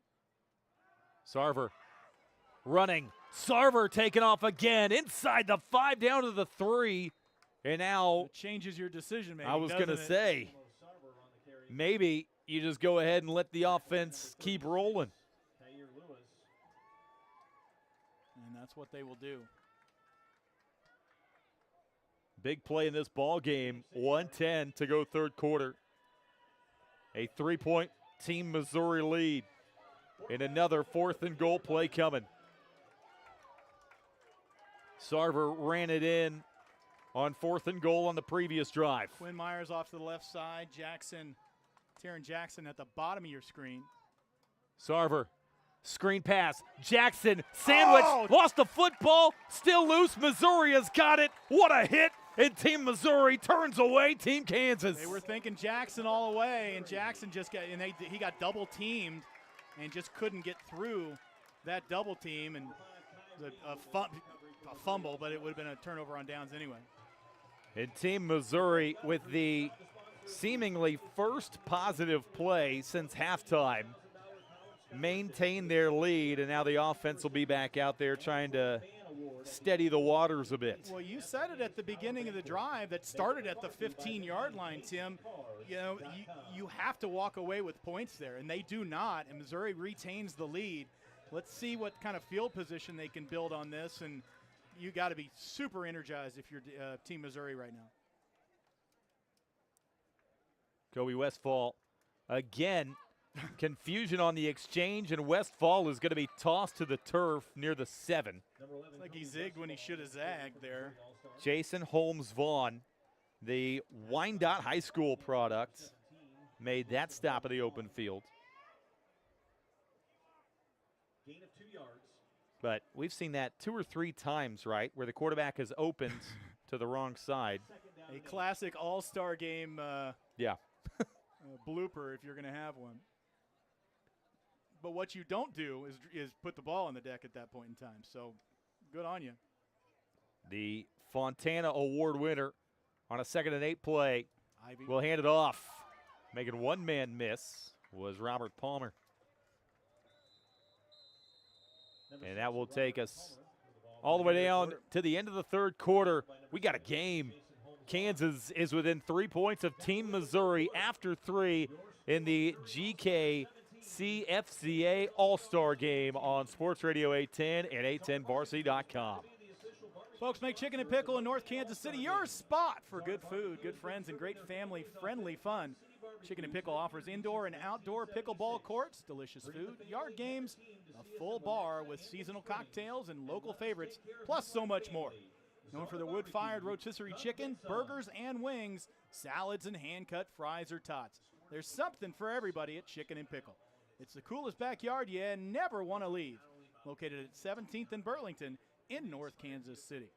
[SPEAKER 4] Sarver running. Sarver taking off again inside the 5 down to the 3. And now
[SPEAKER 3] it changes your decision making.
[SPEAKER 4] I was going to say, maybe you just go ahead and let the offense keep rolling.
[SPEAKER 3] And that's what they will do.
[SPEAKER 4] Big play in this ball game. 1:10 to go 3rd quarter. A 3-point Team Missouri lead. And another 4th and goal play coming. Sarver ran it in on 4th and goal on the previous drive.
[SPEAKER 3] Quinn Myers off to the left side. Taron Jackson at the bottom of your screen.
[SPEAKER 4] Sarver, screen pass. Jackson, sandwich, lost the football, still loose. Missouri has got it. What a hit. And Team Missouri turns away Team Kansas.
[SPEAKER 3] They were thinking Jackson all the way, and Jackson just got, he got double teamed and just couldn't get through that double team. And a fumble, but it would have been a turnover on downs anyway.
[SPEAKER 4] And Team Missouri with the seemingly first positive play since halftime maintain their lead, and now the offense will be back out there trying to steady the waters a bit.
[SPEAKER 3] Well, you said it at the beginning of the drive that started at the 15-yard line, Tim. You know, you have to walk away with points there, and they do not, and Missouri retains the lead. Let's see what kind of field position they can build on this, and you got to be super energized if you're Team Missouri right now.
[SPEAKER 4] Kobe Westfall again. Confusion on the exchange, and Westfall is going to be tossed to the turf near the 7.
[SPEAKER 3] It's like he zigged when he should have zagged there.
[SPEAKER 4] Jason Holmes Vaughn, the Wyandotte High School product, made that stop at the open field.
[SPEAKER 5] Gain of 2 yards.
[SPEAKER 4] But we've seen that 2 or 3 times, right, where the quarterback has opened to the wrong side.
[SPEAKER 3] A classic all-star game blooper if you're going to have one. But what you don't do is put the ball on the deck at that point in time. So good on you.
[SPEAKER 4] The Fontana Award winner on a 2nd and 8 play
[SPEAKER 3] Ivy
[SPEAKER 4] will hand it off. Making one man miss was Robert Palmer. And that will take us all the way down to the end of the 3rd quarter. We got a game. Kansas is within 3 points of Team Missouri after 3 in the GKCFCA All-Star Game on Sports Radio 810 and 810varsity.com.
[SPEAKER 3] Folks, make Chicken and Pickle in North Kansas City your spot for good food, good friends, and great family-friendly fun. Chicken and Pickle offers indoor and outdoor pickleball courts, delicious food, yard games, a full bar with seasonal cocktails and local favorites, plus so much more. Known for their wood-fired rotisserie chicken, burgers and wings, salads and hand-cut fries or tots. There's something for everybody at Chicken and Pickle. It's the coolest backyard you never want to leave. Located at 17th and Burlington in North Kansas City.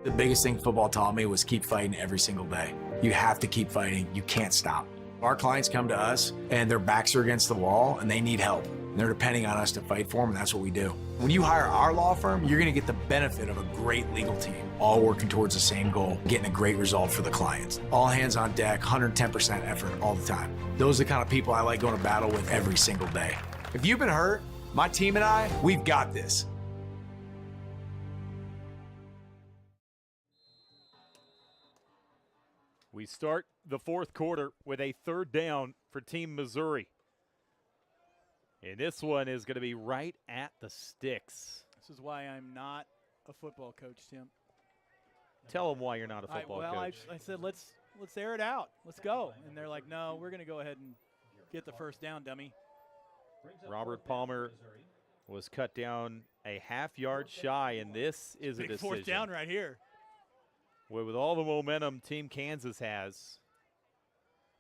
[SPEAKER 1] The biggest thing football taught me was keep fighting every single day. You have to keep fighting. You can't stop. Our clients come to us and their backs are against the wall and they need help. And they're depending on us to fight for them, and that's what we do. When you hire our law firm, you're going to get the benefit of a great legal team, all working towards the same goal, getting a great result for the clients. All hands on deck, 110% effort all the time. Those are the kind of people I like going to battle with every single day. If you've been hurt, my team and I, we've got this.
[SPEAKER 4] We start the fourth quarter with a third down for Team Missouri. And this one is going to be right at the sticks.
[SPEAKER 3] This is why I'm not a football coach, Tim.
[SPEAKER 4] Tell them why you're not a football coach.
[SPEAKER 3] I said, let's air it out. Let's go. And they're like, no, we're going to go ahead and get the first down, dummy.
[SPEAKER 4] Robert Palmer was cut down a half-yard shy, and this is a decision.
[SPEAKER 3] Fourth down right here.
[SPEAKER 4] With all the momentum Team Kansas has,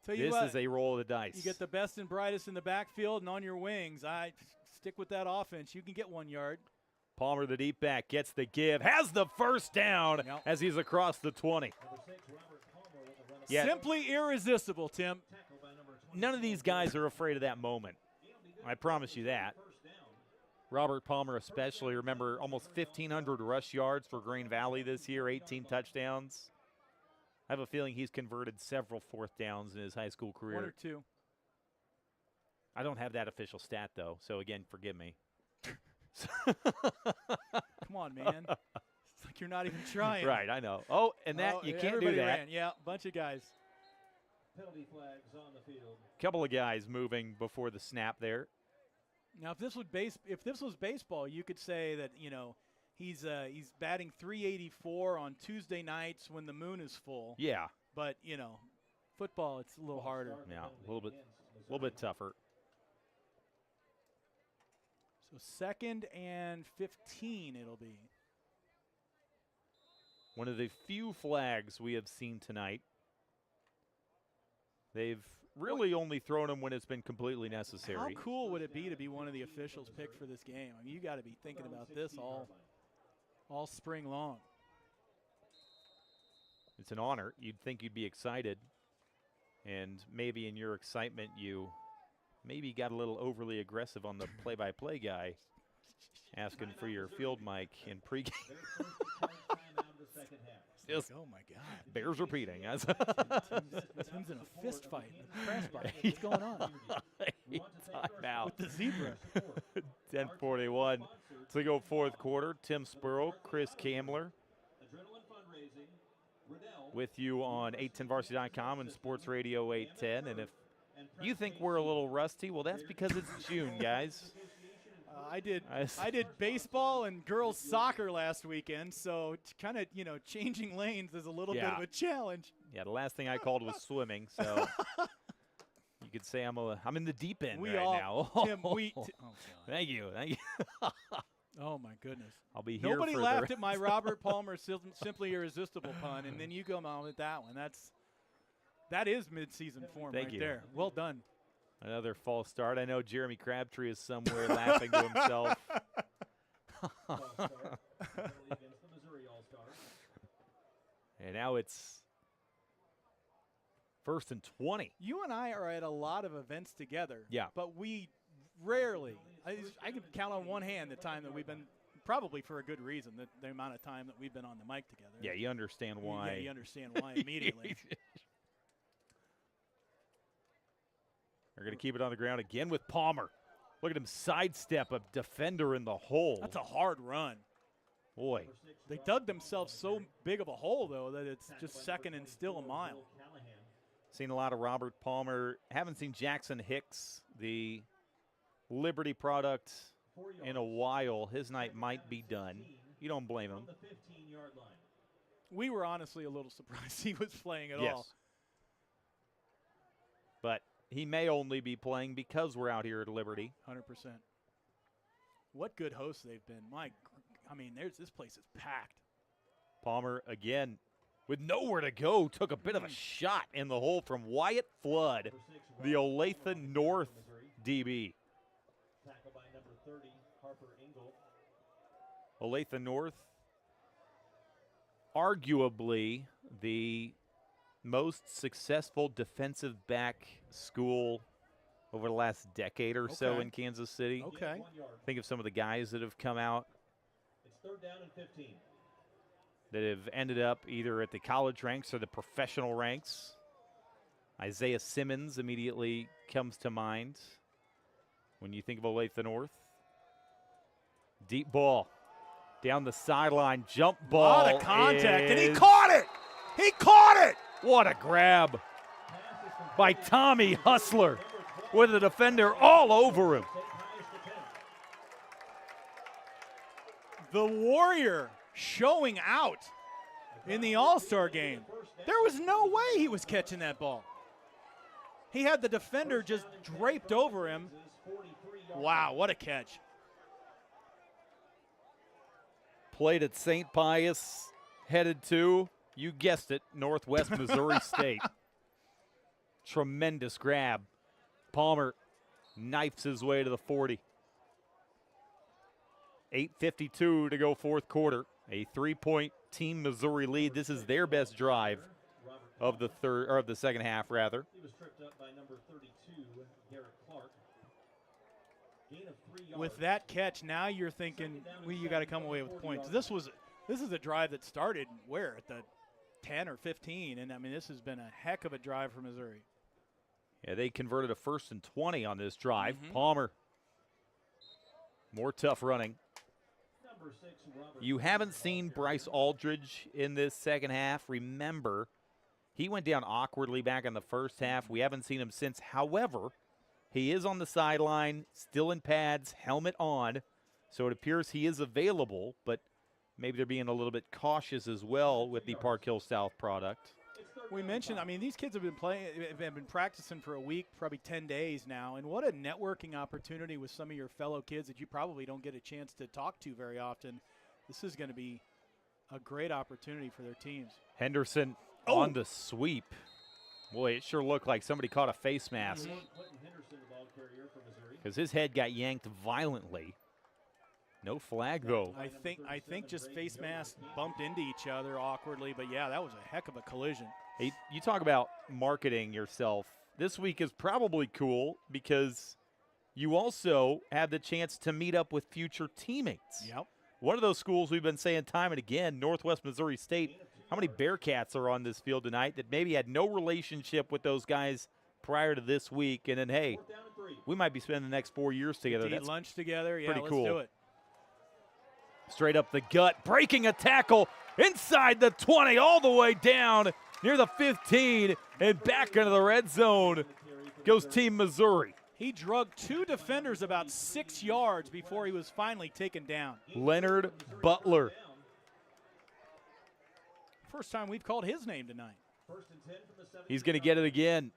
[SPEAKER 4] this is a roll of the dice.
[SPEAKER 3] You get the best and brightest in the backfield and on your wings. I stick with that offense. You can get 1 yard.
[SPEAKER 4] Palmer, the deep back, gets the give, has the first down as he's across the 20.
[SPEAKER 3] Simply irresistible, Tim.
[SPEAKER 4] None of these guys are afraid of that moment. I promise you that. Robert Palmer especially, remember, almost 1,500 rush yards for Green Valley this year, 18 touchdowns. I have a feeling he's converted several fourth downs in his high school career.
[SPEAKER 3] 1 or 2.
[SPEAKER 4] I don't have that official stat, though, so, again, forgive me.
[SPEAKER 3] Come on, man. It's like you're not even trying.
[SPEAKER 4] Right, I know. Oh, and that you can't do that.
[SPEAKER 3] Ran. Yeah, a bunch of guys.
[SPEAKER 5] Penalty flags on the field.
[SPEAKER 4] Couple of guys moving before the snap there.
[SPEAKER 3] Now, if this was baseball, you could say that, you know, he's batting .384 on Tuesday nights when the moon is full.
[SPEAKER 4] Yeah.
[SPEAKER 3] But, you know, football, it's a little harder.
[SPEAKER 4] Yeah, a little bit tougher.
[SPEAKER 3] So 2nd and 15 it'll be.
[SPEAKER 4] One of the few flags we have seen tonight. They've really only thrown them when it's been completely necessary.
[SPEAKER 3] How cool would it be to be one of the officials picked for this game? I mean, you got to be thinking about this all spring long.
[SPEAKER 4] It's an honor. You'd think you'd be excited. And maybe in your excitement, you maybe got a little overly aggressive on the play-by-play guy, asking for your field mic in pregame.
[SPEAKER 3] Oh, my God.
[SPEAKER 4] Bears repeating.
[SPEAKER 3] Tim's in a fist fight. Crash fight. What's going on?
[SPEAKER 4] Timeout.
[SPEAKER 3] With the zebra.
[SPEAKER 4] 10:41 to go fourth quarter. Tim Spurl, Chris Kamler with you on 810varsity.com and Sports Radio 810. And if you think we're a little rusty, well, that's because it's June, guys.
[SPEAKER 3] I did baseball and girls soccer last weekend, so kind of, you know, changing lanes is a little bit of a challenge.
[SPEAKER 4] Yeah, the last thing I called was swimming, so you could say I'm in the deep end now.
[SPEAKER 3] Tim,
[SPEAKER 4] Thank you.
[SPEAKER 3] Oh my goodness.
[SPEAKER 4] I'll be here.
[SPEAKER 3] Nobody laughed at my Robert Palmer simply irresistible pun, and then you come on with that one. That is mid-season form right there. Well done.
[SPEAKER 4] Another false start. I know Jeremy Crabtree is somewhere laughing to himself. And now it's 1st and 20.
[SPEAKER 3] You and I are at a lot of events together.
[SPEAKER 4] Yeah.
[SPEAKER 3] But we rarely, I can count on one hand the time that we've been, probably for a good reason, the amount of time that we've been on the mic together.
[SPEAKER 4] Yeah, you understand why.
[SPEAKER 3] Yeah, you understand why immediately.
[SPEAKER 4] They're going to keep it on the ground again with Palmer. Look at him sidestep a defender in the hole.
[SPEAKER 3] That's a hard run.
[SPEAKER 4] Boy.
[SPEAKER 3] They dug themselves so big of a hole, though, that it's just 2nd and still a mile.
[SPEAKER 4] Seen a lot of Robert Palmer. Haven't seen Jackson Hicks, the Liberty product, in a while. His night might be done. You don't blame him.
[SPEAKER 3] We were honestly a little surprised he was playing at all.
[SPEAKER 4] but he may only be playing because we're out here at Liberty.
[SPEAKER 3] 100%. What good hosts they've been. This place is packed.
[SPEAKER 4] Palmer again with nowhere to go, took a bit of a shot in the hole from Wyatt Flood, the Olathe North DB.
[SPEAKER 5] Tackle by number 30, Harper Engel.
[SPEAKER 4] Olathe North, arguably the most successful defensive back school over the last decade or so in Kansas City.
[SPEAKER 3] Okay.
[SPEAKER 4] Think of some of the guys that have come out
[SPEAKER 5] It's 3rd down and 15.
[SPEAKER 4] that have ended up either at the college ranks or the professional ranks. Isaiah Simmons immediately comes to mind when you think of Olathe North. Deep ball down the sideline, jump ball.
[SPEAKER 3] A lot of contact, and he caught it! He caught it!
[SPEAKER 4] What a grab by Tommy Hustler with the defender all over him.
[SPEAKER 3] The Warrior showing out in the All-Star game. There was no way he was catching that ball. He had the defender just draped over him. Wow, what a catch.
[SPEAKER 4] Played at St. Pius, headed to, you guessed it, Northwest Missouri State. Tremendous grab. Palmer knifes his way to the 40. 8:52 to go fourth quarter. A 3-point Team Missouri lead. This is their best drive of the second half, rather.
[SPEAKER 5] He was tripped up by number 32, Garrett Clark. Gain of 3 yards.
[SPEAKER 3] With that catch, now you're thinking, you got to come away with points. This is a drive that started where? At the 10 or 15, and this has been a heck of a drive for Missouri.
[SPEAKER 4] Yeah, they converted a 1st and 20 on this drive. Palmer, more tough running.
[SPEAKER 5] Number 6, Robert.
[SPEAKER 4] You haven't seen Bryce Aldridge in this second half. Remember, he went down awkwardly back in the first half. We haven't seen him since. However, he is on the sideline, still in pads, helmet on, so it appears he is available, but maybe they're being a little bit cautious as well with the Park Hill South product.
[SPEAKER 3] We mentioned, these kids have been practicing for a week, probably 10 days now, and what a networking opportunity with some of your fellow kids that you probably don't get a chance to talk to very often. This is going to be a great opportunity for their teams.
[SPEAKER 4] Henderson on the sweep. Boy, it sure looked like somebody caught a face mask
[SPEAKER 5] Clinton Henderson, the ball carrier for Missouri.
[SPEAKER 4] because his head got yanked violently. No flag, though.
[SPEAKER 3] I think just face masks bumped into each other awkwardly, but yeah, that was a heck of a collision.
[SPEAKER 4] Hey, you talk about marketing yourself. This week is probably cool because you also have the chance to meet up with future teammates.
[SPEAKER 3] Yep.
[SPEAKER 4] One of those schools we've been saying time and again, Northwest Missouri State. How many Bearcats are on this field tonight that maybe had no relationship with those guys prior to this week? And then, hey,
[SPEAKER 5] 4th down and 3.
[SPEAKER 4] we might be spending the next 4 years together.
[SPEAKER 3] To eat
[SPEAKER 4] That's
[SPEAKER 3] lunch together, yeah,
[SPEAKER 4] pretty
[SPEAKER 3] let's
[SPEAKER 4] cool.
[SPEAKER 3] do it.
[SPEAKER 4] straight up the gut, breaking a tackle inside the 20, all the way down near the 15, and back into the red zone goes Team Missouri.
[SPEAKER 3] He drugged 2 defenders about 6 yards before he was finally taken down.
[SPEAKER 4] Leonard Butler.
[SPEAKER 3] First time we've called his name tonight.
[SPEAKER 5] 1st and 10 from the 7.
[SPEAKER 4] He's going to get it again.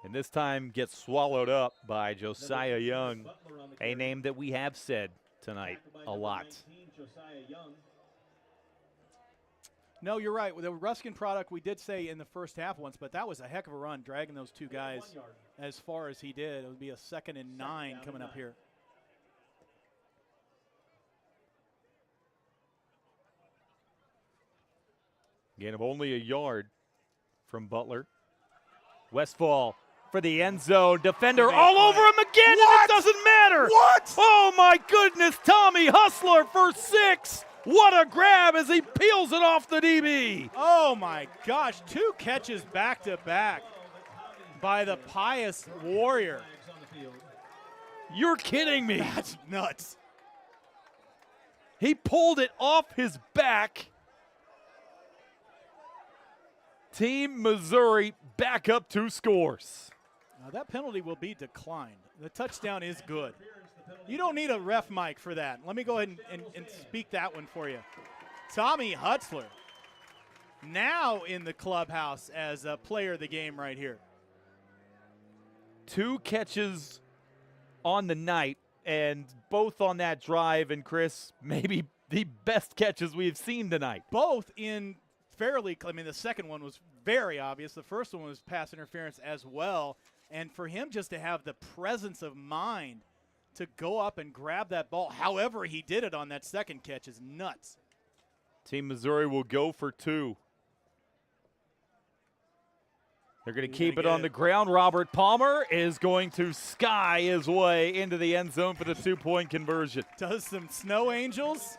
[SPEAKER 4] And this time gets swallowed up by Josiah Young, a name that we have said tonight a lot.
[SPEAKER 5] Josiah Young.
[SPEAKER 3] No, you're right. With the Ruskin product, we did say in the first half once, but that was a heck of a run, dragging those 2 guys
[SPEAKER 5] 1 yard.
[SPEAKER 3] as far as he did. It would be a 2nd and 9 coming up here.
[SPEAKER 4] Gain of only a yard from Butler. Westfall for the end zone. Defender all over him again, and it doesn't matter.
[SPEAKER 3] What?
[SPEAKER 4] Oh, my goodness. Tommy Hustler for 6. What a grab as he peels it off the DB.
[SPEAKER 3] Oh, my gosh. 2 catches back to back by the Pius Warrior.
[SPEAKER 5] Flags on the field.
[SPEAKER 4] You're kidding me.
[SPEAKER 3] That's nuts.
[SPEAKER 4] He pulled it off his back. Team Missouri back up 2 scores.
[SPEAKER 3] Now that penalty will be declined. The touchdown is good. You don't need a ref mic for that. Let me go ahead and speak that one for you. Tommy Hutzler, now in the clubhouse as a player of the game right here.
[SPEAKER 4] 2 catches on the night, and both on that drive. And Chris, maybe the best catches we've seen tonight.
[SPEAKER 3] Both in fairly, I mean, the second one was very obvious. The first one was pass interference as well. And for him just to have the presence of mind to go up and grab that ball, however he did it on that second catch, is nuts.
[SPEAKER 4] Team Missouri will go for 2. They're going to keep it on the ground. Robert Palmer is going to sky his way into the end zone for the 2-point conversion.
[SPEAKER 3] Does some snow angels.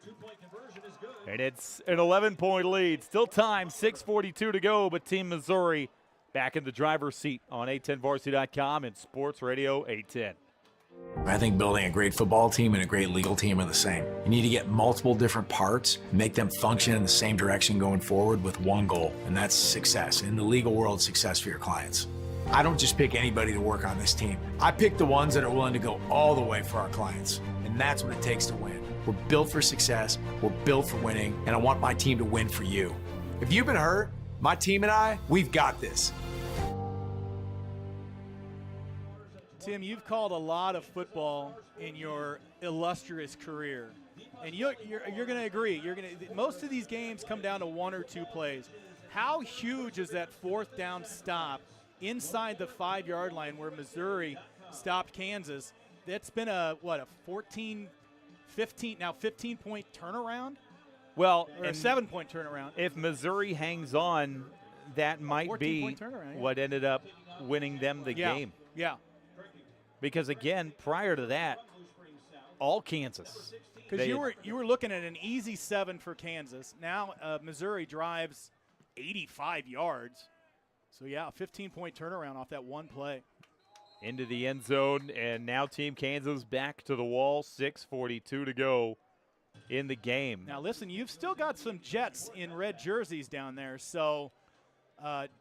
[SPEAKER 5] 2-point conversion is good.
[SPEAKER 4] And it's an 11-point lead. Still time, 6:42 to go, but Team Missouri back in the driver's seat on 810varsity.com and Sports Radio 810.
[SPEAKER 1] I think building a great football team and a great legal team are the same. You need to get multiple different parts, make them function in the same direction going forward with one goal, and that's success. In the legal world, success for your clients. I don't just pick anybody to work on this team. I pick the ones that are willing to go all the way for our clients, and that's what it takes to win. We're built for success, we're built for winning, and I want my team to win for you. If you've been hurt, my team and I, we've got this.
[SPEAKER 3] Tim, you've called a lot of football in your illustrious career, and you're going to agree. Most of these games come down to 1 or 2 plays. How huge is that 4th down stop inside the 5-yard line where Missouri stopped Kansas? That's been a 15-point turnaround?
[SPEAKER 4] Well,
[SPEAKER 3] or a 7-point turnaround.
[SPEAKER 4] If Missouri hangs on, that might be what ended up winning them the game.
[SPEAKER 3] Yeah.
[SPEAKER 4] Because, again, prior to that, all Kansas.
[SPEAKER 3] Because you were looking at an easy 7 for Kansas. Now Missouri drives 85 yards. So, yeah, a 15-point turnaround off that one play.
[SPEAKER 4] Into the end zone, and now Team Kansas back to the wall, 6:42 to go in the game.
[SPEAKER 3] Now, listen, you've still got some Jets in red jerseys down there, so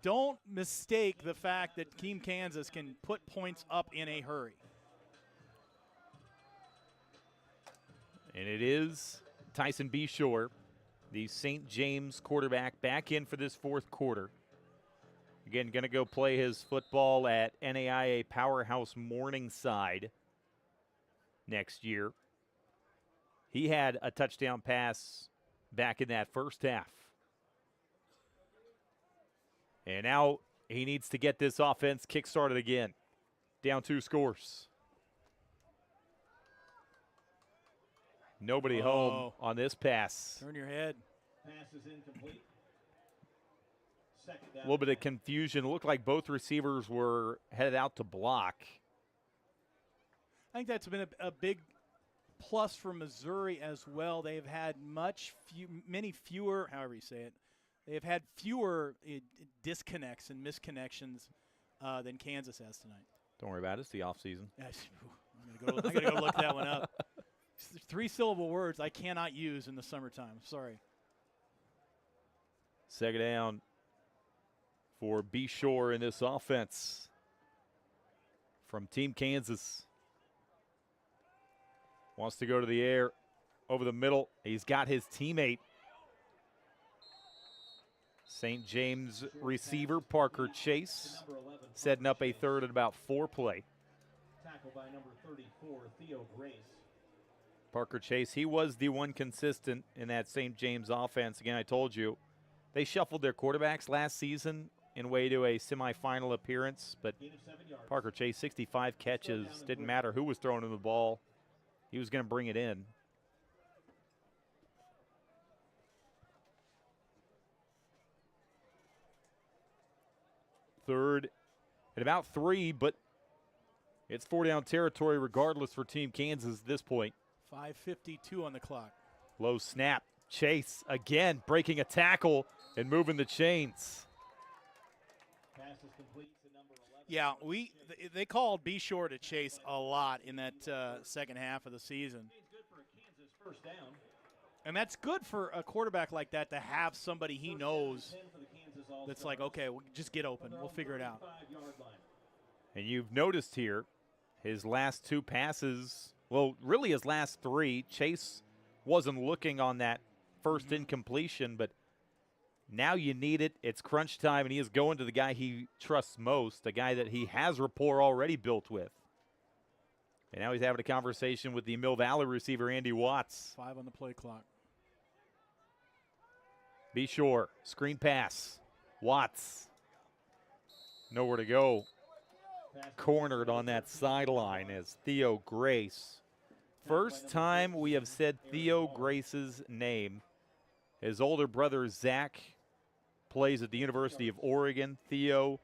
[SPEAKER 3] don't mistake the fact that Team Kansas can put points up in a hurry.
[SPEAKER 4] And it is Tyson B. Shore, the St. James quarterback, back in for this 4th quarter. Again, going to go play his football at NAIA Powerhouse Morningside next year. He had a touchdown pass back in that first half. And now he needs to get this offense kick-started again. Down 2 scores. Nobody home on this pass.
[SPEAKER 3] Turn your head.
[SPEAKER 5] Pass is incomplete.
[SPEAKER 4] A little bit of confusion. It looked like both receivers were headed out to block.
[SPEAKER 3] I think that's been a big plus for Missouri as well. They've had many fewer, however you say it, they've had fewer disconnects and misconnections than Kansas has tonight.
[SPEAKER 4] Don't worry about it. It's the offseason.
[SPEAKER 3] I'm going to go look that one up. 3-syllable words I cannot use in the summertime. Sorry.
[SPEAKER 4] Second down for B. Shore in this offense from Team Kansas. Wants to go to the air over the middle. He's got his teammate, St. James receiver Parker Chase, setting up a 3rd and about 4 play.
[SPEAKER 5] Tackled by number 34, Theo Grace.
[SPEAKER 4] Parker Chase, he was the one consistent in that St. James offense. Again, I told you, they shuffled their quarterbacks last season in way to a semifinal appearance, but Parker Chase, 65 catches, didn't matter who was throwing him the ball. He was going to bring it in. Third at about 3, but it's 4-down territory regardless for Team Kansas at this point.
[SPEAKER 3] 5:52 on the clock.
[SPEAKER 4] Low snap. Chase again breaking a tackle and moving the chains.
[SPEAKER 5] Pass is complete to number 11.
[SPEAKER 3] Yeah, they called B. Shore to Chase a lot in that second half of the season.
[SPEAKER 5] Good for a Kansas first down.
[SPEAKER 3] And that's good for a quarterback like that to have somebody he knows that's like, okay, we'll just get open. We'll figure it out.
[SPEAKER 4] And you've noticed here his last 2 passes, well, really his last 3, Chase wasn't looking on that first incompletion, but Now you need it. It's crunch time, and he is going to the guy he trusts most, a guy that he has rapport already built with. And now he's having a conversation with the Mill Valley receiver, Andy Watts.
[SPEAKER 3] 5 on the play clock.
[SPEAKER 4] Be sure. Screen pass. Watts. Nowhere to go. Cornered on that sideline as Theo Grace. First time we have said Theo Grace's name. His older brother, Zach, plays at the University of Oregon. Theo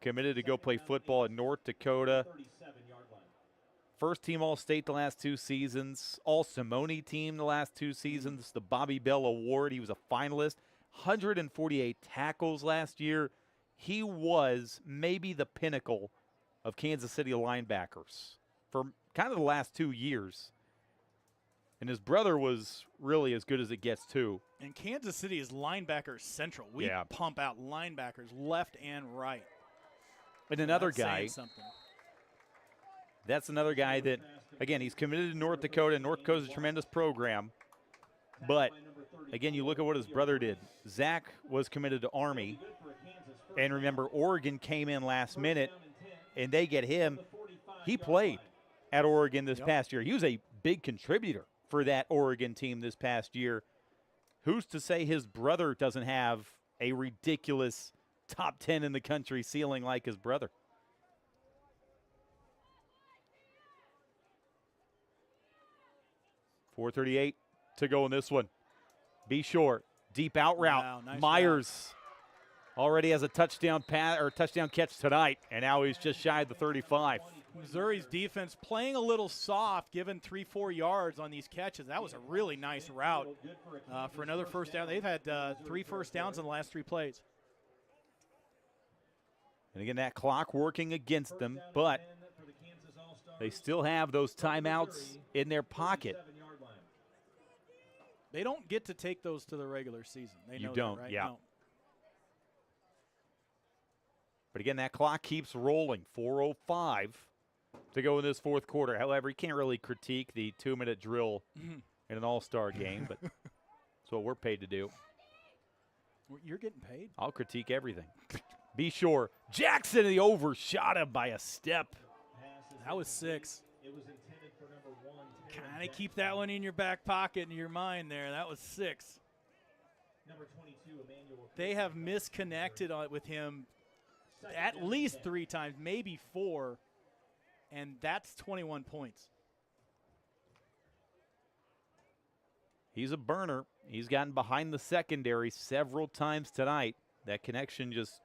[SPEAKER 4] committed to go play football in North Dakota. First team All-State the last 2 seasons. All-Simone team the last 2 seasons. The Bobby Bell Award. He was a finalist. 148 tackles last year. He was maybe the pinnacle of Kansas City linebackers for kind of the last 2 years. And his brother was really as good as it gets, too.
[SPEAKER 3] And Kansas City is linebacker central. We
[SPEAKER 4] Yeah.
[SPEAKER 3] pump out linebackers left and right.
[SPEAKER 4] And another
[SPEAKER 3] That's saying
[SPEAKER 4] guy,
[SPEAKER 3] something.
[SPEAKER 4] that's another guy that, again, he's committed to North Dakota. North Dakota's a tremendous program. But, again, you look at what his brother did. Zach was committed to Army. And remember, Oregon came in last minute, and they get him. He played at Oregon this past year. He was a big contributor for that Oregon team this past year. Who's to say his brother doesn't have a ridiculous top 10 in the country ceiling like his brother? .438 to go in this one. Be sure. Deep out route.
[SPEAKER 3] Wow, nice
[SPEAKER 4] Myers already has a touchdown pass or touchdown catch tonight, and now he's just shy of the 35.
[SPEAKER 3] Missouri's defense playing a little soft, given 3-4 yards on these catches. That was a really nice route for another first down. They've had 3 first downs in the last 3 plays.
[SPEAKER 4] And again, that clock working against them, but they still have those timeouts in their pocket.
[SPEAKER 3] They don't get to take those to the regular season. They know
[SPEAKER 4] You don't,
[SPEAKER 3] that, right?
[SPEAKER 4] yeah.
[SPEAKER 3] No.
[SPEAKER 4] But again, that clock keeps rolling. 4:05 to go in this fourth quarter. However, you can't really critique the 2-minute drill in an all-star game, but that's what we're paid to do.
[SPEAKER 3] You're getting paid?
[SPEAKER 4] I'll critique everything. Be sure. Jackson, he overshot him by a step.
[SPEAKER 3] That was 6. Kind of keep that one in your back pocket in your mind there. That was 6. They have misconnected with him at least 3 times, maybe 4, and that's 21 points.
[SPEAKER 4] He's a burner. He's gotten behind the secondary several times tonight. That connection just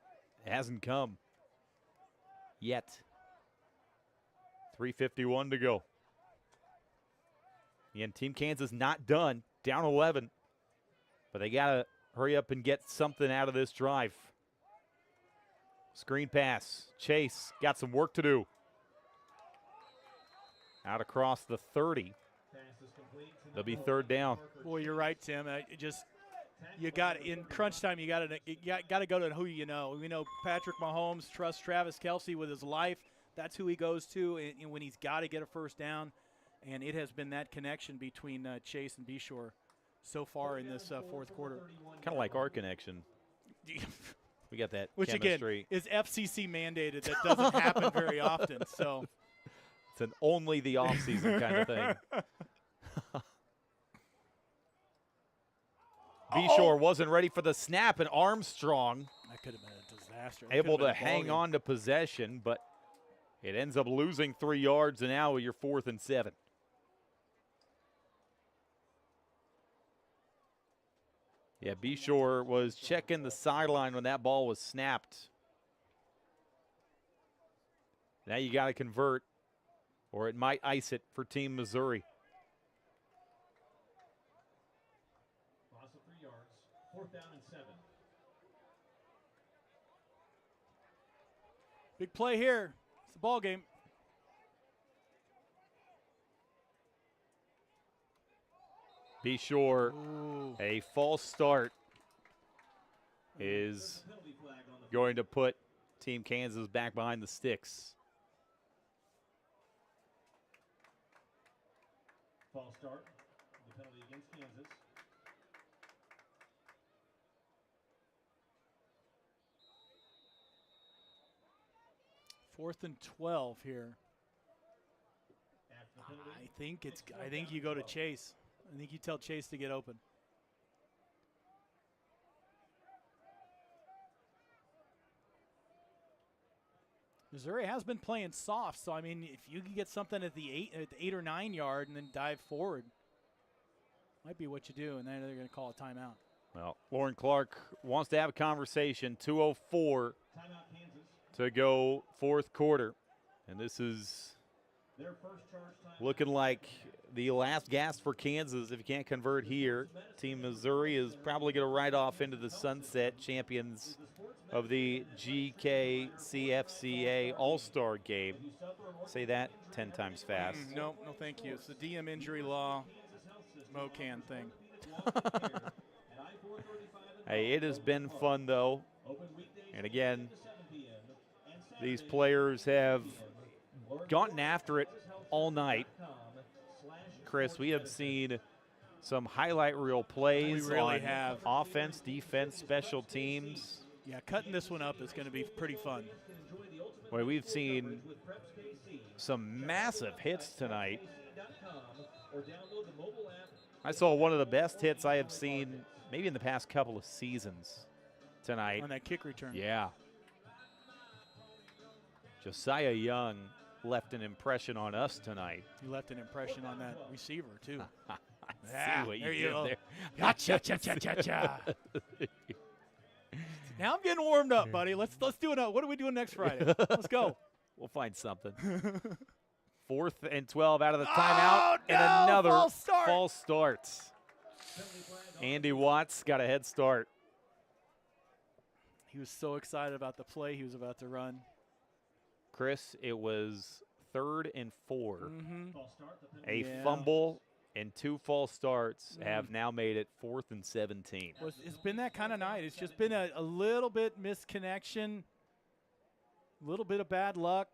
[SPEAKER 4] hasn't come yet. 3:51 to go. Again, Team Kansas not done, down 11. But they got to hurry up and get something out of this drive. Screen pass. Chase got some work to do. Out across the 30. They'll be 3rd down.
[SPEAKER 3] Boy, you're right, Tim. You got in crunch time. You got to go to who you know. We know Patrick Mahomes trusts Travis Kelce with his life. That's who he goes to, and when he's got to get a first down. And it has been that connection between Chase and Beshore so far in this fourth quarter.
[SPEAKER 4] Kind of like our connection. We got that
[SPEAKER 3] Which,
[SPEAKER 4] chemistry.
[SPEAKER 3] again, is FCC mandated. That doesn't happen very often. So
[SPEAKER 4] it's an only the offseason kind of thing. Beshore wasn't ready for the snap, and Armstrong
[SPEAKER 3] that could have been a disaster.
[SPEAKER 4] able to hang on to possession, but it ends up losing 3 yards, and now you're 4th and 7. Yeah, Beshore was checking the sideline when that ball was snapped. Now you got to convert, or it might ice it for Team Missouri.
[SPEAKER 5] Loss of 3 yards. 4th down and 7.
[SPEAKER 3] Big play here. It's the ball game.
[SPEAKER 4] Beshore, a false start is going to put Team Kansas back behind the sticks.
[SPEAKER 5] False start. The penalty against Kansas.
[SPEAKER 3] 4th and 12 here. I think you go to Chase. I think you tell Chase to get open. Missouri has been playing soft, so I mean, if you can get something at the 8 or 9 yard and then dive forward, might be what you do, and then they're going to call a timeout.
[SPEAKER 4] Well, Lauren Clark wants to have a conversation. 2:04 to go 4th quarter. And this is looking like the last gasp for Kansas. If you can't convert here, Team Missouri is probably going to ride off into the sunset, champions of the GKCFCA All-Star Game. Say that 10 times fast.
[SPEAKER 3] No, thank you. It's the DM injury law MoCan thing.
[SPEAKER 4] Hey, it has been fun, though. And again, these players have gotten after it all night. Chris, we have seen some highlight reel plays
[SPEAKER 3] really
[SPEAKER 4] on
[SPEAKER 3] have.
[SPEAKER 4] Offense, defense, special teams.
[SPEAKER 3] Yeah, cutting this one up is going to be pretty fun.
[SPEAKER 4] Boy, we've seen some massive hits tonight. I saw one of the best hits I have seen maybe in the past couple of seasons tonight.
[SPEAKER 3] On that kick return.
[SPEAKER 4] Yeah. Josiah Young left an impression on us tonight.
[SPEAKER 3] He left an impression on that receiver, too.
[SPEAKER 4] See what you
[SPEAKER 3] there
[SPEAKER 4] did
[SPEAKER 3] go.
[SPEAKER 4] there.
[SPEAKER 3] Gotcha, cha. Now I'm getting warmed up, buddy. Let's do it. What are we doing next Friday? Let's go.
[SPEAKER 4] We'll find something. 4th and 12 out of the timeout, and another false start. Andy Watts got a head start.
[SPEAKER 3] He was so excited about the play he was about to run.
[SPEAKER 4] Chris, it was 3rd and 4.
[SPEAKER 3] Mm-hmm.
[SPEAKER 4] A fumble and 2 false starts have now made it 4th and 17.
[SPEAKER 3] Well, it's been that kind of night. It's just been a little bit misconnection, a little bit of bad luck,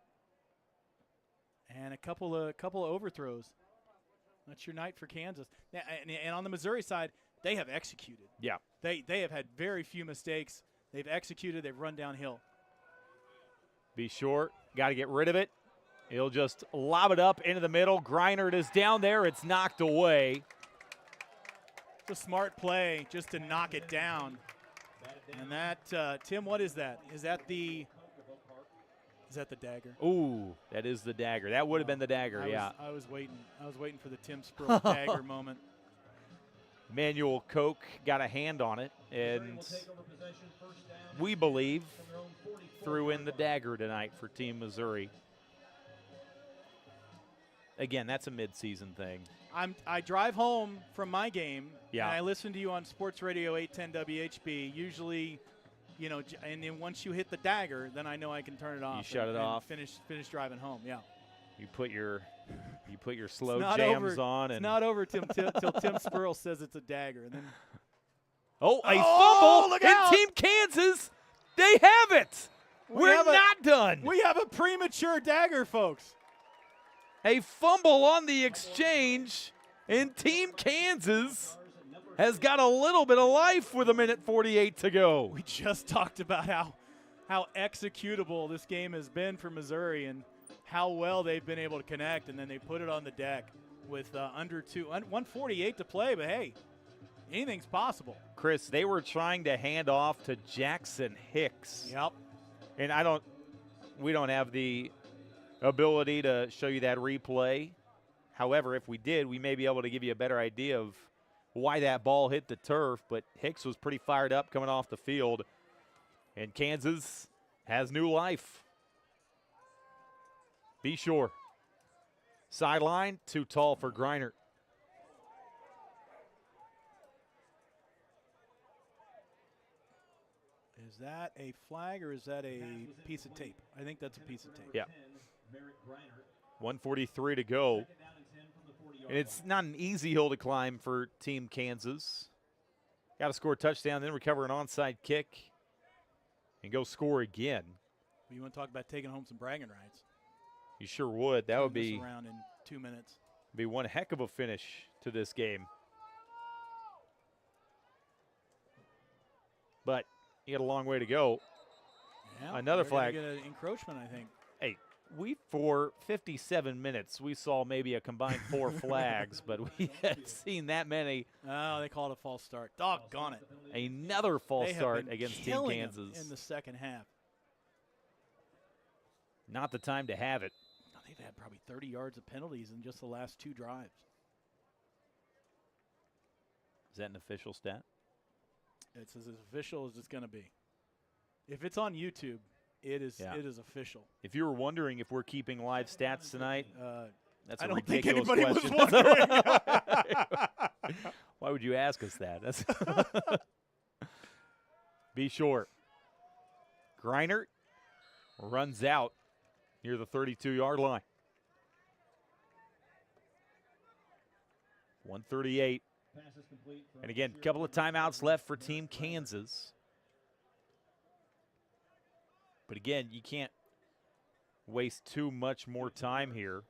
[SPEAKER 3] and a couple of overthrows. That's your night for Kansas. And on the Missouri side, they have executed.
[SPEAKER 4] Yeah.
[SPEAKER 3] They have had very few mistakes. They've executed. They've run downhill.
[SPEAKER 4] Be short. Got to get rid of it. He'll just lob it up into the middle. Greinert is down there. It's knocked away.
[SPEAKER 3] It's a smart play just to knock it down. And that, Tim, what is that? Is that the dagger?
[SPEAKER 4] Ooh, that is the dagger. That would have been the dagger, yeah.
[SPEAKER 3] I was waiting. I was waiting for the Tim Spruill dagger moment.
[SPEAKER 4] Manuel Koch got a hand on it, and we believe threw in the dagger tonight for Team Missouri. Again, that's a midseason thing.
[SPEAKER 3] I drive home from my game,
[SPEAKER 4] yeah,
[SPEAKER 3] and I listen to you on Sports Radio 810 WHB. Usually, you know, and then once you hit the dagger, then I know I can turn it off.
[SPEAKER 4] You shut it off.
[SPEAKER 3] Finish driving home. Yeah.
[SPEAKER 4] You put your slow jams on, and
[SPEAKER 3] it's not over till Tim Spruill says it's a dagger, and then.
[SPEAKER 4] Oh, a fumble!
[SPEAKER 3] Look
[SPEAKER 4] and
[SPEAKER 3] out.
[SPEAKER 4] Team Kansas, they have it. We're not done.
[SPEAKER 3] We have a premature dagger, folks.
[SPEAKER 4] A fumble on the exchange, and Team Kansas has got a little bit of life with 1:48 to go.
[SPEAKER 3] We just talked about how executable this game has been for Missouri and how well they've been able to connect, and then they put it on the deck with under 1:48 to play, but hey, anything's possible.
[SPEAKER 4] Chris, they were trying to hand off to Jackson Hicks.
[SPEAKER 3] Yep.
[SPEAKER 4] And we don't have the ability to show you that replay. However, if we did, we may be able to give you a better idea of why that ball hit the turf, but Hicks was pretty fired up coming off the field, and Kansas has new life. Be sure. Sideline, too tall for Greinert.
[SPEAKER 3] Is that a flag or is that a piece of tape? I think that's a piece of tape.
[SPEAKER 4] Yeah. 1:43 to go. And it's not an easy hill to climb for Team Kansas. Got to score a touchdown, then recover an onside kick, and go score again.
[SPEAKER 3] Well, you want to talk about taking home some bragging rights?
[SPEAKER 4] You sure would. That would be
[SPEAKER 3] around in 2 minutes.
[SPEAKER 4] Be one heck of a finish to this game. But you got a long way to go.
[SPEAKER 3] Yeah,
[SPEAKER 4] Another
[SPEAKER 3] they're gonna
[SPEAKER 4] flag.
[SPEAKER 3] get an encroachment, I think.
[SPEAKER 4] Hey, for 57 minutes, we saw maybe a combined 4 flags, but we had seen that many.
[SPEAKER 3] Oh, they called a false start. Doggone it.
[SPEAKER 4] Another false
[SPEAKER 3] They have
[SPEAKER 4] start
[SPEAKER 3] been
[SPEAKER 4] against Team
[SPEAKER 3] killing 'em
[SPEAKER 4] Kansas.
[SPEAKER 3] in the second half.
[SPEAKER 4] Not the time to have it.
[SPEAKER 3] They've had probably 30 yards of penalties in just the last 2 drives.
[SPEAKER 4] Is that an official stat?
[SPEAKER 3] It's as official as it's going to be. If it's on YouTube, it is official.
[SPEAKER 4] If you were wondering if we're keeping live stats tonight, that's a
[SPEAKER 3] I don't think
[SPEAKER 4] ridiculous
[SPEAKER 3] anybody
[SPEAKER 4] question.
[SPEAKER 3] was wondering.
[SPEAKER 4] Why would you ask us that? That's Be sure. Greinert runs out near the 32-yard line. 138. And again, a couple of timeouts left for Team Kansas. But again, you can't waste too much more time here.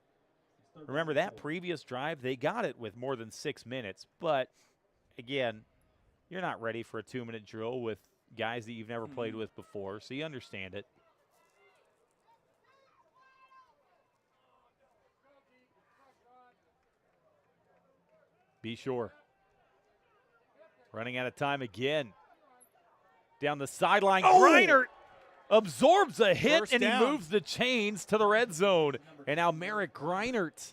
[SPEAKER 4] Remember that previous drive, they got it with more than 6 minutes. But again, you're not ready for a 2-minute drill with guys that you've never played with before, so you understand it. Be sure. Running out of time again. Down the sideline, Greinert absorbs a hit
[SPEAKER 3] First
[SPEAKER 4] and
[SPEAKER 3] down.
[SPEAKER 4] he moves the chains to the red zone. And now Merrick Greinert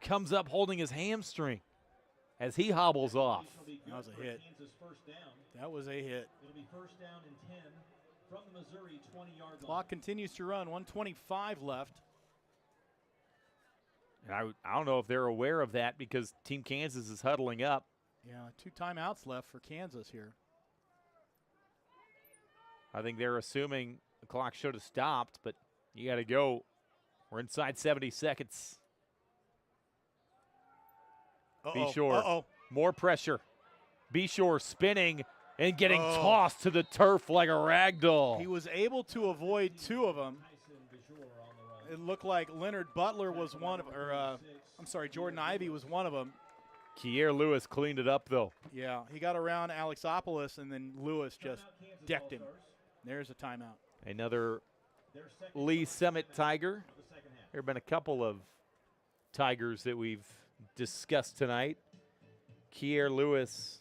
[SPEAKER 4] comes up holding his hamstring as he hobbles off.
[SPEAKER 3] That was a hit. That was a hit.
[SPEAKER 5] It'll be first down and 10 from the Missouri 20-yard line.
[SPEAKER 3] Clock continues to run. 1:25 left.
[SPEAKER 4] And I don't know if they're aware of that because Team Kansas is huddling up.
[SPEAKER 3] Yeah, 2 timeouts left for Kansas here.
[SPEAKER 4] I think they're assuming the clock should have stopped, but you got to go. We're inside 70 seconds. Be sure. More pressure. Be sure spinning and getting tossed to the turf like a rag doll.
[SPEAKER 3] He was able to avoid 2 of them. It looked like Leonard Butler was one of, Jordan Ivey was one of them.
[SPEAKER 4] Kier Lewis cleaned it up, though.
[SPEAKER 3] Yeah, he got around Alexopoulos, and then Lewis just decked him. There's a timeout.
[SPEAKER 4] Another Lee Summit Tiger. There have been a couple of Tigers that we've discussed tonight. Kier Lewis.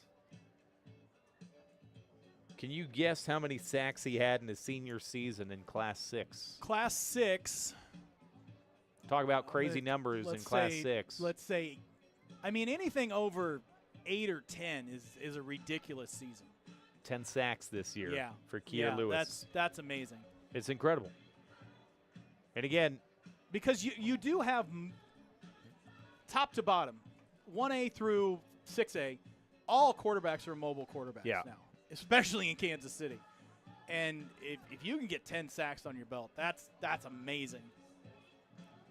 [SPEAKER 4] Can you guess how many sacks he had in his senior season in Class 6?
[SPEAKER 3] Class 6.
[SPEAKER 4] Talk about crazy numbers in Class 6.
[SPEAKER 3] Let's say, I mean, anything over 8 or 10 is a ridiculous season.
[SPEAKER 4] 10 sacks this year for Kier Lewis.
[SPEAKER 3] That's amazing.
[SPEAKER 4] It's incredible. And again,
[SPEAKER 3] because you do have top to bottom, 1A through 6A, all quarterbacks are mobile quarterbacks now, especially in Kansas City. And if you can get 10 sacks on your belt, that's amazing.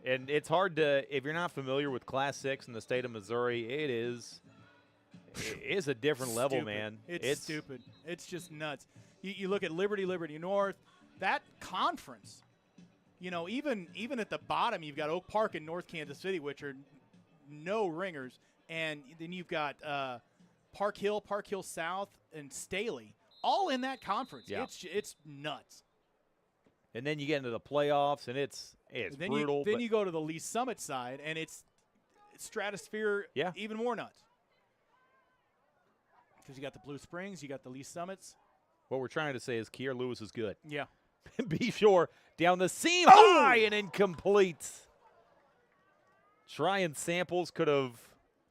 [SPEAKER 4] And it's hard to, if you're not familiar with Class 6 in the state of Missouri, it is a different level, man.
[SPEAKER 3] It's stupid. It's just nuts. You look at Liberty North, that conference, even at the bottom, you've got Oak Park and North Kansas City, which are no ringers. And then you've got Park Hill South, and Staley, all in that conference.
[SPEAKER 4] Yeah.
[SPEAKER 3] It's nuts.
[SPEAKER 4] And then you get into the playoffs, and it's brutal.
[SPEAKER 3] Then you go to the Lee Summit side, and it's stratosphere even more nuts. Because you got the Blue Springs, you got the Lee Summits.
[SPEAKER 4] What we're trying to say is Kier Lewis is good.
[SPEAKER 3] Yeah.
[SPEAKER 4] Be sure, down the seam, high and incomplete. Trying Samples could have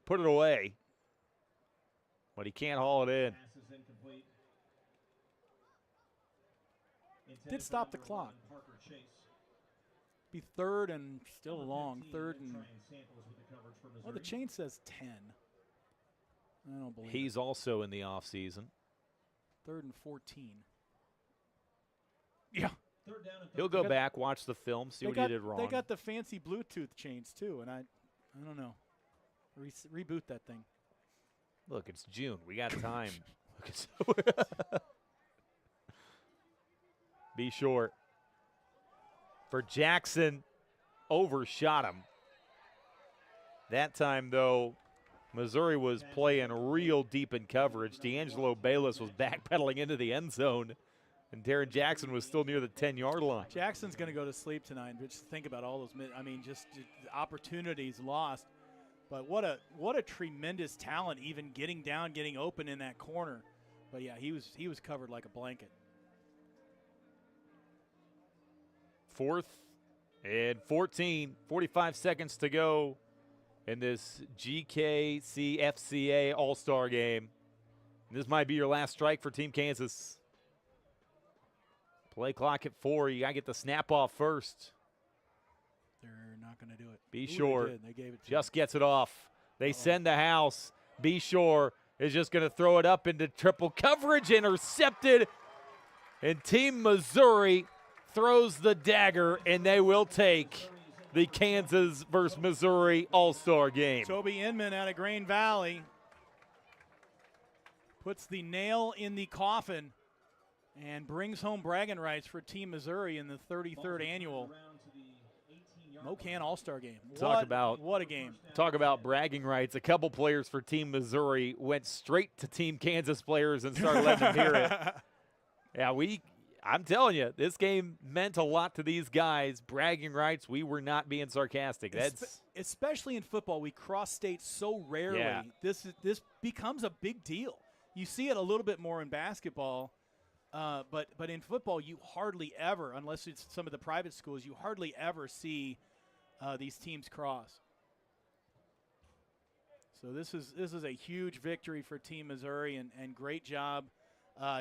[SPEAKER 4] put it away, but he can't haul it in.
[SPEAKER 3] Did stop the clock. Be third and still long. Third and the chain says 10. I don't believe
[SPEAKER 4] He's also in the offseason.
[SPEAKER 3] 3rd and 14.
[SPEAKER 4] Yeah. He'll go back, watch the film, see what he did wrong.
[SPEAKER 3] They got the fancy Bluetooth chains too, and I don't know. Reboot that thing.
[SPEAKER 4] Look, it's June. We got time. Be sure. For Jackson, overshot him. That time, though, Missouri was playing real deep in coverage. D'Angelo Bayless was backpedaling into the end zone, And Darren Jackson was still near the 10-yard line.
[SPEAKER 3] Jackson's going to go to sleep tonight. Just think about all those. Just opportunities lost. But what a tremendous talent, even getting down, getting open in that corner. But yeah, he was covered like a blanket.
[SPEAKER 4] 4th and 14, 45 seconds to go in this GKC FCA All-Star game. This might be your last strike for Team Kansas. Play clock at 4. You got to get the snap off first.
[SPEAKER 3] They're not going to do it.
[SPEAKER 4] Be sure.
[SPEAKER 3] They gave it to
[SPEAKER 4] just gets it off. They send the house. Be sure is just going to throw it up into triple coverage. Intercepted. And Team Missouri throws the dagger, and they will take the Kansas versus Missouri All-Star game.
[SPEAKER 3] Toby Inman out of Grain Valley puts the nail in the coffin and brings home bragging rights for Team Missouri in the 33rd annual Mocan All-Star game. What a game.
[SPEAKER 4] Talk about bragging rights. A couple players for Team Missouri went straight to Team Kansas players and started letting them hear it. Yeah, I'm telling you, this game meant a lot to these guys. Bragging rights, we were not being sarcastic.
[SPEAKER 3] Especially in football, we cross states so rarely.
[SPEAKER 4] Yeah.
[SPEAKER 3] This becomes a big deal. You see it a little bit more in basketball, but in football, you hardly ever, unless it's some of the private schools, you hardly ever see these teams cross. So this is a huge victory for Team Missouri, and great job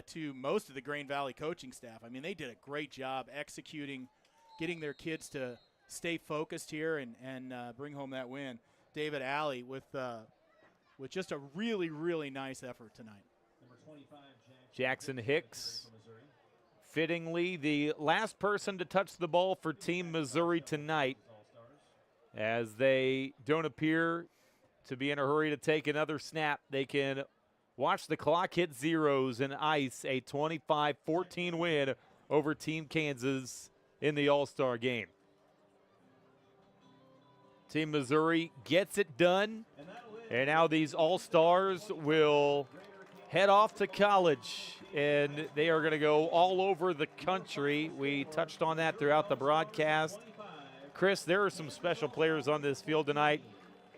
[SPEAKER 3] to most of the Grain Valley coaching staff. I mean, they did a great job executing, getting their kids to stay focused here and bring home that win. David Alley with just a really, really nice effort tonight.
[SPEAKER 5] Number 25,
[SPEAKER 4] Jackson Hicks, fittingly the last person to touch the ball for Team Missouri tonight, as they don't appear to be in a hurry to take another snap. They can watch the clock hit zeros and ice a 25-14 win over Team Kansas in the All-Star game. Team Missouri gets it done, and now these All-Stars will head off to college, and they are going to go all over the country. We touched on that throughout the broadcast. Chris, there are some special players on this field tonight,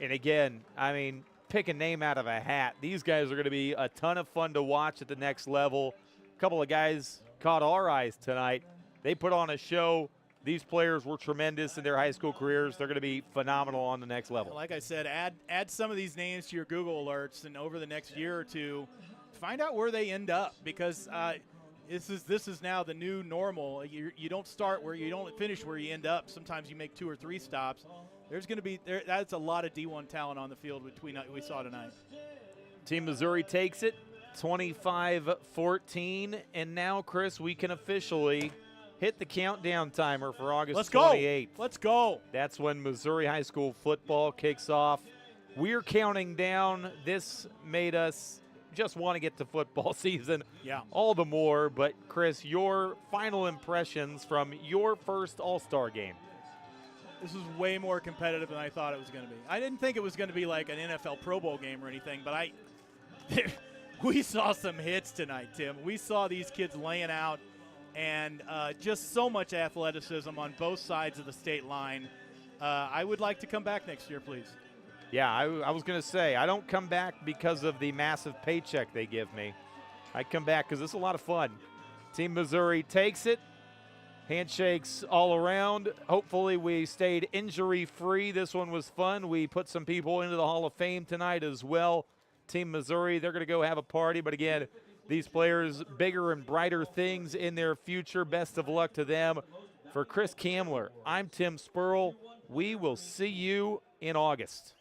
[SPEAKER 4] and again, I mean, pick a name out of a hat. These guys are going to be a ton of fun to watch at the next level. A couple of guys caught our eyes tonight. They put on a show. These players were tremendous in their high school careers. They're going to be phenomenal on the next level.
[SPEAKER 3] Like I said, add some of these names to your Google alerts, and over the next year or two, find out where they end up, because this is now the new normal. You don't start where you don't finish where you end up. Sometimes you make 2 or 3 stops. There's going to be that's a lot of D1 talent on the field we saw tonight.
[SPEAKER 4] Team Missouri takes it 25-14, and now, Chris, we can officially hit the countdown timer for August 28th.
[SPEAKER 3] Let's go.
[SPEAKER 4] That's when Missouri high school football kicks off. We're counting down. This made us just want to get to football season all the more. But, Chris, your final impressions from your first All-Star game.
[SPEAKER 3] This was way more competitive than I thought it was going to be. I didn't think it was going to be like an NFL Pro Bowl game or anything, but we saw some hits tonight, Tim. We saw these kids laying out, and just so much athleticism on both sides of the state line. I would like to come back next year, please.
[SPEAKER 4] Yeah, I was going to say, I don't come back because of the massive paycheck they give me. I come back because it's a lot of fun. Team Missouri takes it. Handshakes all around. Hopefully we stayed injury-free. This one was fun. We put some people into the Hall of Fame tonight as well. Team Missouri, they're going to go have a party. But again, these players, bigger and brighter things in their future. Best of luck to them. For Chris Kamler, I'm Tim Spurl. We will see you in August.